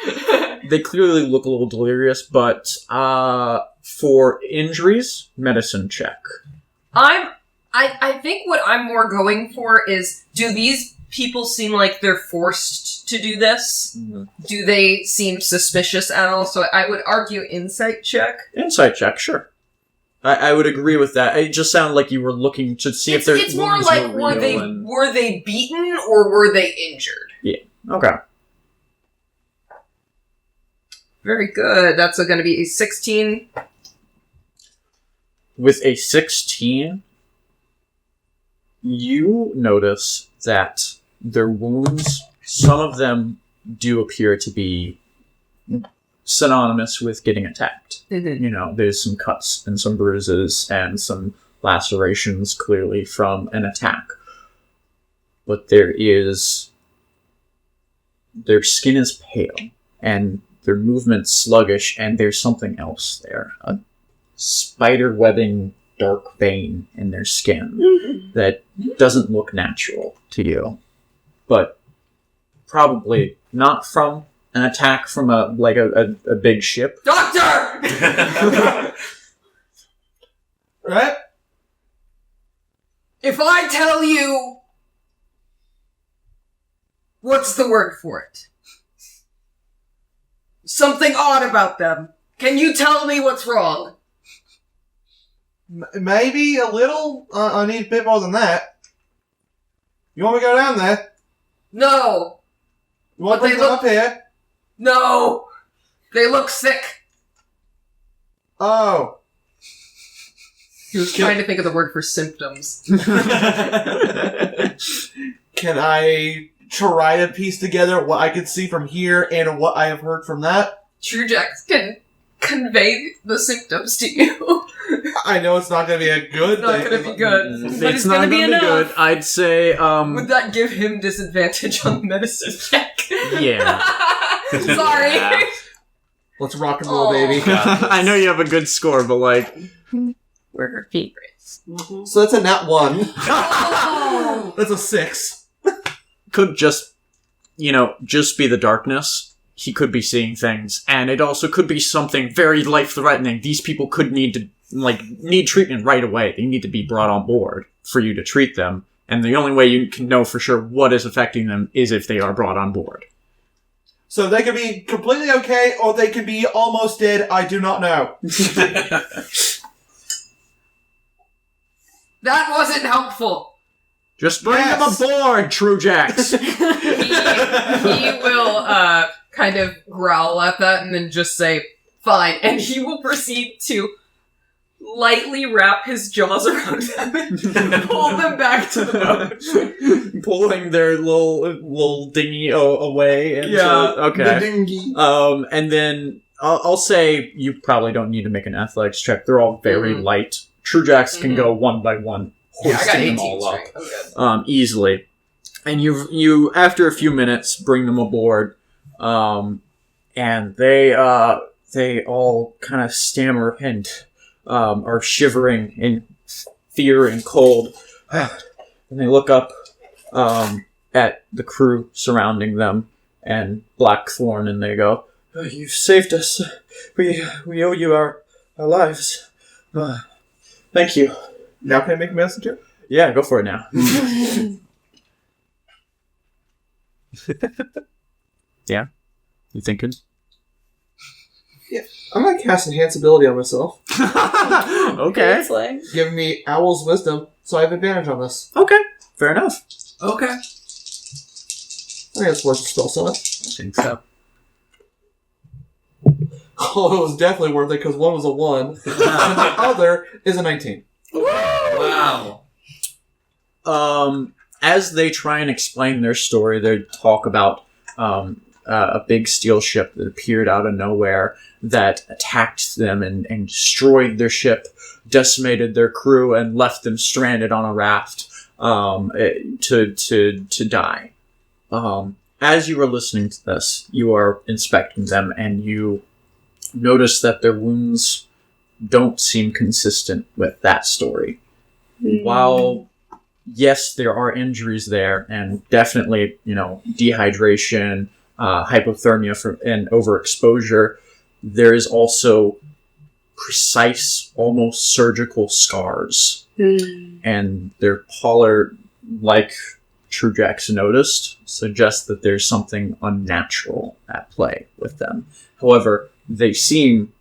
They clearly look a little delirious, but for injuries, medicine check. I think what I'm more going for is, do these people seem like they're forced to do this? Mm-hmm. Do they seem suspicious at all? So I would argue insight check. Insight check, sure. I would agree with that. It just sounded like you were looking to see if their It's more wounds like, were real. were they beaten or were they injured? Okay. Very good. That's going to be a 16. With a 16, you notice that their wounds, some of them do appear to be synonymous with getting attacked. Mm-hmm. You know, there's some cuts and some bruises and some lacerations clearly from an attack. But their skin is pale and their movement sluggish, and there's something else there. A spider webbing dark vein in their skin that doesn't look natural to you. But probably not from an attack from a big ship. Doctor! Right? If I tell you... What's the word for it? Something odd about them. Can you tell me what's wrong? Maybe a little. I need a bit more than that. You want me to go down there? No. You want But to they bring them look- up here? No. They look sick. Oh. He was trying to think of the word for symptoms. Can I try to piece together what I could see from here and what I have heard from that. Trujax can convey the symptoms to you. I know it's not going to be a good It's not thing. going to be good. But it's gonna be gonna enough. good. I'd say, Would that give him disadvantage on the medicine check? yeah. Sorry. Yeah. Let's rock and roll, Oh. baby. I know you have a good score, but like, We're her favorites. So that's a nat 1. Oh. That's a 6. could just, just be the darkness. He could be seeing things, and it also could be something very life-threatening. These people could need treatment right away. They need to be brought on board for you to treat them, and the only way you can know for sure what is affecting them is if they are brought on board. So they could be completely okay, or they could be almost dead. I do not know. That wasn't helpful. Just bring Yes. them aboard, Trujax! He will kind of growl at that and then just say, fine. And he will proceed to lightly wrap his jaws around them and pull them back to the boat. Pulling their little dinghy away. And okay. The dinghy. And then I'll say you probably don't need to make an athletics check. They're all very light. Trujax can go one by one, Yeah, I got hoisting 18 them all up. strength. Oh, good. Easily. And you after a few minutes bring them aboard, and they all kind of stammer and are shivering in fear and cold. And they look up at the crew surrounding them and Blackthorn, and they go, "You've saved us. We owe you our lives. Thank you." Now can I make a medicine check? Yeah, go for it now. Yeah? You thinking? I'm going to cast Enhance Ability on myself. Okay. It's like, Giving me Owl's Wisdom, so I have advantage on this. Okay. Fair enough. Okay. I think it's worth the spell slot. I think so. Oh, it was definitely worth it, because one was a 1, and the other is a 19. Wow. As they try and explain their story, they talk about a big steel ship that appeared out of nowhere that attacked them and destroyed their ship, decimated their crew, and left them stranded on a raft to die. As you are listening to this, you are inspecting them, and you notice that their wounds don't seem consistent with that story. While, yes, there are injuries there, and definitely, dehydration, hypothermia and overexposure, there is also precise, almost surgical scars. And their pallor, like Trujax noticed, suggests that there's something unnatural at play with them. However, they seem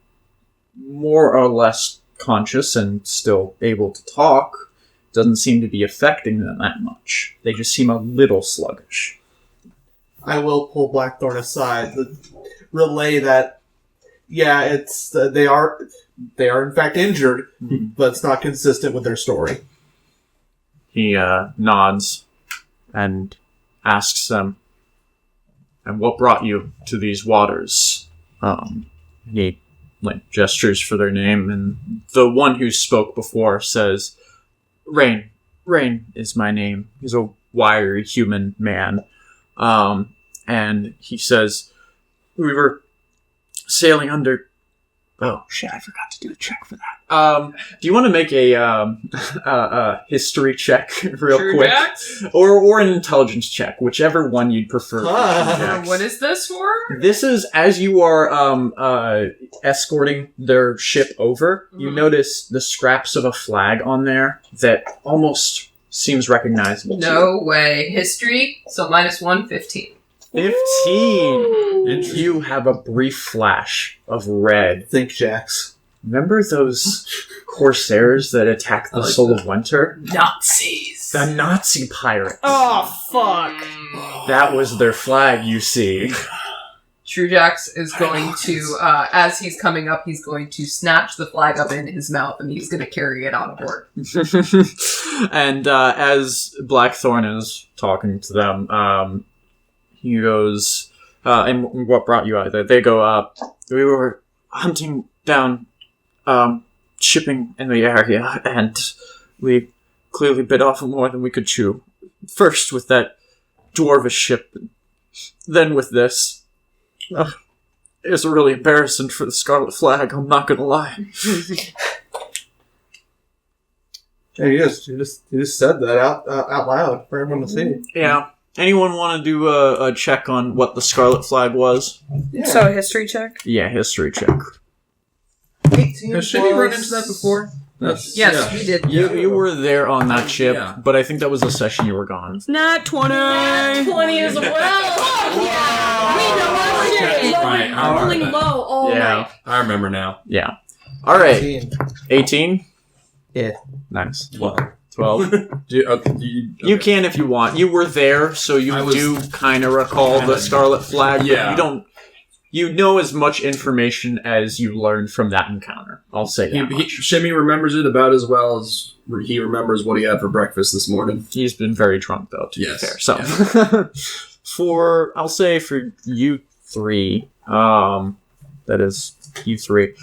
more or less conscious and still able to talk. Doesn't seem to be affecting them that much. They just seem a little sluggish. I will pull Blackthorn aside, relay that, yeah, it's they are in fact injured, but it's not consistent with their story. He nods and asks them, "And what brought you to these waters?" He gestures for their name, and the one who spoke before says, Rain. Rain is my name. He's a wiry human man. And he says, we were sailing under... Oh, shit, I forgot to do a check for that. Do you want to make a history check real quick? Or an intelligence check, whichever one you'd prefer. What is this for? This is as you are escorting their ship over, you notice the scraps of a flag on there that almost seems recognizable to you. No way. History, so -1, 15. 15! And you have a brief flash of red. Think, Jax. Remember those corsairs that attacked the Soul of Winter? Nazis. The Nazi pirates. oh, fuck. That was their flag, you see. Trujax is going to, as he's coming up, he's going to snatch the flag up in his mouth and he's going to carry it on board. And as Blackthorn is talking to them, He goes, and what brought you out there? They go, we were hunting down, shipping in the area, and we clearly bit off more than we could chew. First with that dwarvish ship, then with this. It's really embarrassing for the Scarlet Flag, I'm not gonna lie. Yeah, you just said that out loud for everyone to see. Yeah. Anyone want to do a check on what the Scarlet Flag was? Yeah. So, a history check. Yeah, history check. 18 Has Shimmy run into that before? Yes, we did. You were there on that ship, Yeah. but I think that was the session you were gone. Nat 20! 20 as well. Fuck yeah! We know our shit. Right, I remember Rolling that. low all night. I remember now. Yeah. All right. 18. 18? Yeah. Nice. 12. 12? Okay. You can if you want. You were there, so you do kind of recall the Scarlet Flag. But Yeah. you don't. You know as much information as you learned from that encounter. I'll say that much. Shimmy remembers it about as well as he remembers what he had for breakfast this morning. He's been very drunk, though, to Yes. be fair. So, I'll say for you three, that is you three,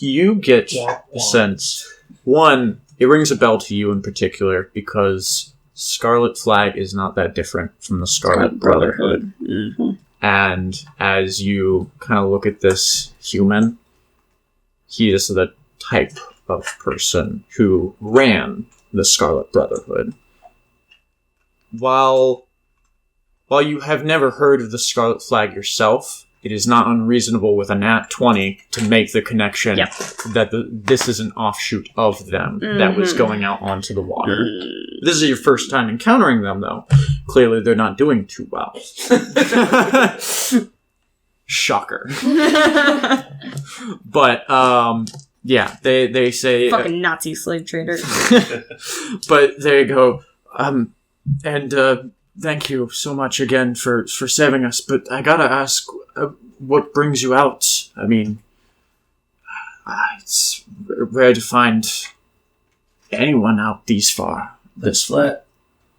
you get the sense, one, it rings a bell to you in particular because Scarlet Flag is not that different from the Scarlet Brotherhood. Mm-hmm. And as you kind of look at this human, he is the type of person who ran the Scarlet Brotherhood. While you have never heard of the Scarlet Flag yourself, it is not unreasonable with a nat 20 to make the connection that this is an offshoot of them that was going out onto the water. This is your first time encountering them, though. Clearly, they're not doing too well. Shocker. But, yeah, they say... Fucking Nazi slave trader. But there you go. Thank you so much again for saving us. But I gotta ask, what brings you out? I mean, it's rare to find anyone out this Let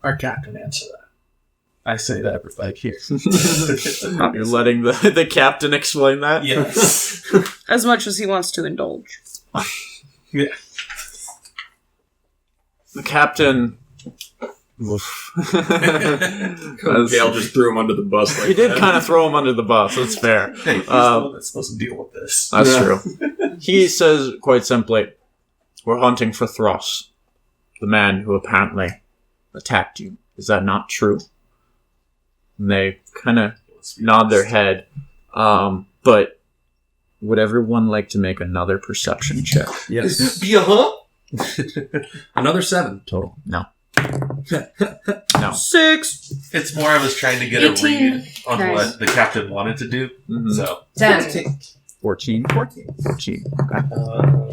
our captain answer that. I say that for 5 years. You're letting the captain explain that? Yes. As much as he wants to indulge. Yeah. The captain... Gail just threw him under the bus. Like He did that. kind of throw him under the bus, that's fair. Hey, he's the one that's supposed to deal with this. That's true. He says quite simply, we're hunting for Thros, the man who apparently attacked you. Is that not true? And they kind of nod their head. But would everyone like to make another perception check? Yes. Be a huh? Another 7 total. No. 6! It's more I was trying to get 18. a read on Nice. what the captain wanted to do. Mhm. So, 10. 14? 14. Okay.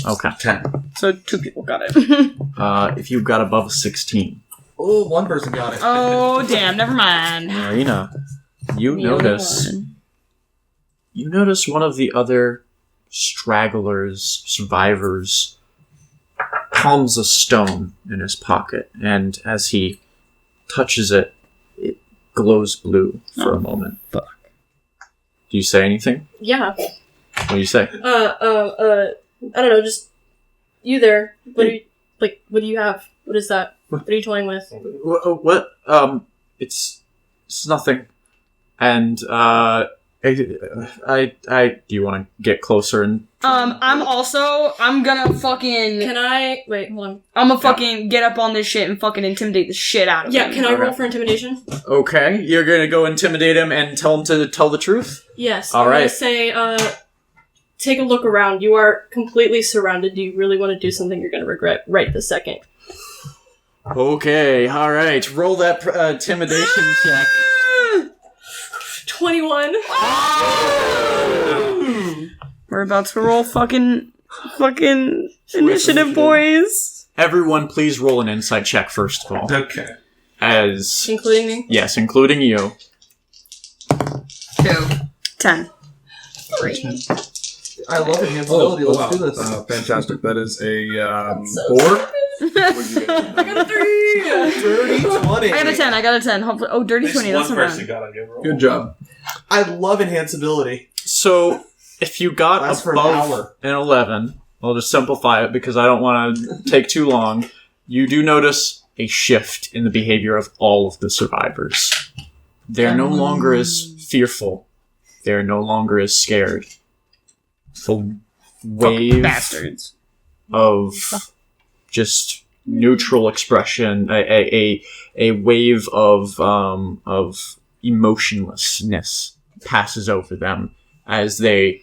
Okay. 10. So 2 people got it. If you've got above a 16, Oh, one person got it. Oh, damn, never mind. Marina, you The only notice... one. You notice one of the other stragglers, survivors, palms a stone in his pocket, and as he touches it, it glows blue for a moment. fuck. Do you say anything? Yeah. What do you say? I don't know, just you there. What do you have? What is that? What are you toying with? What? It's nothing. And, I do you want to get closer and... I'm gonna fucking... Can I wait, hold on. I'm gonna fucking get up on this shit and fucking intimidate the shit out of Yeah, him. can I roll for intimidation? Okay, you're gonna go intimidate him and tell him to tell the truth? Yes. All I'm gonna right. say, take a look around. You are completely surrounded. Do you really want to do something you're gonna regret right this second? Okay, alright, roll that intimidation check. 21. We're about to roll fucking initiative, boys. Everyone, please roll an insight check first of all. Okay. As Including me? yes, including you. 2. 10. 3. I love enhanceability. Let's do this. Fantastic. That is a 4. I got a 3! Dirty 20. I got a 10. Hopefully, dirty 20. That's one not person bad. got on your roll. Good job. I love enhanceability. So, if you got Lasts for an above hour. an 11, I'll just simplify it because I don't want to take too long. You do notice a shift in the behavior of all of the survivors. They're no longer as fearful. They're no longer as scared. The wave Bastards. of just neutral expression, a wave of emotionlessness passes over them as they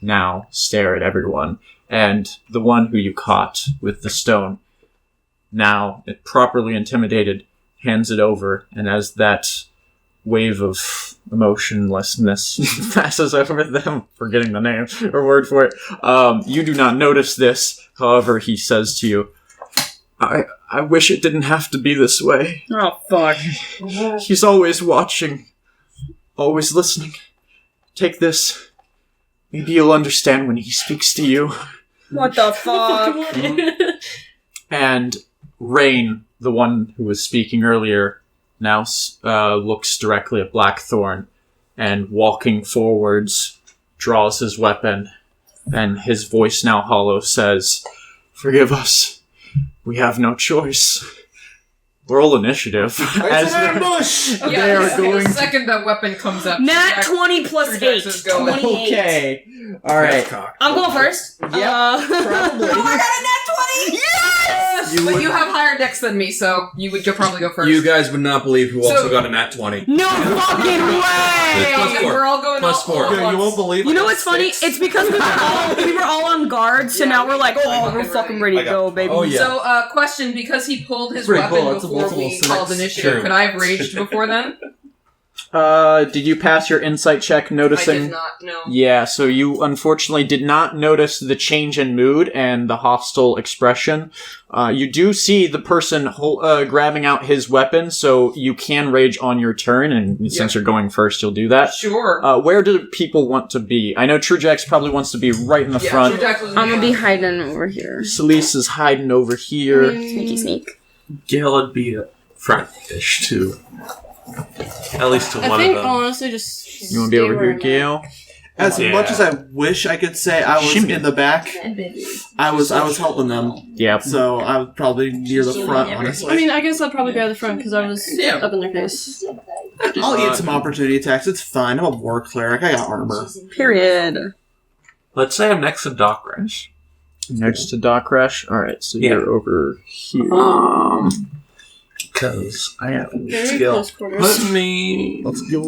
now stare at everyone. And the one who you caught with the stone, now properly intimidated, hands it over, and as that wave of emotionlessness passes over them, forgetting the name or word for it, you do not notice this. However, he says to you, I wish it didn't have to be this way. Oh, fuck. He's always watching, always listening. Take this. Maybe you'll understand when he speaks to you. What the fuck? And Rain, the one who was speaking earlier, now looks directly at Blackthorn and, walking forwards, draws his weapon, and his voice, now hollow, says, "Forgive us. We have no choice." Roll initiative. It's an ambush! They are going The second that weapon comes up, Nat 20 plus Trujects 8. is going. 28. Okay. Alright. I'm going first. Yep. Oh, Probably. I got a nat 20! Yes! But you have higher decks than me, so you'll probably go first. You guys would not believe who also So- got a nat 20. No fucking way! Plus 4. We're all going Plus all 4. at Yeah, you once. won't believe it. You know what's funny? It's because we were all on guard, so Yeah, now we're like, oh, fucking we're fucking ready to ready. go, baby. Oh, yeah. So, question, because he pulled his Pretty weapon cool, it's a before multiple we called select- initiative, True. could I have raged before then? Did you pass your insight check I noticing? did not, no. Yeah, so you unfortunately did not notice the change in mood and the hostile expression. You do see the person grabbing out his weapon, so you can rage on your turn, and since you're going first, you'll do that. Sure. Where do people want to be? I know Trujax probably wants to be right in the Yeah, front. Trujects was I'm gonna be hiding over here. Celeste is hiding over here. Sneaky sneak. Gail would be front-ish, too. At least to I one think of them. honestly just. You want to be stay over where here, I'm at. Gail? As Yeah. much as I wish I could say I was Shimmy. in the back, I was helping them. Yeah. So I was probably near the front, honestly. I mean, I guess I'd probably go to the front because I was Yeah. up in their face. I'll eat some opportunity attacks. It's fine. I'm a war cleric. I got armor. Period. Let's say I'm next to Doc Rash. Next to Doc Rash? Alright, so Yeah. you're over here. Because I have Very skill. close quarters. Put me. Let's go.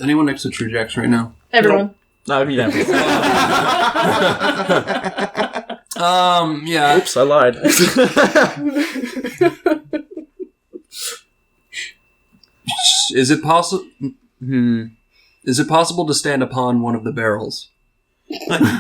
Anyone next to Trujax right now? Everyone. I mean, yeah. Yeah. Oops, I lied. Is it possible? Is it possible to stand upon one of the barrels?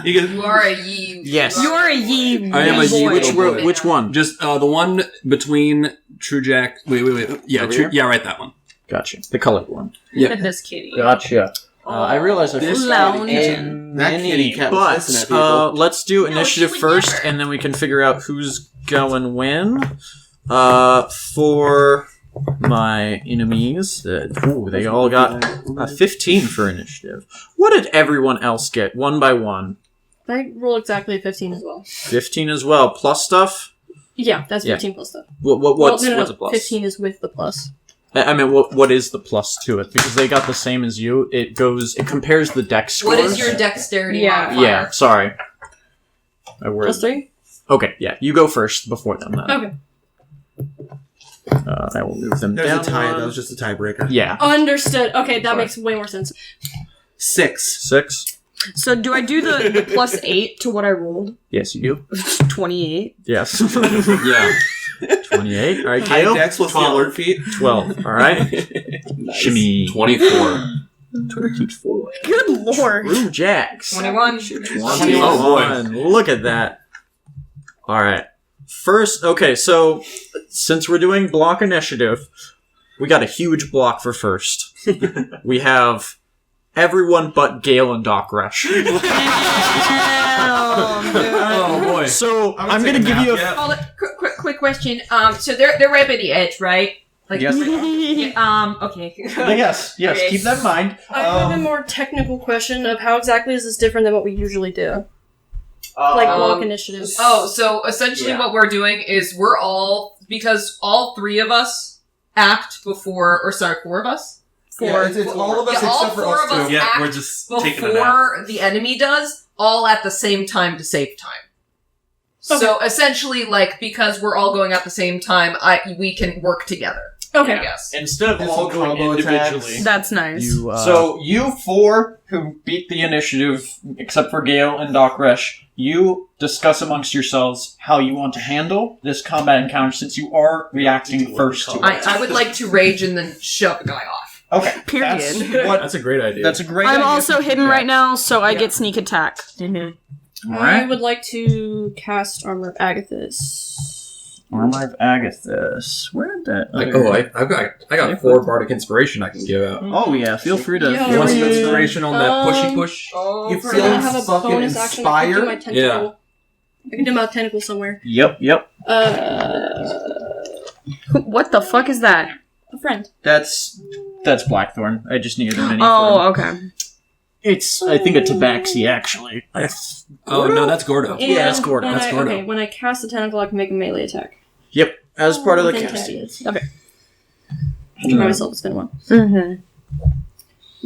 You are a ye. Yes. You're a ye. I am a ye boy. little boy. Which one? Just the one between Trujax. Wait. Yeah, Over here? yeah, right. That one. Gotcha. The colored one. Yeah. This kitty. Gotcha. I realize I This forgot lounge. in That many, kitty cat was hissing at but people. let's do initiative she would first, never. and then we can figure out who's going when. For my enemies, they all got 15 for initiative. What did everyone else get, one by one? I roll exactly a 15 as well. 15 as well, plus stuff. Yeah, that's Yeah. 15 plus stuff. What's no, what's a plus? 15 is with the plus. I mean, what is the plus to it? Because they got the same as you. It compares the dex scores. What is your dexterity Yeah. modifier? Yeah, sorry. Plus 3? Okay, yeah, you go first before them then. Okay. I will move them There's down. a tie. That was just a tiebreaker. Yeah. Understood. Okay, that Sorry. makes way more sense. 6. 6. So do I do the plus 8 to what I rolled? Yes, you do. 28. Yes. Yeah. 28. All right, High Gail. dex plus the 12. alert feat. 12. All right. Shimmy. 24. Twitter keeps forward. Good lord. True Jacks. 21. 21. Oh, Look at that. All right. First, okay, so since we're doing block initiative, we got a huge block for first. We have everyone but Gale and Doc Rush. Oh boy. boy. So I would I'm take gonna a give nap, you a. yeah. Hold it. Quick question. So they're right by the edge, right? Like, Yes. Okay. Yes. Okay. Keep that in mind. I have a more technical question of how exactly is this different than what we usually do? Like walk initiatives. Oh, so essentially what we're doing is because all three of us act before, or sorry, four of us? Yeah, it's all of us Yeah, all except for four us of us two. Yeah, act we're just taking a nap. before the enemy does, all at the same time to save time. So essentially, like, because we're all going at the same time, we can work together. Okay. I guess. Instead of Do all some going combo attacks. individually. That's nice. So you four who beat the initiative, except for Gale and Doc Resh, you discuss amongst yourselves how you want to handle this combat encounter since you are reacting first to it. I would like to rage and then shove the guy off. Okay. Period. That's a great idea. That's a great I'm idea. also hidden right now, so I get sneak attack. I Alright. would like to cast Armor of Agathis. Armor of Agathis. Where did that? I got 4 bardic inspiration I can give out. Oh yeah, feel free to. Yeah. You want some Yeah. inspiration on that pushy push? Oh, You We're feel gonna have a fucking bonus action. I can do my inspired? tentacle. I can do my tentacle somewhere. Yep. What the fuck is that? A friend. That's Blackthorn. I just needed a mini. Oh, form. okay. It's I think a tabaxi actually. Oh, no, that's Gordo. Yeah, that's Gordo. When That's Gordo. Okay, when I cast a tentacle, I can make a melee attack. Yep, as part of the Within 10 casting. feet. Okay. Remind myself, it's been a while. Mm-hmm.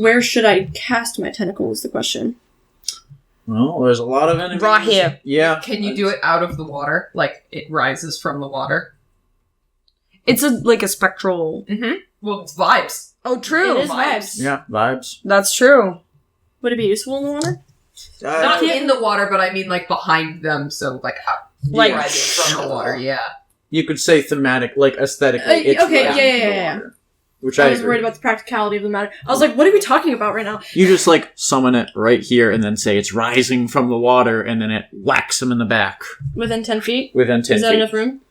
Where should I cast my tentacle is the question. Well, there's a lot of enemies. Right here. Yeah. Can you do it out of the water? Like, it rises from the water? It's like a spectral. Mm-hmm. Well, it's vibes. Oh, true. It is vibes. Yeah, vibes. That's true. Would it be useful in the water? Not in the water, but I mean, like, behind them, so, like, Like, rising from the water, yeah. You could say thematic, like aesthetically. It's okay, rising yeah. from the water, which I I was agree. worried about the practicality of the matter. I was like, what are we talking about right now? You just like summon it right here, and then say it's rising from the water, and then it whacks him in the back Within 10 feet? within 10 Is that feet. enough room?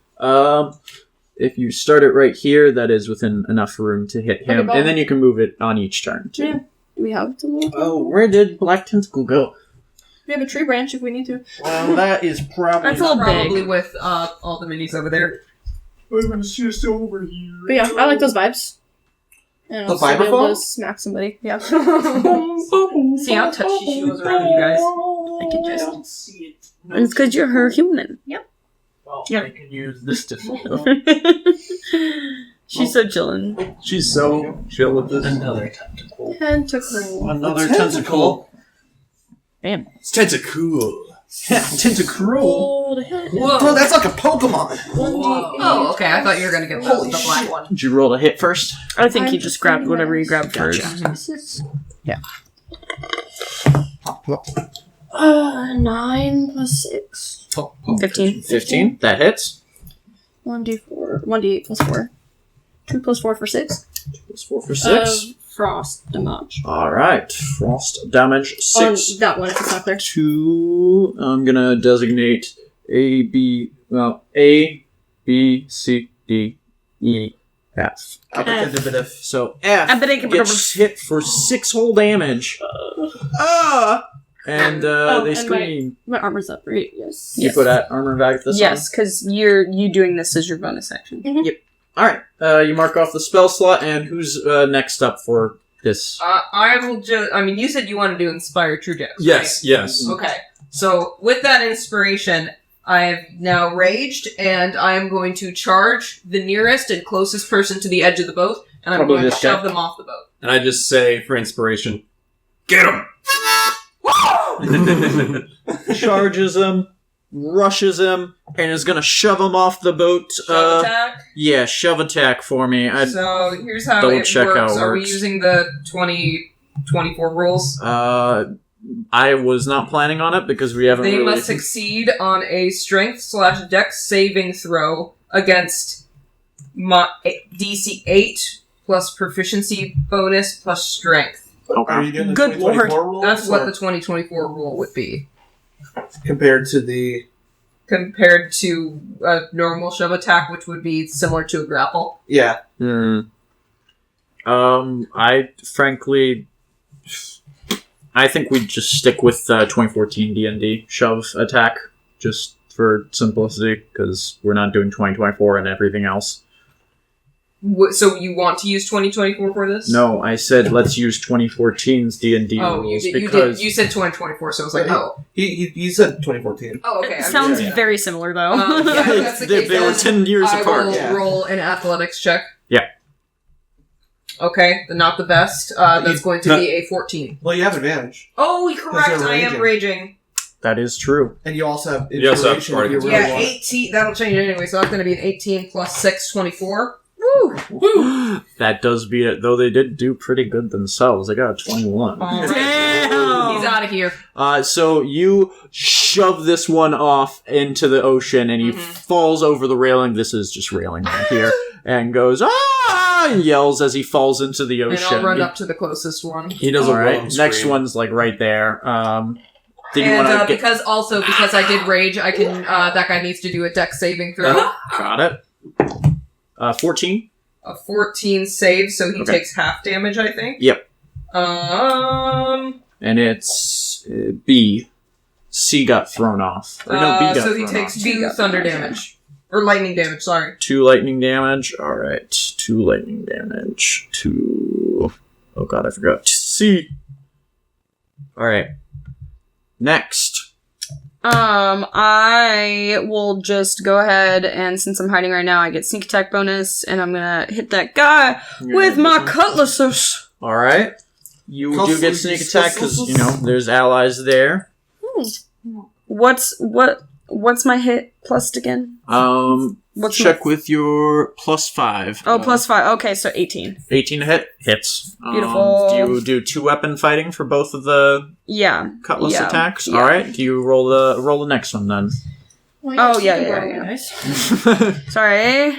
If you start it right here, that is within enough room to hit him, Okay, and then you can move it on each turn too. Yeah. Do we have to move? Oh, where did Black Tentacle go? We have a tree branch if we need to. Well, that is probably. That's a little Probably big. with all the minis over there. I'm gonna shoot over here. But yeah, I like those vibes. And The I'll still be able vibraphone? to smack somebody. Yeah. See how touchy she was around you guys? I can just see it. It's because you're her human. Well, yeah, I can use this to. She's so chillin'. She's so chill with this. Another tentacle. Tentacle. Another tentacle. Damn. It's tentacool. Tentacruel. Roll to hit. Bro, that's like a Pokemon. Oh, okay. I thought you were gonna get the black one. Did you roll to hit first? I think you just grabbed whatever you grabbed first. Yeah. 9 plus 6. 15. 15. That hits. 1d4. 1d8 plus 4. 2 plus 4 for 6. Plus 4 for 6. Frost damage. Alright. Frost damage 6. On that one, if it's not clear. 2. I'm gonna designate A, B, C, D, E, F. So F gets hit for 6 whole damage. And they and scream. My armor's up, right? Yes. You put at armor back this Yes, because you doing this as your bonus action. Alright. You mark off the spell slot, and who's next up for this? I will just. I mean, you said you want to do Inspire True Dex. Yes, yes. Okay. So with that inspiration, I have now raged, and I am going to charge the nearest and closest person to the edge of the boat, and I'm Probably going to this guy. shove them off the boat. And I just say, for inspiration, get him! Charges him, rushes him, and is gonna shove him off the boat. Shove attack. Yeah, shove attack for me. So here's how double it check how works. it Are we works. using the 2024 rules? I was not planning on it because we haven't They really... must succeed on a strength/dex saving throw against DC 8 plus proficiency bonus plus strength. Are you doing the Good 2024 rules? That's what or the 2024 rule would be. compared to the Compared to a normal shove attack, which would be similar to a grapple. yeah. I frankly... I think we'd just stick with 2014 D&D shove attack, just for simplicity, because we're not doing 2024 and everything else. So you want to use 2024 for this? No, I said let's use 2014's D&D Oh, rules you because said 2024, so I was like, oh. He said 2014. Oh, okay. It sounds very similar, though. Yeah, if that's the case, they were then 10 years I apart. will Yeah. roll an athletics check. Yeah. Okay, then not the best. That's going to be a 14. Well, you have advantage. Oh, correct. you're I am raging. That is true. And you also have You also have inspiration if you Guardian really Yeah, want. 18. That'll change it anyway, so that's going to be an 18 plus 6, 24. That does beat it, though they did do pretty good themselves. They got a 21. Damn! He's out of here. So you shove this one off into the ocean, and he falls over the railing. This is just railing right here, and goes ah, and yells as he falls into the And ocean. I'll run up to the closest one. He does All a right, wrong next scream. one's like right there. Did you And want to get? because I did rage, I can. That guy needs to do a dex saving throw. Got it. 14. A 14 save, so he Okay. takes half damage, I think. Yep. Um. And it's B. C got thrown off. Or no, B got so he thrown takes off. 2 thunder damage. Or lightning damage, sorry. 2 lightning damage. All right, 2 lightning damage. 2. Oh god, I forgot. C. All right. Next. I will just go ahead and since I'm hiding right now, I get sneak attack bonus, and I'm gonna hit that guy with my cutlasses. All right. You do get sneak attack because you know there's allies there. What's my hit plus again? What's Check with your +5. Oh, +5. Okay, so 18. 18 to hit. Hits. Beautiful. Do you do 2 weapon fighting for both of the Yeah. cutlass Yeah. attacks? Yeah. All right. Do you roll the next one then? Oh, yeah. Nice. Sorry.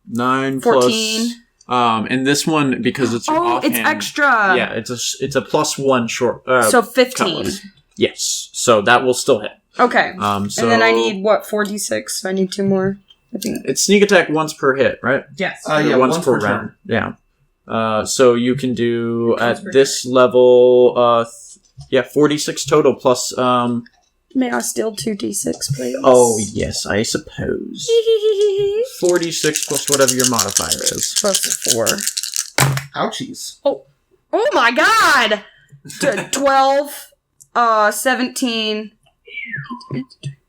9 14. plus. And this one because it's your Oh, offhand, it's extra. Yeah, it's a +1 short. So 15. cutlass. Yes. So that will still hit. Okay. So And then I need, 4d6? So I need 2 more. I think. it's sneak attack once per hit, right? Yes. Yeah, once once per per turn. round. Yeah. So you can do Once at per this level, 46 total plus. May I steal 2d6, please? Oh yes, I suppose. 46 plus whatever your modifier is. Plus 4. Ouchies. Oh my god! 12, 17,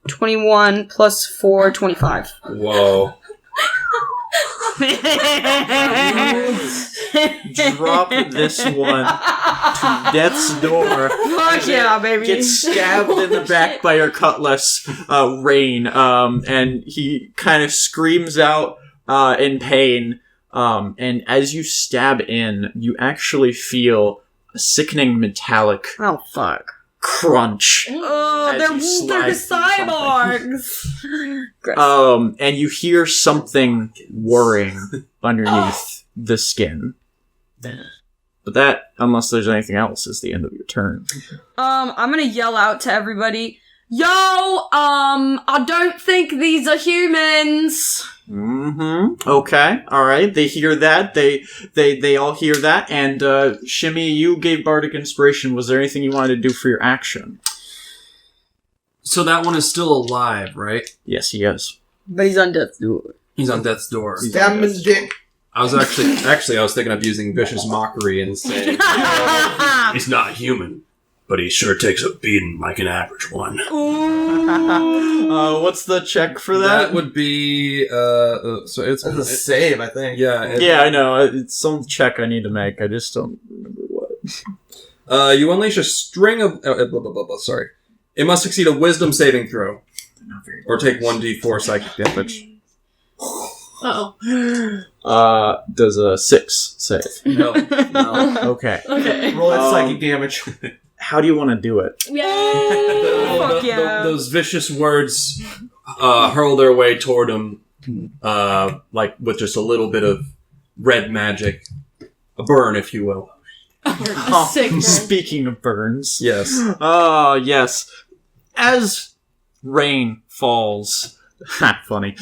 21 plus 4, 25. Whoa. Drop this one to death's door. Fuck yeah, baby. Gets stabbed in the back by your cutlass, Rain, and he kind of screams out in pain. And as you stab in, you actually feel a sickening metallic Oh, fuck. crunch. Oh, As you slide they're through cyborgs. Gross. And you hear something whirring underneath the skin. But that, unless there's anything else, is the end of your turn. I'm gonna yell out to everybody, yo, I don't think these are humans. Mm-hmm. Okay. All right. They hear that. They all hear that. And Shimmy, you gave Bardic Inspiration. Was there anything you wanted to do for your action? So that one is still alive, right? Yes, he is. But he's on death's door. He's on death's door. Stab him in the dick. I was actually I was thinking of using vicious mockery and saying he's not human, but he sure takes a beating like an average one. What's the check for that? That would be so it's That's a save, I think. Yeah, I know. It's some check I need to make. I just don't remember what. You unleash a string of blah, blah, blah, blah, sorry. It must succeed a wisdom saving throw, or take 1d4 psychic damage. Uh-oh. Does a 6 save? No. Okay. Okay. Roll that psychic damage. How do you want to do it? Yay! Fuck yeah. Those vicious words hurl their way toward him, like with just a little bit of red magic, a burn, if you will. A sick burn. Speaking of burns. Yes. Oh, yes. As rain falls. Funny.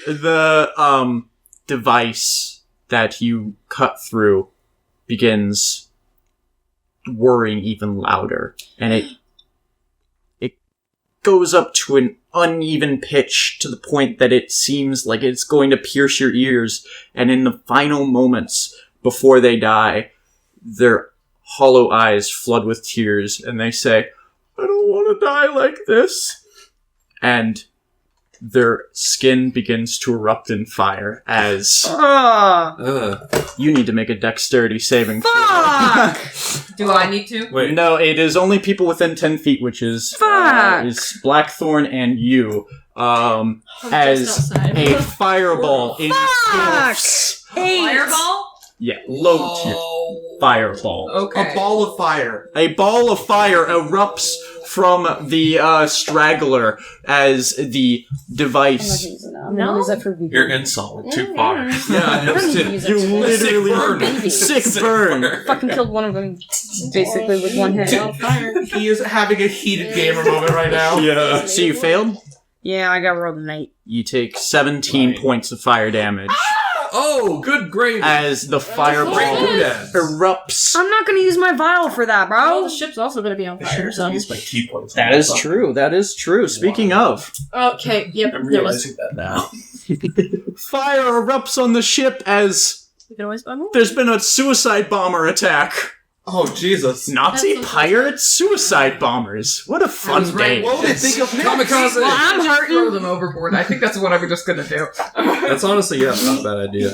The device that you cut through begins whirring even louder, and it goes up to an uneven pitch to the point that it seems like it's going to pierce your ears, and in the final moments before they die, their hollow eyes flood with tears, and they say, I don't want to die like this. And their skin begins to erupt in fire as you need to make a dexterity saving throw. Do I need to? Wait. No, it is only people within 10 feet, which is Blackthorn and you, as a fireball engulfs. Fireball? Yeah, low tier fireball. Okay. A ball of fire. A ball of fire erupts from the straggler as the device. Your insult went too far. Yeah, it was You literally burn. sick burn. Fucking killed one of them basically with one hit. He is having a heated gamer moment right now. Yeah. So you failed? Yeah, I got rolled an 8. You take 17 points of fire damage Oh, good gravy. as the fireball erupts. I'm not gonna use my vial for that, Well, bro. the ship's also going to be on fire, so. Use my key points. That is true. That is true. Speaking of, Okay, yep, I'm there was. realizing that now. fire erupts on the ship as We can always buy more. there's been a suicide bomber attack. Oh, Jesus. Nazi That's so pirates, suicide bombers. What a fun day. What would they think of next? Kamikaze. Well, I'm Just hurting. Throw them overboard. I think that's what I'm just gonna do. That's honestly, yeah, not a bad idea.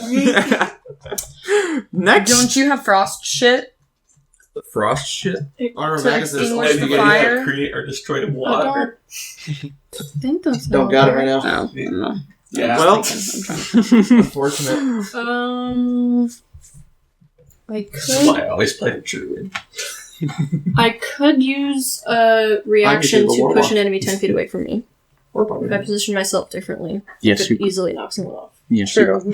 Next. Don't you have frost shit? The frost shit. Armor To magazine is extinguish only the beginning. fire? Create or destroy the water. I think that's Don't got it right now. Oh, no. Yeah. Well, Unfortunate. I This is could. why I always play the druid. I could use a reaction I could do the to warlock. push an enemy 10 feet away from me. Or If I probably. position myself differently, yes, could you. easily knock someone off. Yes, you. True.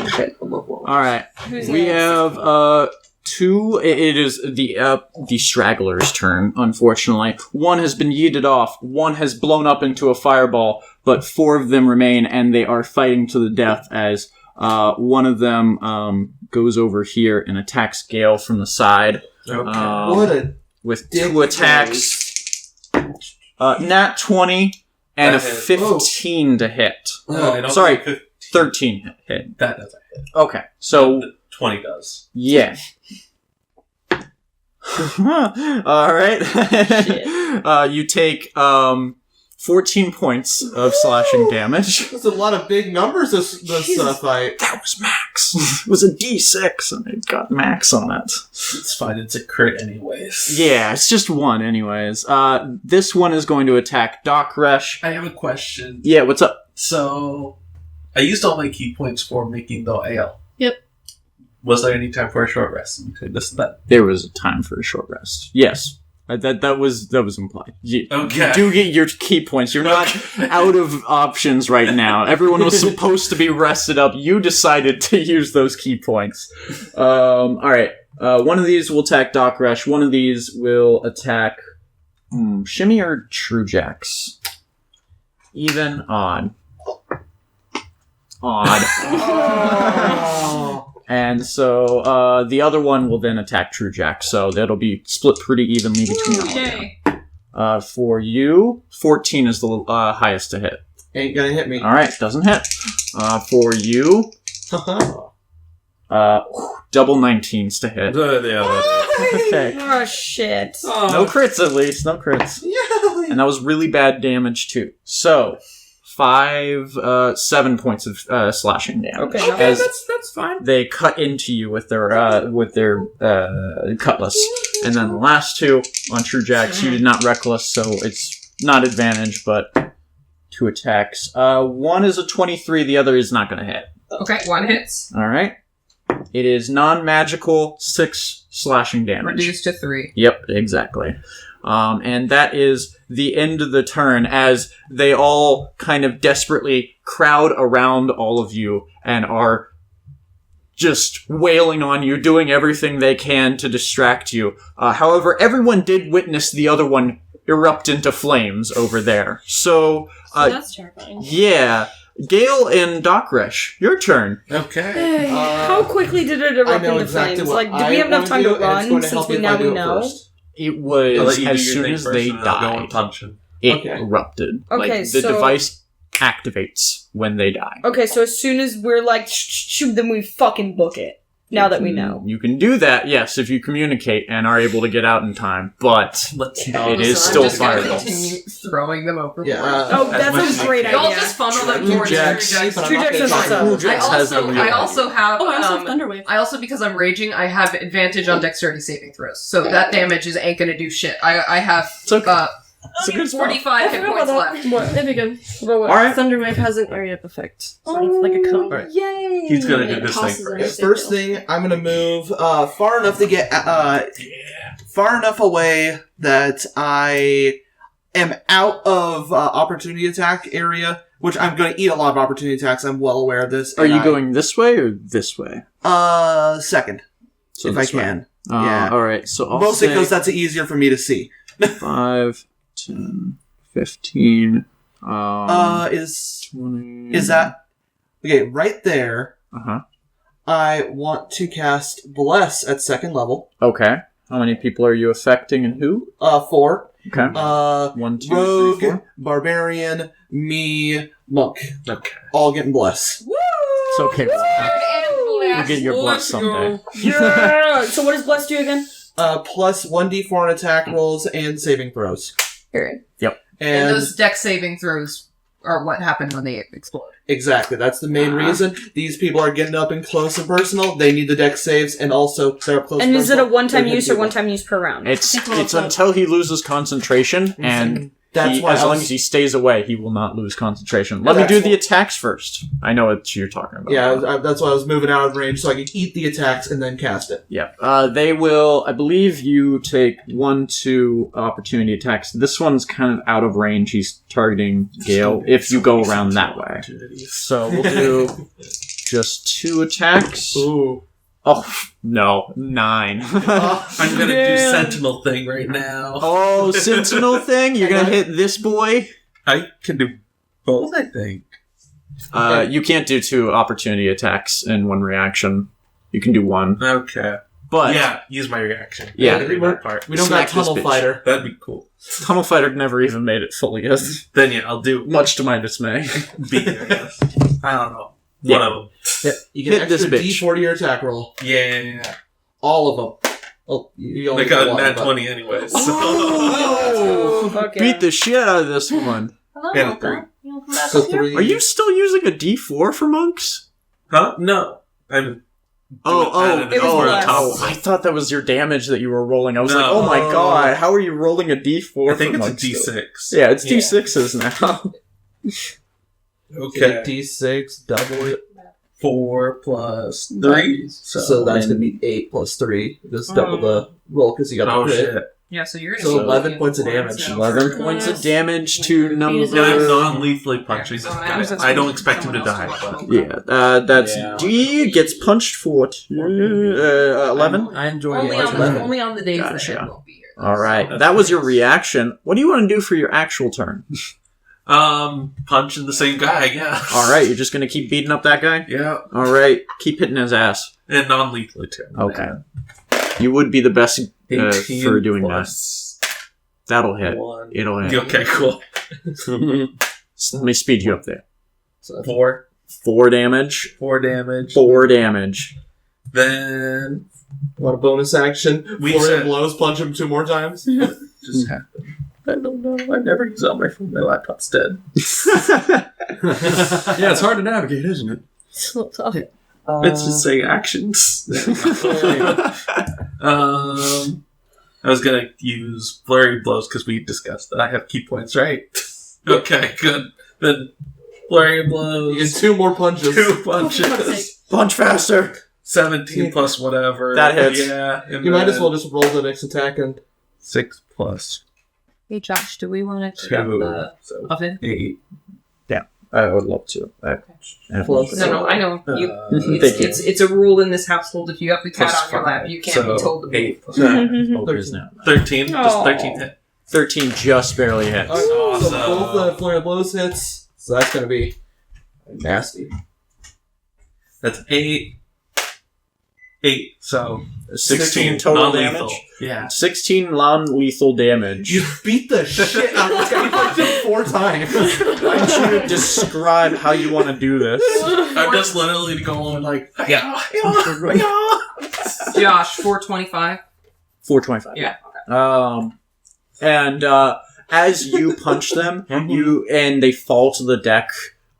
All right. Who's We next? have two. It is the straggler's turn. Unfortunately, one has been yeeted off. One has blown up into a fireball, but 4 of them remain, and they are fighting to the death. As one of them goes over here and attacks Gale from the side. Okay. What a With dick 2 attacks. Nat 20 and That a hits. 15 to hit. No, I don't sorry, think 15. 13 hit. That doesn't hit. Okay, so The 20 does. yeah. All right. You take 14 points of slashing damage. That's a lot of big numbers this fight. That was max. It was a D6, and it got max on it. It's fine. It's a crit anyways. Yeah, it's just 1 anyways. This one is going to attack Doc Resh. I have a question. Yeah, what's up? So, I used all my key points for making the ale. Yep. Was there any time for a short rest in between this and that? There was a time for a short rest. Yes. That was implied. You Okay. do get your key points. You're not out of options right now. Everyone was supposed to be rested up. You decided to use those key points. All right. One of these will attack Doc Resh. One of these will attack Shimmy or True Jacks. Even, odd. And so the other one will then attack True Jack. So that'll be split pretty evenly between all of them. Okay. For you, 14 is the highest to hit. Ain't gonna hit me. All right, doesn't hit. For you, double 19s to hit. Okay. Oh, shit. No crits, at least. No crits. And that was really bad damage, too. So, 7 points of slashing damage. Okay, As that's fine. they cut into you with their cutlass. And then the last 2 on True Jacks, you did not reckless, so it's not advantage, but 2 attacks. One is a 23, the other is not going to hit. Okay, 1 hits. All right. It is non-magical, 6 slashing damage. Reduced to 3. Yep, exactly. And that is the end of the turn as they all kind of desperately crowd around all of you and are just wailing on you, doing everything they can to distract you. However, everyone did witness the other one erupt into flames over there. So, So that's terrifying. yeah. Gale and Doc Resh, your turn. Okay. How quickly did it I erupt know into exactly flames? what Like, did I we have enough wanna time do, to and it's going run to since help we if I do it know? first. It I'll was let you do as your soon thing as first they and then I'll go on died. tangent. it Okay. erupted. Okay, the so- device activates when they die. Okay, so as soon as we're like, then we fucking book it. Now that we know. You can do that, yes, if you communicate and are able to get out in time, but it is So still I'm just gonna fireable. continue throwing them overboard. Yeah. Oh, that sounds a great idea. Y'all just funnel them towards Jacks. True Jacks. But I'm True not Jacks gonna is try what's up. and- True Jacks has no real I also have. Oh, I also have Thunderwave. I also, because I'm raging, I have advantage on dexterity saving throws. So that damage ain't gonna do shit. I have It's okay. It's a good spell. 45 hit points left. What? That'd be good. All right. Thunderwave has an area of effect. So it's like a cone. Alright. Yay! He's gonna do It this tosses thing them. first. First thing, I'm gonna move far enough to get far enough away that I am out of opportunity attack area. Which I'm gonna eat a lot of opportunity attacks. I'm well aware of this. Are and you going this way or this way? second, So if I this way. can? Yeah. All right. So I'll Mostly say because that's easier for me to see. 5, 10, 15. Is 20. is that okay? Right there. Uh-huh. I want to cast Bless at second level. Okay. How many people are you affecting and who? 4. Okay. 1, 2, 3, Rogue, 4. Barbarian, me, Monk. Okay. All getting Bless. It's okay. You'll get your bless someday. Yeah! So what does Bless do again? Plus 1d4 on attack rolls and saving throws. Period. And And those dex saving throws are what happen when they explode. exactly, that's the main reason. These people are getting up and close and personal. They need the dex saves, and also they're up close And and is it a personal. one-time They're use good or people. one-time use per round? It's until he loses concentration, and That's why as I long was- as he stays away, he will not lose concentration. Let Okay. me do the attacks first. I know what you're talking about. Yeah, that's why I was moving out of range so I could eat the attacks and then cast it. Yeah. They will, I believe you take 1, 2 opportunity attacks. This one's kind of out of range. He's targeting Gale if you go around that way. So we'll do just 2 attacks. Ooh. Oh, no. 9. I'm gonna do Sentinel thing right now. Oh, Sentinel thing? You're gonna hit this boy? I can do both, I think. You can't do 2 opportunity attacks in one reaction. You can do 1. Okay. But Yeah, use my reaction. Yeah. That'd be that part. We don't Smack got this Tunnel bitch. Fighter. That'd be cool. Tunnel Fighter never even made it fully yet. Then yeah, I'll do Much to my dismay. B, I guess. I don't know. Yeah. One of them. Yeah, you get Hit an this extra bitch. D4 to your attack roll. Yeah. All of them. Well, you only I got get a one, nat but- 20 anyways. Oh, fuck yeah. Beat the shit out of this one. And a 3. So 3. Are you still using a D4 for monks? Huh? No. I'm. It was less. I thought that was your damage that you were rolling. I was like, No. oh my god, how are you rolling a D4 I think for it's a monks still? D6. Yeah, it's Yeah. D6s now. Okay. D6, double it. 4 plus 3. So that's going to be 8 plus 3. Just double the roll because you got Oh the crit. shit. Yeah, so you're So 11 points of damage. 11 points of damage to number... And I'm non-lethally punching this guy. I don't expect him to die, but Yeah, that's Yeah. D gets punched for 11. I enjoy only it. on, the, only on the days the Gotcha. ship won't be here. All right, that was your reaction. What do you want to do for your actual turn? punching the same guy, I guess. All right, you're just gonna keep beating up that guy. Yeah, All right, keep hitting his ass. and non-lethally too. Okay, you would be the best 18 for doing plus that. That'll hit. 1. It'll hit. Okay, cool. Let me speed you up there. 4. 4 damage. 4 damage. 4 damage. Then Want a bonus action? We 4 said- blows, punch him 2 more times? just happened. I don't know. I never use all my phone. My laptop's dead. Yeah, it's hard to navigate, isn't it? It's a little tough. It's just saying actions. I was gonna use flurry blows because we discussed that I have key points, right? Okay, good. Then flurry You get blows. 2 more punches. 2 punches. Punch faster. 17 plus whatever. That hits. Yeah. And You might as then well just roll the next attack and... 6 plus Hey Josh, do we want to 2. So oven? 8. I would love to. Plus- No, I know. You, Thank you. it's a rule in this household. If you have the cat Plus on your lap, 5. you can't So be told to move. 8 plus Poker is now. 13. Just Aw. 13 hit. 13 just barely hits. Alright, so Awesome. both the flurry of blows hits. So that's going to be nasty. That's 8. 8, so 16 total non-lethal. damage. Yeah. 16 non-lethal damage. You beat the shit out of this guy. You punched him 4 times. Why don't you describe how you want to do this? I'm just literally going like, yeah. Josh, 425. 425. Yeah. And as you punch them, and they fall to the deck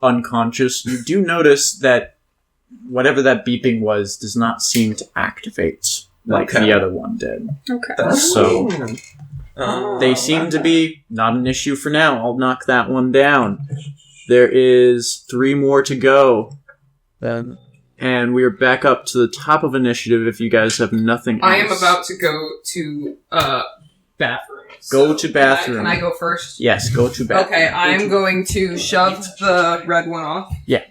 unconscious, you do notice that whatever that beeping was does not seem to activate like the other one did. Okay. So they seem to be not an issue for now. I'll knock that one down. There is 3 more to go. Then And we're back up to the top of initiative if you guys have nothing else. I am about to go to bathroom. Go to bathroom. Can I go first? Yes, go to bathroom. Okay, I'm going to shove the red one off. Yeah.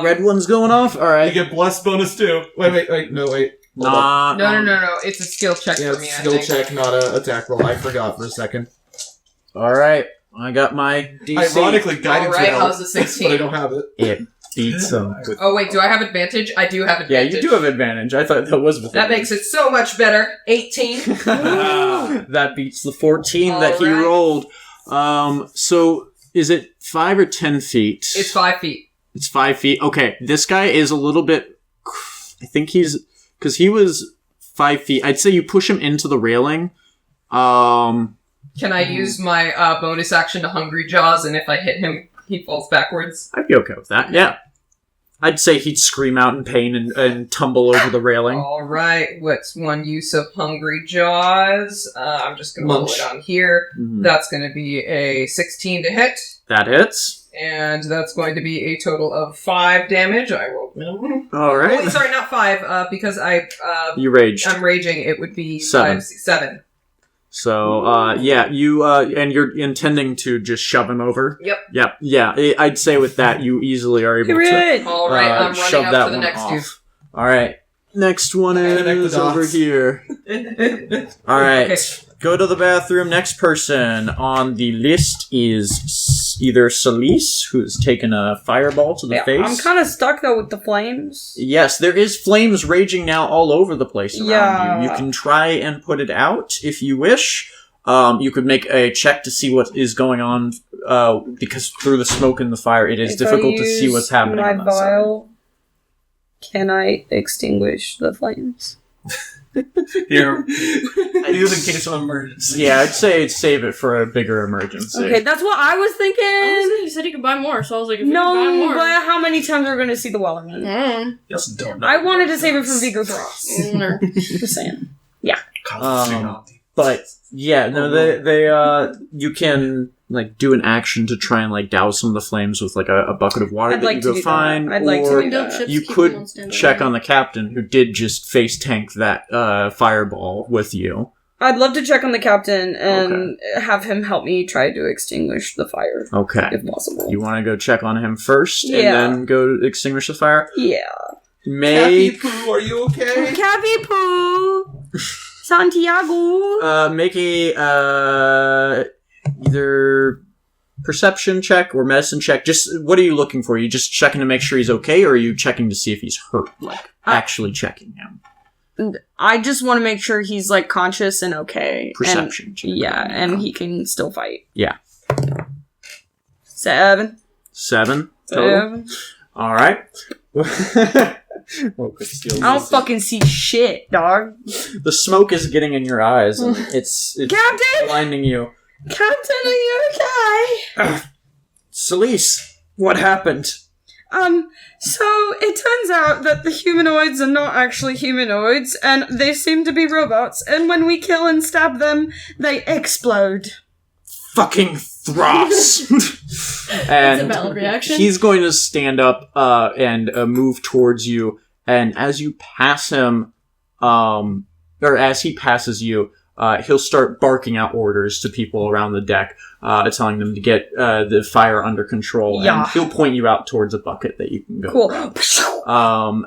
Red one's going off? Alright. You get blessed bonus too. Wait. No, wait. Hold on. No. It's a skill check Yeah, for me. it's a skill I think. check, not an attack roll. I forgot for a second. Alright. I got my DC. Ironically, guidance Alright, would help, how's the 16? but I don't have it. It beats them. Oh wait, do I have advantage? I do have Yeah, advantage. you do have advantage. I thought that was with That makes it so much better. 18. That beats the 14 that he Alright. rolled. So is it 5 or 10 feet? It's 5 feet. It's 5 feet. Okay, this guy is a little bit. I think he's because he was 5 feet. I'd say you push him into the railing. Can I use my bonus action to Hungry Jaws, and if I hit him, he falls backwards? I'd be okay with that. Yeah, I'd say he'd scream out in pain and tumble over the railing. Alright, what's one use of Hungry Jaws? I'm just going to roll it on here. Mhm. That's going to be a 16 to hit. That hits. And that's going to be a total of 5 damage. I rolled minimum. All right. Wait, sorry, not 5, because You raged. I'm raging. It would be 7. 7. So, yeah, you, and you're intending to just shove him over? Yep. Yeah. I'd say with that, you easily are able to Period. Alright, I'm shove running that up to the one next off. Alright. Next one Connect the is over dots. here. dude. Alright. Okay. Go to the bathroom. Next person on the list is either Celise, who's taken a fireball to the Yeah, face. I'm kind of stuck though with the flames. Yes, there is flames raging now all over the place around Yeah. you. You can try and put it out if you wish. You could make a check to see what is going on, because through the smoke and the fire, it is If difficult I to see use what's happening My on that side. vial. Can I extinguish the flames? Here, use in case of emergency. Yeah, I'd say save it for a bigger emergency. Okay, that's what I was thinking. Honestly, you said you could buy more, so I was like, if you could buy No, more. but how many times are we going to see the Wellerman? Yes, don't know. I wanted to save it for Vigo Frost. Mm. Just saying. But yeah, no, they you can like do an action to try and like douse some of the flames with like a bucket of water I'd that like you to go do that. find, I'd like to or do Dope that. ships you keep could them on standby. check on the captain who did just face tank that fireball with you. I'd love to check on the captain and have him help me try to extinguish the fire, Okay. if possible. You want to go check on him first, Yeah. and then go extinguish the fire? Yeah. Make Pooh, are you okay? Cappy Poo! Santiago! make a either perception check or medicine check. Just what are you looking for? Are you just checking to make sure he's okay, or are you checking to see if he's hurt? Like actually checking him. I just want to make sure he's like conscious and okay. Perception check. Yeah, and he can still fight. Yeah. 7. 7 total. All right. I don't fucking see shit, dog. The smoke is getting in your eyes, and it's Captain! blinding you. Captain, are you okay? Celise, what happened? So it turns out that the humanoids are not actually humanoids, and they seem to be robots, and when we kill and stab them, they explode. Fucking Thross. That's a valid reaction. He's going to stand up and move towards you, and as you pass him, or as he passes you, he'll start barking out orders to people around the deck, telling them to get the fire under control. Yeah. And he'll point you out towards a bucket that you can go Cool. around.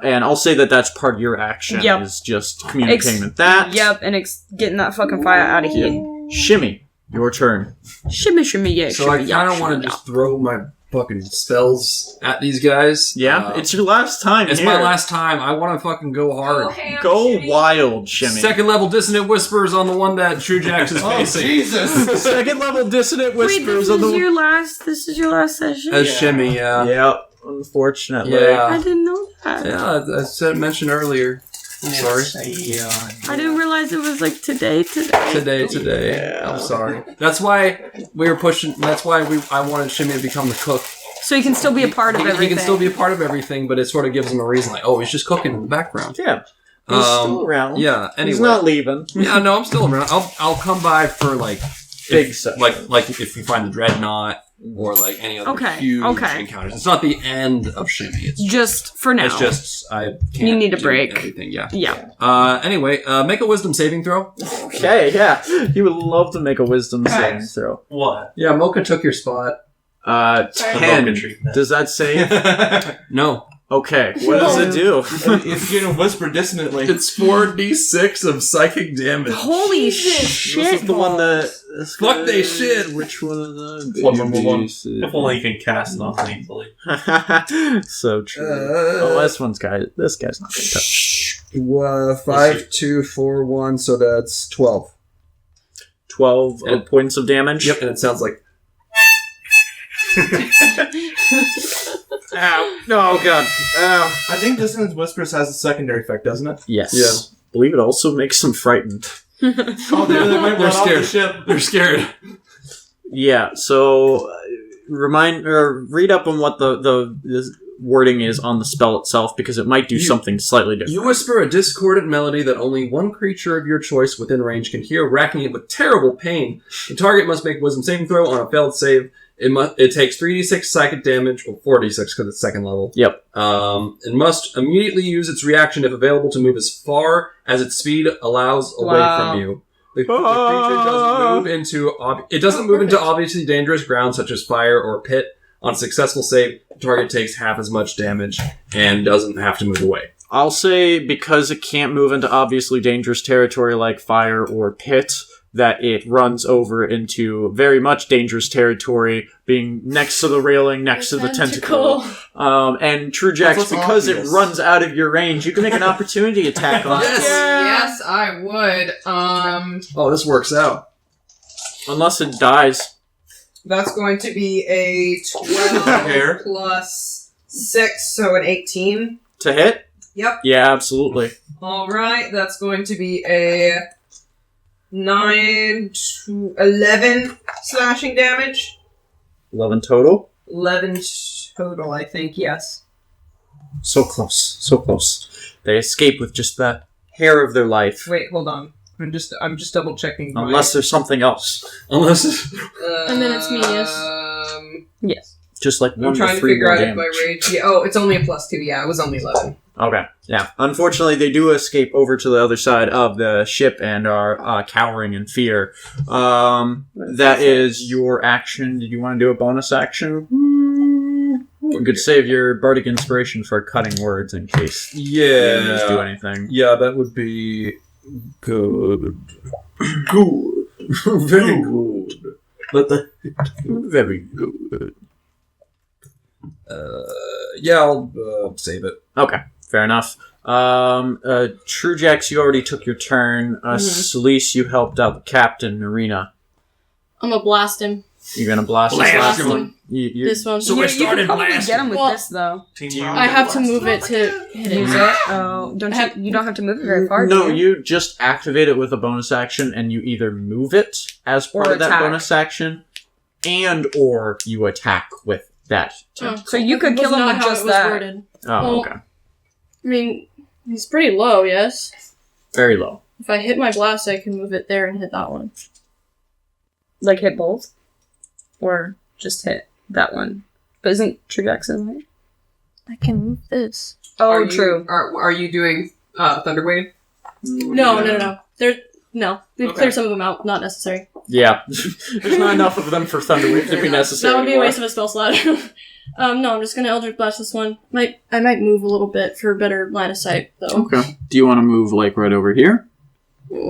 And I'll say that that's part of your action, Yep. is just communicating with that. Yep, and getting that fucking fire out of here. Shimmy, your turn. Shimmy, shimmy, yeah, So I shimmy, yeah, kind of want shimmy, to just throw my fucking spells at these guys. Yeah, it's your last time. It's here. my last time. I want to fucking go hard. Go wild, Shimmy. Second level dissonant whispers on the one that Trujax is facing. Jesus! Second level dissonant Wait, whispers this on the is your last. This is your last session. As Shimmy, yeah. Yep. Unfortunately. I Yeah. didn't know that. Yeah, I mentioned earlier. I'm sorry. I didn't realize it was like today. Today. Yeah. I'm sorry. That's why we were pushing. That's why I wanted Shimmy to become the cook. So he can still be a part of He everything. can still be a part of everything, but it sort of gives him a reason. Like, oh, he's just cooking in the background. Yeah. He's still around. Yeah. Anyway. He's not leaving. Yeah. No, I'm still around. I'll come by for like Big stuff. like if you find the dreadnought or like any other huge encounters. It's not the end of Shimmy. It's just for now. It's just I can't. You need a do break. Everything. Yeah. Yeah. Anyway, make a wisdom saving throw. Okay, yeah. You would love to make a wisdom saving throw. What? Yeah, Mocha took your spot. 10. Does that save? No. Okay. What does it do? If you're gonna whisper dissonantly. It's 4d6 of psychic damage. Holy shit! This is the one that... Fuck they shit. Which one of them? If only you can cast it off lethally. So true. This guy's not gonna touch. 5, 2, 4, 1, so that's 12. 12 points of damage? Yep, and it sounds like... Ow. Oh, God. Ow. I think Dissonance Whispers has a secondary effect, doesn't it? Yes. Yeah. I believe it also makes them frightened. Oh, they might run off the ship. They're scared. Yeah, so read up on what the wording is on the spell itself, because it might do something slightly different. You whisper a discordant melody that only one creature of your choice within range can hear, racking it with terrible pain. The target must make a wisdom saving throw. On a failed save, it takes 3d6 psychic damage, or 4d6 because it's second level. Yep. It must immediately use its reaction if available to move as far as its speed allows away from you. The creature doesn't move into obviously dangerous ground such as fire or pit. On successful save, the target takes half as much damage and doesn't have to move away. I'll say because it can't move into obviously dangerous territory like fire or pit, that it runs over into very much dangerous territory, being next to the railing, next to the tentacle. And Trujax, because it runs out of your range, you can make an opportunity attack on it. Yes, I would. Oh, this works out. Unless it dies. That's going to be a 12 plus 6, so an 18. To hit? Yep. Yeah, absolutely. Alright, that's going to be a 9 to 11 slashing damage. 11 total? 11 total, I think, yes. So close. So close. They escape with just the hair of their life. Wait, hold on. I'm just double checking. Unless there's something else. Unless... And then it's me, yes. Yes. Just like I'm 1 trying to to 3 figure more out if damage. my rage... Yeah, oh, it's only a plus 2. Yeah, it was only 11. Okay, yeah. Unfortunately, they do escape over to the other side of the ship and are cowering in fear. That is your action. Did you want to do a bonus action? You could save your bardic inspiration for cutting words in case you do anything. Yeah, that would be good. Good. Very good. Very good. Yeah, I'll save it. Okay, fair enough. Trujax, you already took your turn. Celise, you helped out the captain, Narina. I'm gonna blast him. You're gonna blast this Blast last one? him. You- This one. So we You started can probably blasting. get him with Well, this, though. I have to move it to hit Use it. it? Oh, you don't have to move it very far. No, do you? you just activate it with a bonus action, and you either move it as part Or of that attack. bonus action, or you attack with that. Oh, So you could was kill him not with how just it was that. worded. Oh, Well- okay. I mean, he's pretty low, yes. Very low. If I hit my blast, I can move it there and hit that one. Like hit both? Or just hit that one? But isn't Trujax in there? I can move this. Oh, true. Are you doing Thunderwave? No. We've Okay. cleared some of them out. Not necessary. Yeah. There's not enough of them for Thunderwave to be necessary. That would be a anymore. waste of a spell slot. No, I'm just gonna Eldritch Blast this one. I might move a little bit for better line of sight, though. Okay. Do you want to move, like, right over here?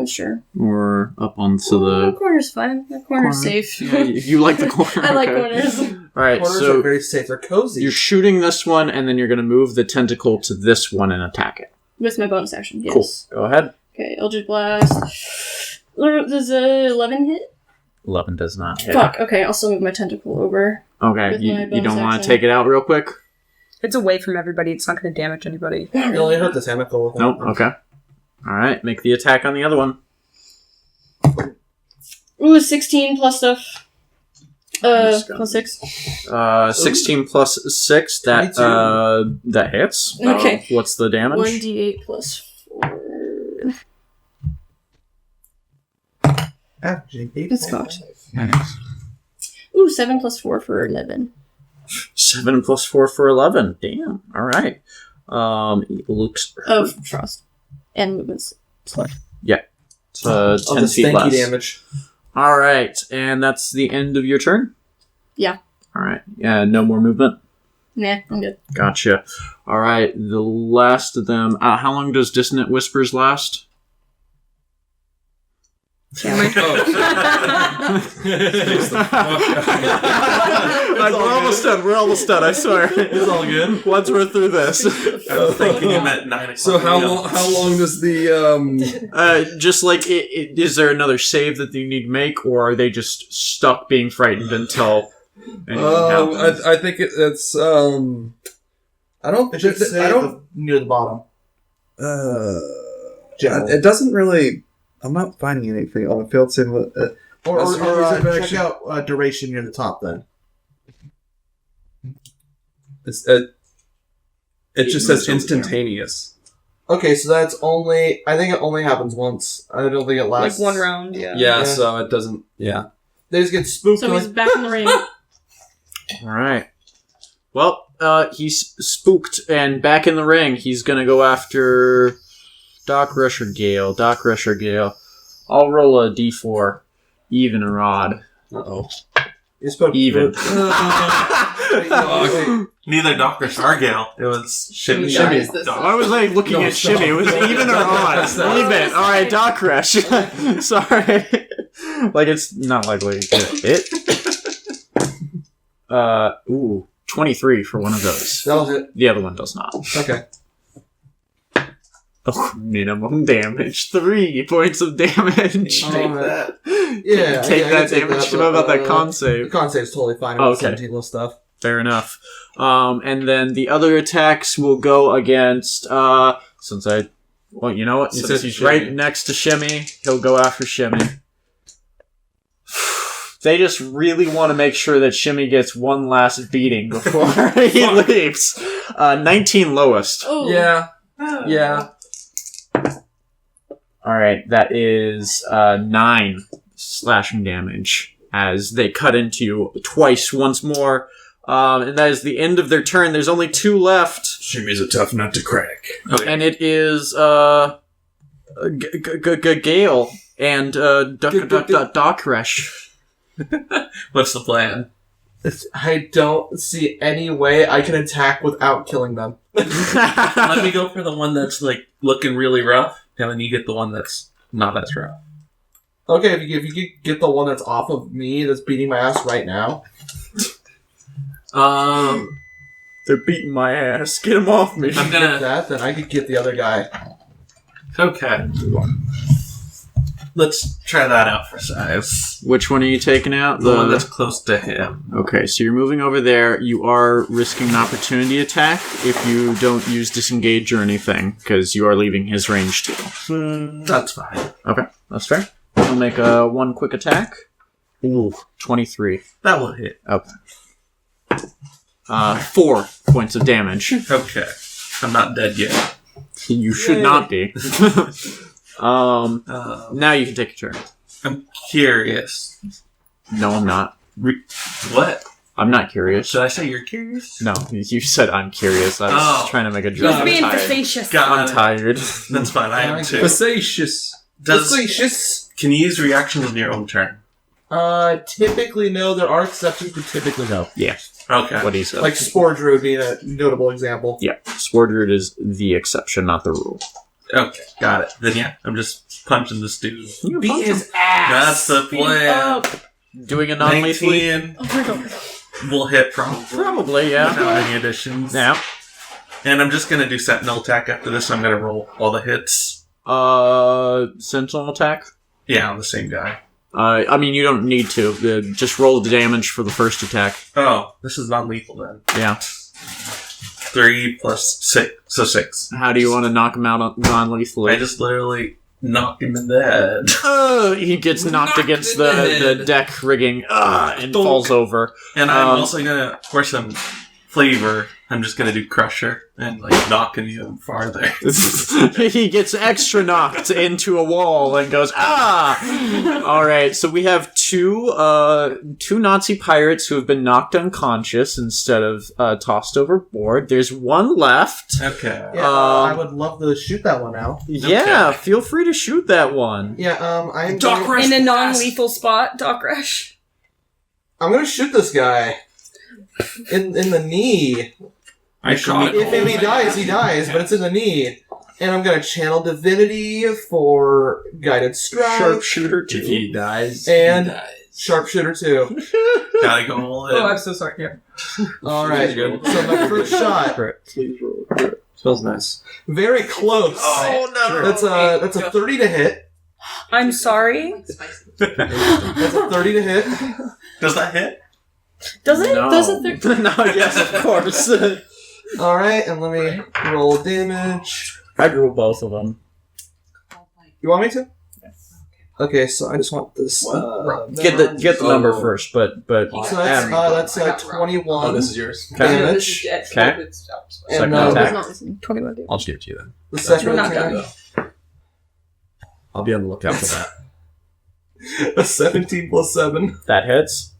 Sure. Or up onto The the... corner's fine. The corner's safe. You like the corner? I like okay. corners. Alright, Corners so are very safe. They're cozy. you're shooting this one, and then you're going to move the tentacle to this one and attack it. With my bonus action, yes. Cool. Go ahead. Okay, Eldritch Blast. Does 11 hit? 11 does not hit. Fuck, okay, I'll still move my tentacle over. Okay, With you my don't bonus want to action. take it out real quick? It's away from everybody. It's not going to damage anybody. You only hurt the tentacle with Nope, okay. Alright, make the attack on the other one. Ooh, 16 plus stuff. Just go. Plus 6. 16 plus 6, that hits. Okay. What's the damage? 1d8 plus 4. It's cocked. Ooh, 7 plus 4 for 11. 7 plus 4 for 11. Damn. Alright. It looks Of frost. And movements. Select. It's 10 feet stanky less. damage. Alright, and that's the end of your turn? Yeah. Alright, yeah, no more movement? Nah, I'm good. Gotcha. Alright, the last of them... how long does Dissonant Whispers last? Cameron. We're almost done, I swear. It's all good. Once we're through this. I was thinking you meant 9 o'clock. So how long does the Just like, is there another save that you need to make, or are they just stuck being frightened until anything happens? I think it's I don't It should say I don't near the bottom. General. it doesn't really. I'm not finding anything on the field sim. Or check out duration near the top then. It's it just says instantaneous. Okay, so that's only... I think it only happens once. I don't think it lasts... Like one round, yeah. Yeah, so it doesn't. Yeah. They just get spooked. So he's back in the ring. Alright. Well, he's spooked and back in the ring. He's gonna go after Doc Rush or Gale. Doc Rush or Gale. I'll roll a d4. Even or odd. Uh-oh. You're supposed to- Even. Neither Dr. Sargale. It was Shimmy. Shimmy. Is this I was like looking No, at stop. Shimmy. It was even or odd. Stop. Even. Alright, Doc Rush. Sorry. Like, it's not likely to hit. 23 for one of those. That was it. The other one does not. Okay. Oh, minimum damage. 3 points of damage. Take that. Yeah, Take I that can take damage. that, What about but, that con The save? con save's totally fine. Oh, With okay. 17 little stuff. Fair enough. And then the other attacks will go against, since I, well, you know what? You Since said he's Shimmy. right next to Shimmy, he'll go after Shimmy. They just really want to make sure that Shimmy gets one last beating before he leaves. 19 lowest. Oh. Yeah. Yeah. Alright, that is 9 slashing damage as they cut into you twice once more. And that is the end of their turn. There's only 2 left. Shimmy's a tough nut to crack. And it is Gale and Dokresh. What's the plan? I don't see any way I can attack without killing them. Let me go for the one that's like looking really rough, and then you get the one that's not as rough. Okay, if you could get the one that's off of me that's beating my ass right now. They're beating my ass. Get them off me. I'm Get gonna. that, then I could get the other guy. Okay. Let's try that out for size. Which one are you taking out? The one that's close to him. Okay, so you're moving over there. You are risking an opportunity attack if you don't use disengage or anything, because you are leaving his range too. That's fine. Okay, that's fair. I'll make one quick attack. Ooh, 23. That will hit. Okay. 4 points of damage. Okay. I'm not dead yet. You should not be. Now you can take your turn. I'm curious. No, I'm not. What? I'm not curious. Should I say you're curious? No, you said I'm curious. I was trying to make a joke. He's I'm being tired. facetious. I'm tired. That's fine. I am too. Facetious. Can you use reactions on your own turn? Typically no. There are exceptions, but typically no. Yeah, Okay. what he said. Like Spore Druid being a notable example. Yeah, Sword Root is the exception, not the rule. Okay, got it. Then yeah, I'm just punching this dude. Beat his ass. That's the plan. Doing a non-lethally? 19 Oh my god. will hit probably. Probably, yeah. Without any additions. Yeah. And I'm just gonna do sentinel attack after this. I'm gonna roll all the hits. Sentinel attack? Yeah, on the same guy. I mean, you don't need to. Just roll the damage for the first attack. Oh, this is non-lethal then. Yeah. 3 plus 6, so 6. How do you want to knock him out non-lethally? I just literally knocked him in the head. He gets knocked against the deck rigging and falls over. And I'm also gonna, for some flavor, I'm just gonna do Crusher and like knocking you farther. He gets extra knocked into a wall and goes, ah! Alright, so we have two Nazi pirates who have been knocked unconscious instead of tossed overboard. There's one left. Okay. Yeah, I would love to shoot that one now. Yeah, Okay. feel free to shoot that one. Yeah, I'm Doc Rush In a blast. non-lethal spot, Doc Rush. I'm gonna shoot this guy in the knee. I shot If he dies, he dies, but it's in the knee. And I'm gonna channel divinity for guided strike. Sharpshooter If 2. he dies, And- he dies. Sharpshooter 2. Gotta go all in. Oh, I'm so sorry. Yeah. Alright, so my first shot. Please roll. Smells nice. Very close. Oh no! That's a 30 to hit. I'm sorry. That's a 30 to hit. Does that hit? Does it? No. Doesn't the... No, yes, of course. Alright, and let me roll damage. I drew both of them. You want me to? Okay, so I just want this. Get the number first, but So that's 21 Oh, this is yours. damage. Okay. And Second I was attack. not listening. 21 damage. I'll just give it to you then. the second We're not attack, I'll be on the lookout for that. a 17 plus 7. That hits.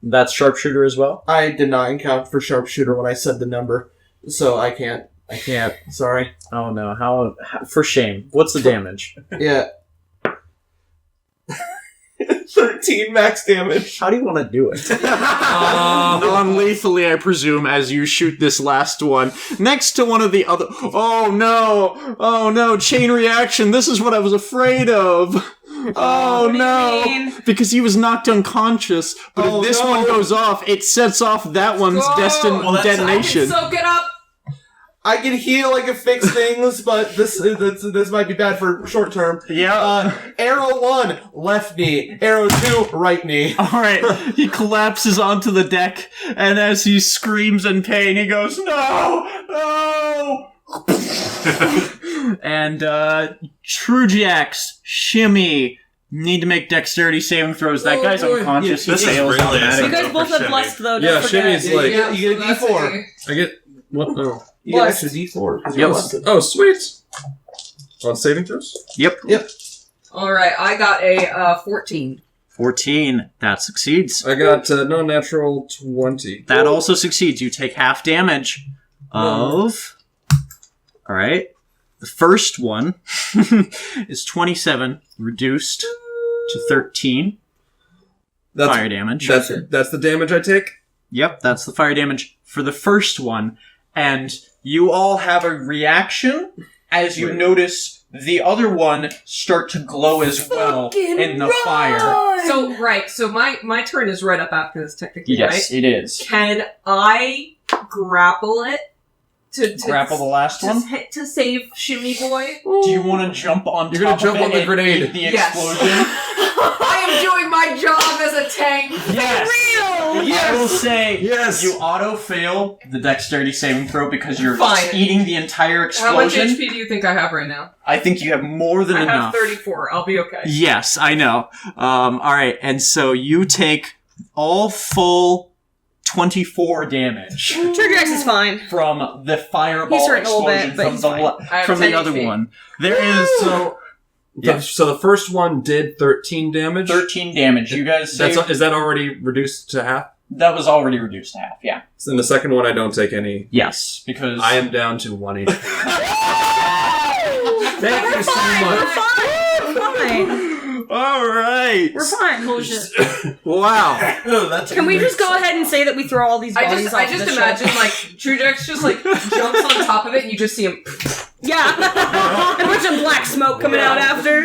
That's sharpshooter as well. I did not account for sharpshooter when I said the number, so I can't. Sorry. Oh no! How for shame? What's the damage? Yeah. 13 max damage. How do you want to do it? Non-lethally, I presume, as you shoot this last one next to one of the other. Oh no! Oh no! Chain reaction. This is what I was afraid of. Oh no! Because he was knocked unconscious, but if this one goes off, it sets off that one's destined detonation. Soak it up. I can heal, I can fix things, but this might be bad for short term. Yeah. Arrow 1, left knee. Arrow 2, right knee. All right. He collapses onto the deck, and as he screams in pain, he goes, "No, no!" And True Jacks, Shimmy, need to make dexterity saving throws. That guy's unconscious. This he is fails really automatically. You guys both have blessed, though. Don't forget. Shimmy's like. Yeah, you get a D4. I get. What? Oh. You get extra D4. 'cause you're blessed. Oh, sweet. On saving throws? Yep. All right, I got a 14. 14. That succeeds. I got non-natural 20. That also succeeds. You take half damage of... All right. The first one is 27, reduced to 13 fire damage. That's the damage I take? Yep, that's the fire damage for the first one. And you all have a reaction as you notice the other one start to glow as well in the fire. So my turn is right up after this, technically, Yes, right? it is. Can I grapple it to Grapple the last one? to save Shimmy Boy? Do you want to jump on You're gonna top jump of it on the and grenade. eat the Yes. explosion? I am doing my job as a tank. Yes. I will say Yes. you auto-fail the dexterity saving throw because you're Fine. eating the entire How much explosion. HP do you think I have right now? I think you have more than I enough. have 34. I'll be okay. Yes, I know. All right, and so you take all full 24 damage Turgax is fine. from the fireball He's hurting a little explosion bit, but from he's the fine. I have from the 10 other HP. one. There is So the first one did 13 damage. 13 damage. You guys say Is that already reduced to half? that was already reduced to half. Yeah. So in the second one, I don't take any. Yes, because I am down to 1 HP. Thank you so We're much. fine. We're fine. All right. We're fine. Wow. Oh, that's Can we just go ahead and say that we throw all these bodies I off just the imagine ship? like Trudex just like jumps on top of it and you just see him Yeah. And a bunch of black smoke coming out after.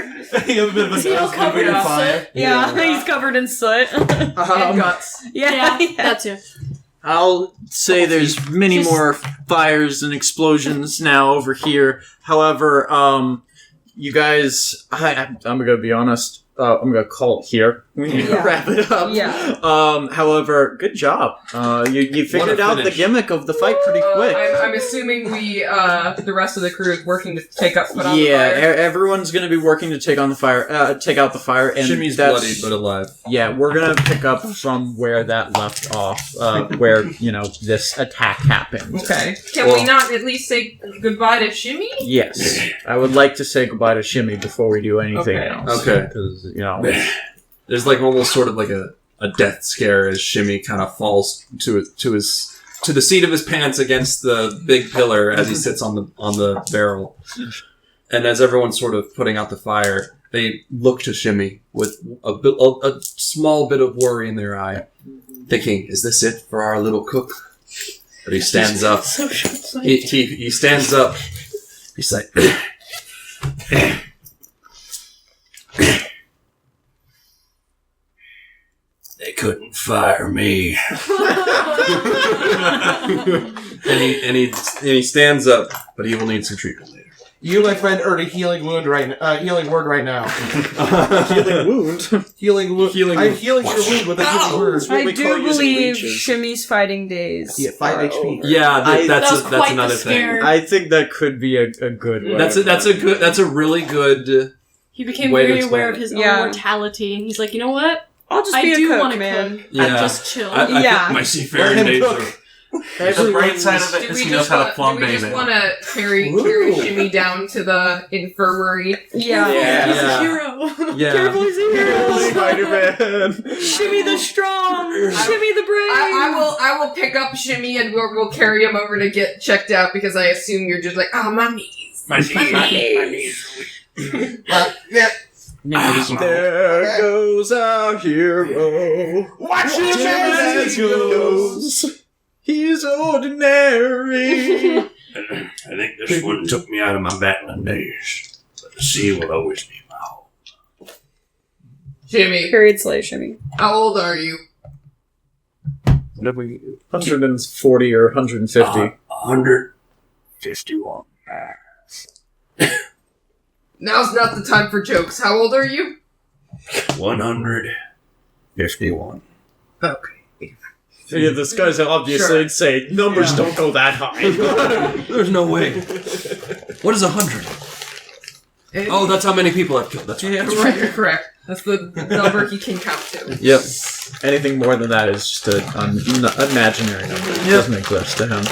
You have a bit of a Is he all ghost covered moving in fire. soot? Yeah, he's covered in soot. And guts. Yeah. That too. I'll say there's many Just- more fires and explosions now over here. However, you guys, I'm gonna be honest. I'm gonna call it here. We need to Yeah. wrap it up. Yeah. However, good job. You figured out the finish. gimmick of the fight pretty quick. I'm assuming we, the rest of the crew is working to put out the Yeah, fire. everyone's gonna be working to take on the fire, take out the fire, and Shimmy's that's, bloody but alive. yeah, we're gonna pick up from where that left off, where this attack happened. Okay. Can we not at least say goodbye to Shimmy? Yes, I would like to say goodbye to Shimmy before we do anything Okay. else. Okay. Because There's like almost sort of like a death scare as Shimmy kind of falls to the seat of his pants against the big pillar as he sits on the barrel. And as everyone's sort of putting out the fire, they look to Shimmy with a small bit of worry in their eye, thinking, "Is this it for our little cook?" But he stands up. He stands up. He's like, "They couldn't fire me." and he stands up, but he will need some treatment later. You, my friend, earn a healing wound healing word right now. healing wound. Healing wound. I'm healing your wound with a healing word. what I we call do using believe leeches. Shimmy's fighting days. Yeah, 5 HP. Yeah, That was that's quite another the thing. scare. I think that could be a good one. That's a really good. He became Way to very explain aware it. of his Yeah. own mortality, and he's like, you know what? I'll just I be a do cook, want to man. cook. Yeah. And just chill. I Yeah. think my seafaring Let him days cook. are. The bright side of it is he knows how to flambe do we just it. want to carry Shimmy down to the infirmary? Yeah. He's Yeah. a hero. Yeah. Careful, he's here. Spider-Man. Shimmy the strong. Shimmy the brave. I will pick up Shimmy and we'll carry him over to get checked out because I assume you're just like, my knees. My knees. Yeah. There goes our hero. Watch him As he goes. He's ordinary. I think this one took me out of my battling days, but the sea will always be my home. Jimmy, Period slay Shimmy. how old are you? 140 or 150. 151. Now's not the time for jokes. How old are you? 151. Okay. Yeah, this guy's obviously Sure. insane. Numbers don't go that high. There's no way. What is 100? Oh, that's how many people I've killed. That's right. Right, you're correct. That's the number he can count to. Yep. Anything more than that is just an imaginary number. It doesn't exist to him.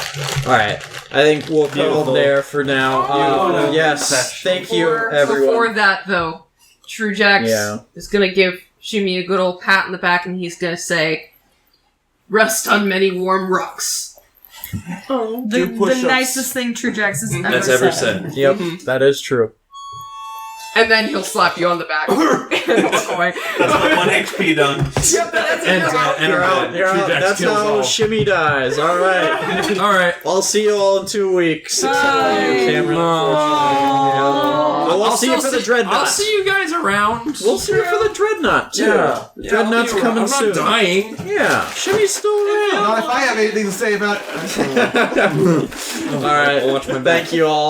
Alright. I think we'll call Beautiful. there for now. Yes. Thank you, everyone. Before that, though, True Jax Yeah. is going to give Shimmy a good old pat in the back and he's going to say, "Rest on many warm rocks." Oh. The push-ups. nicest thing True Jax has ever That's ever said. Yep, that is true. And then he'll slap you on the back and walk away. That's my 1 HP done. Yep, that's it. And You're out. True Jax That's kills how all. Shimmy dies. Alright. All right. I'll see you all in 2 weeks. Bye. Cameron, unfortunately. We'll see you for the Dreadnought. I'll see you guys around. We'll see you for the Dreadnought, too. Yeah. The Dreadnought's I'll be coming around. soon. I'm not dying. Yeah, Shimmy's still around. Not if I have anything to say about it. Alright, I'll watch my back. thank you all.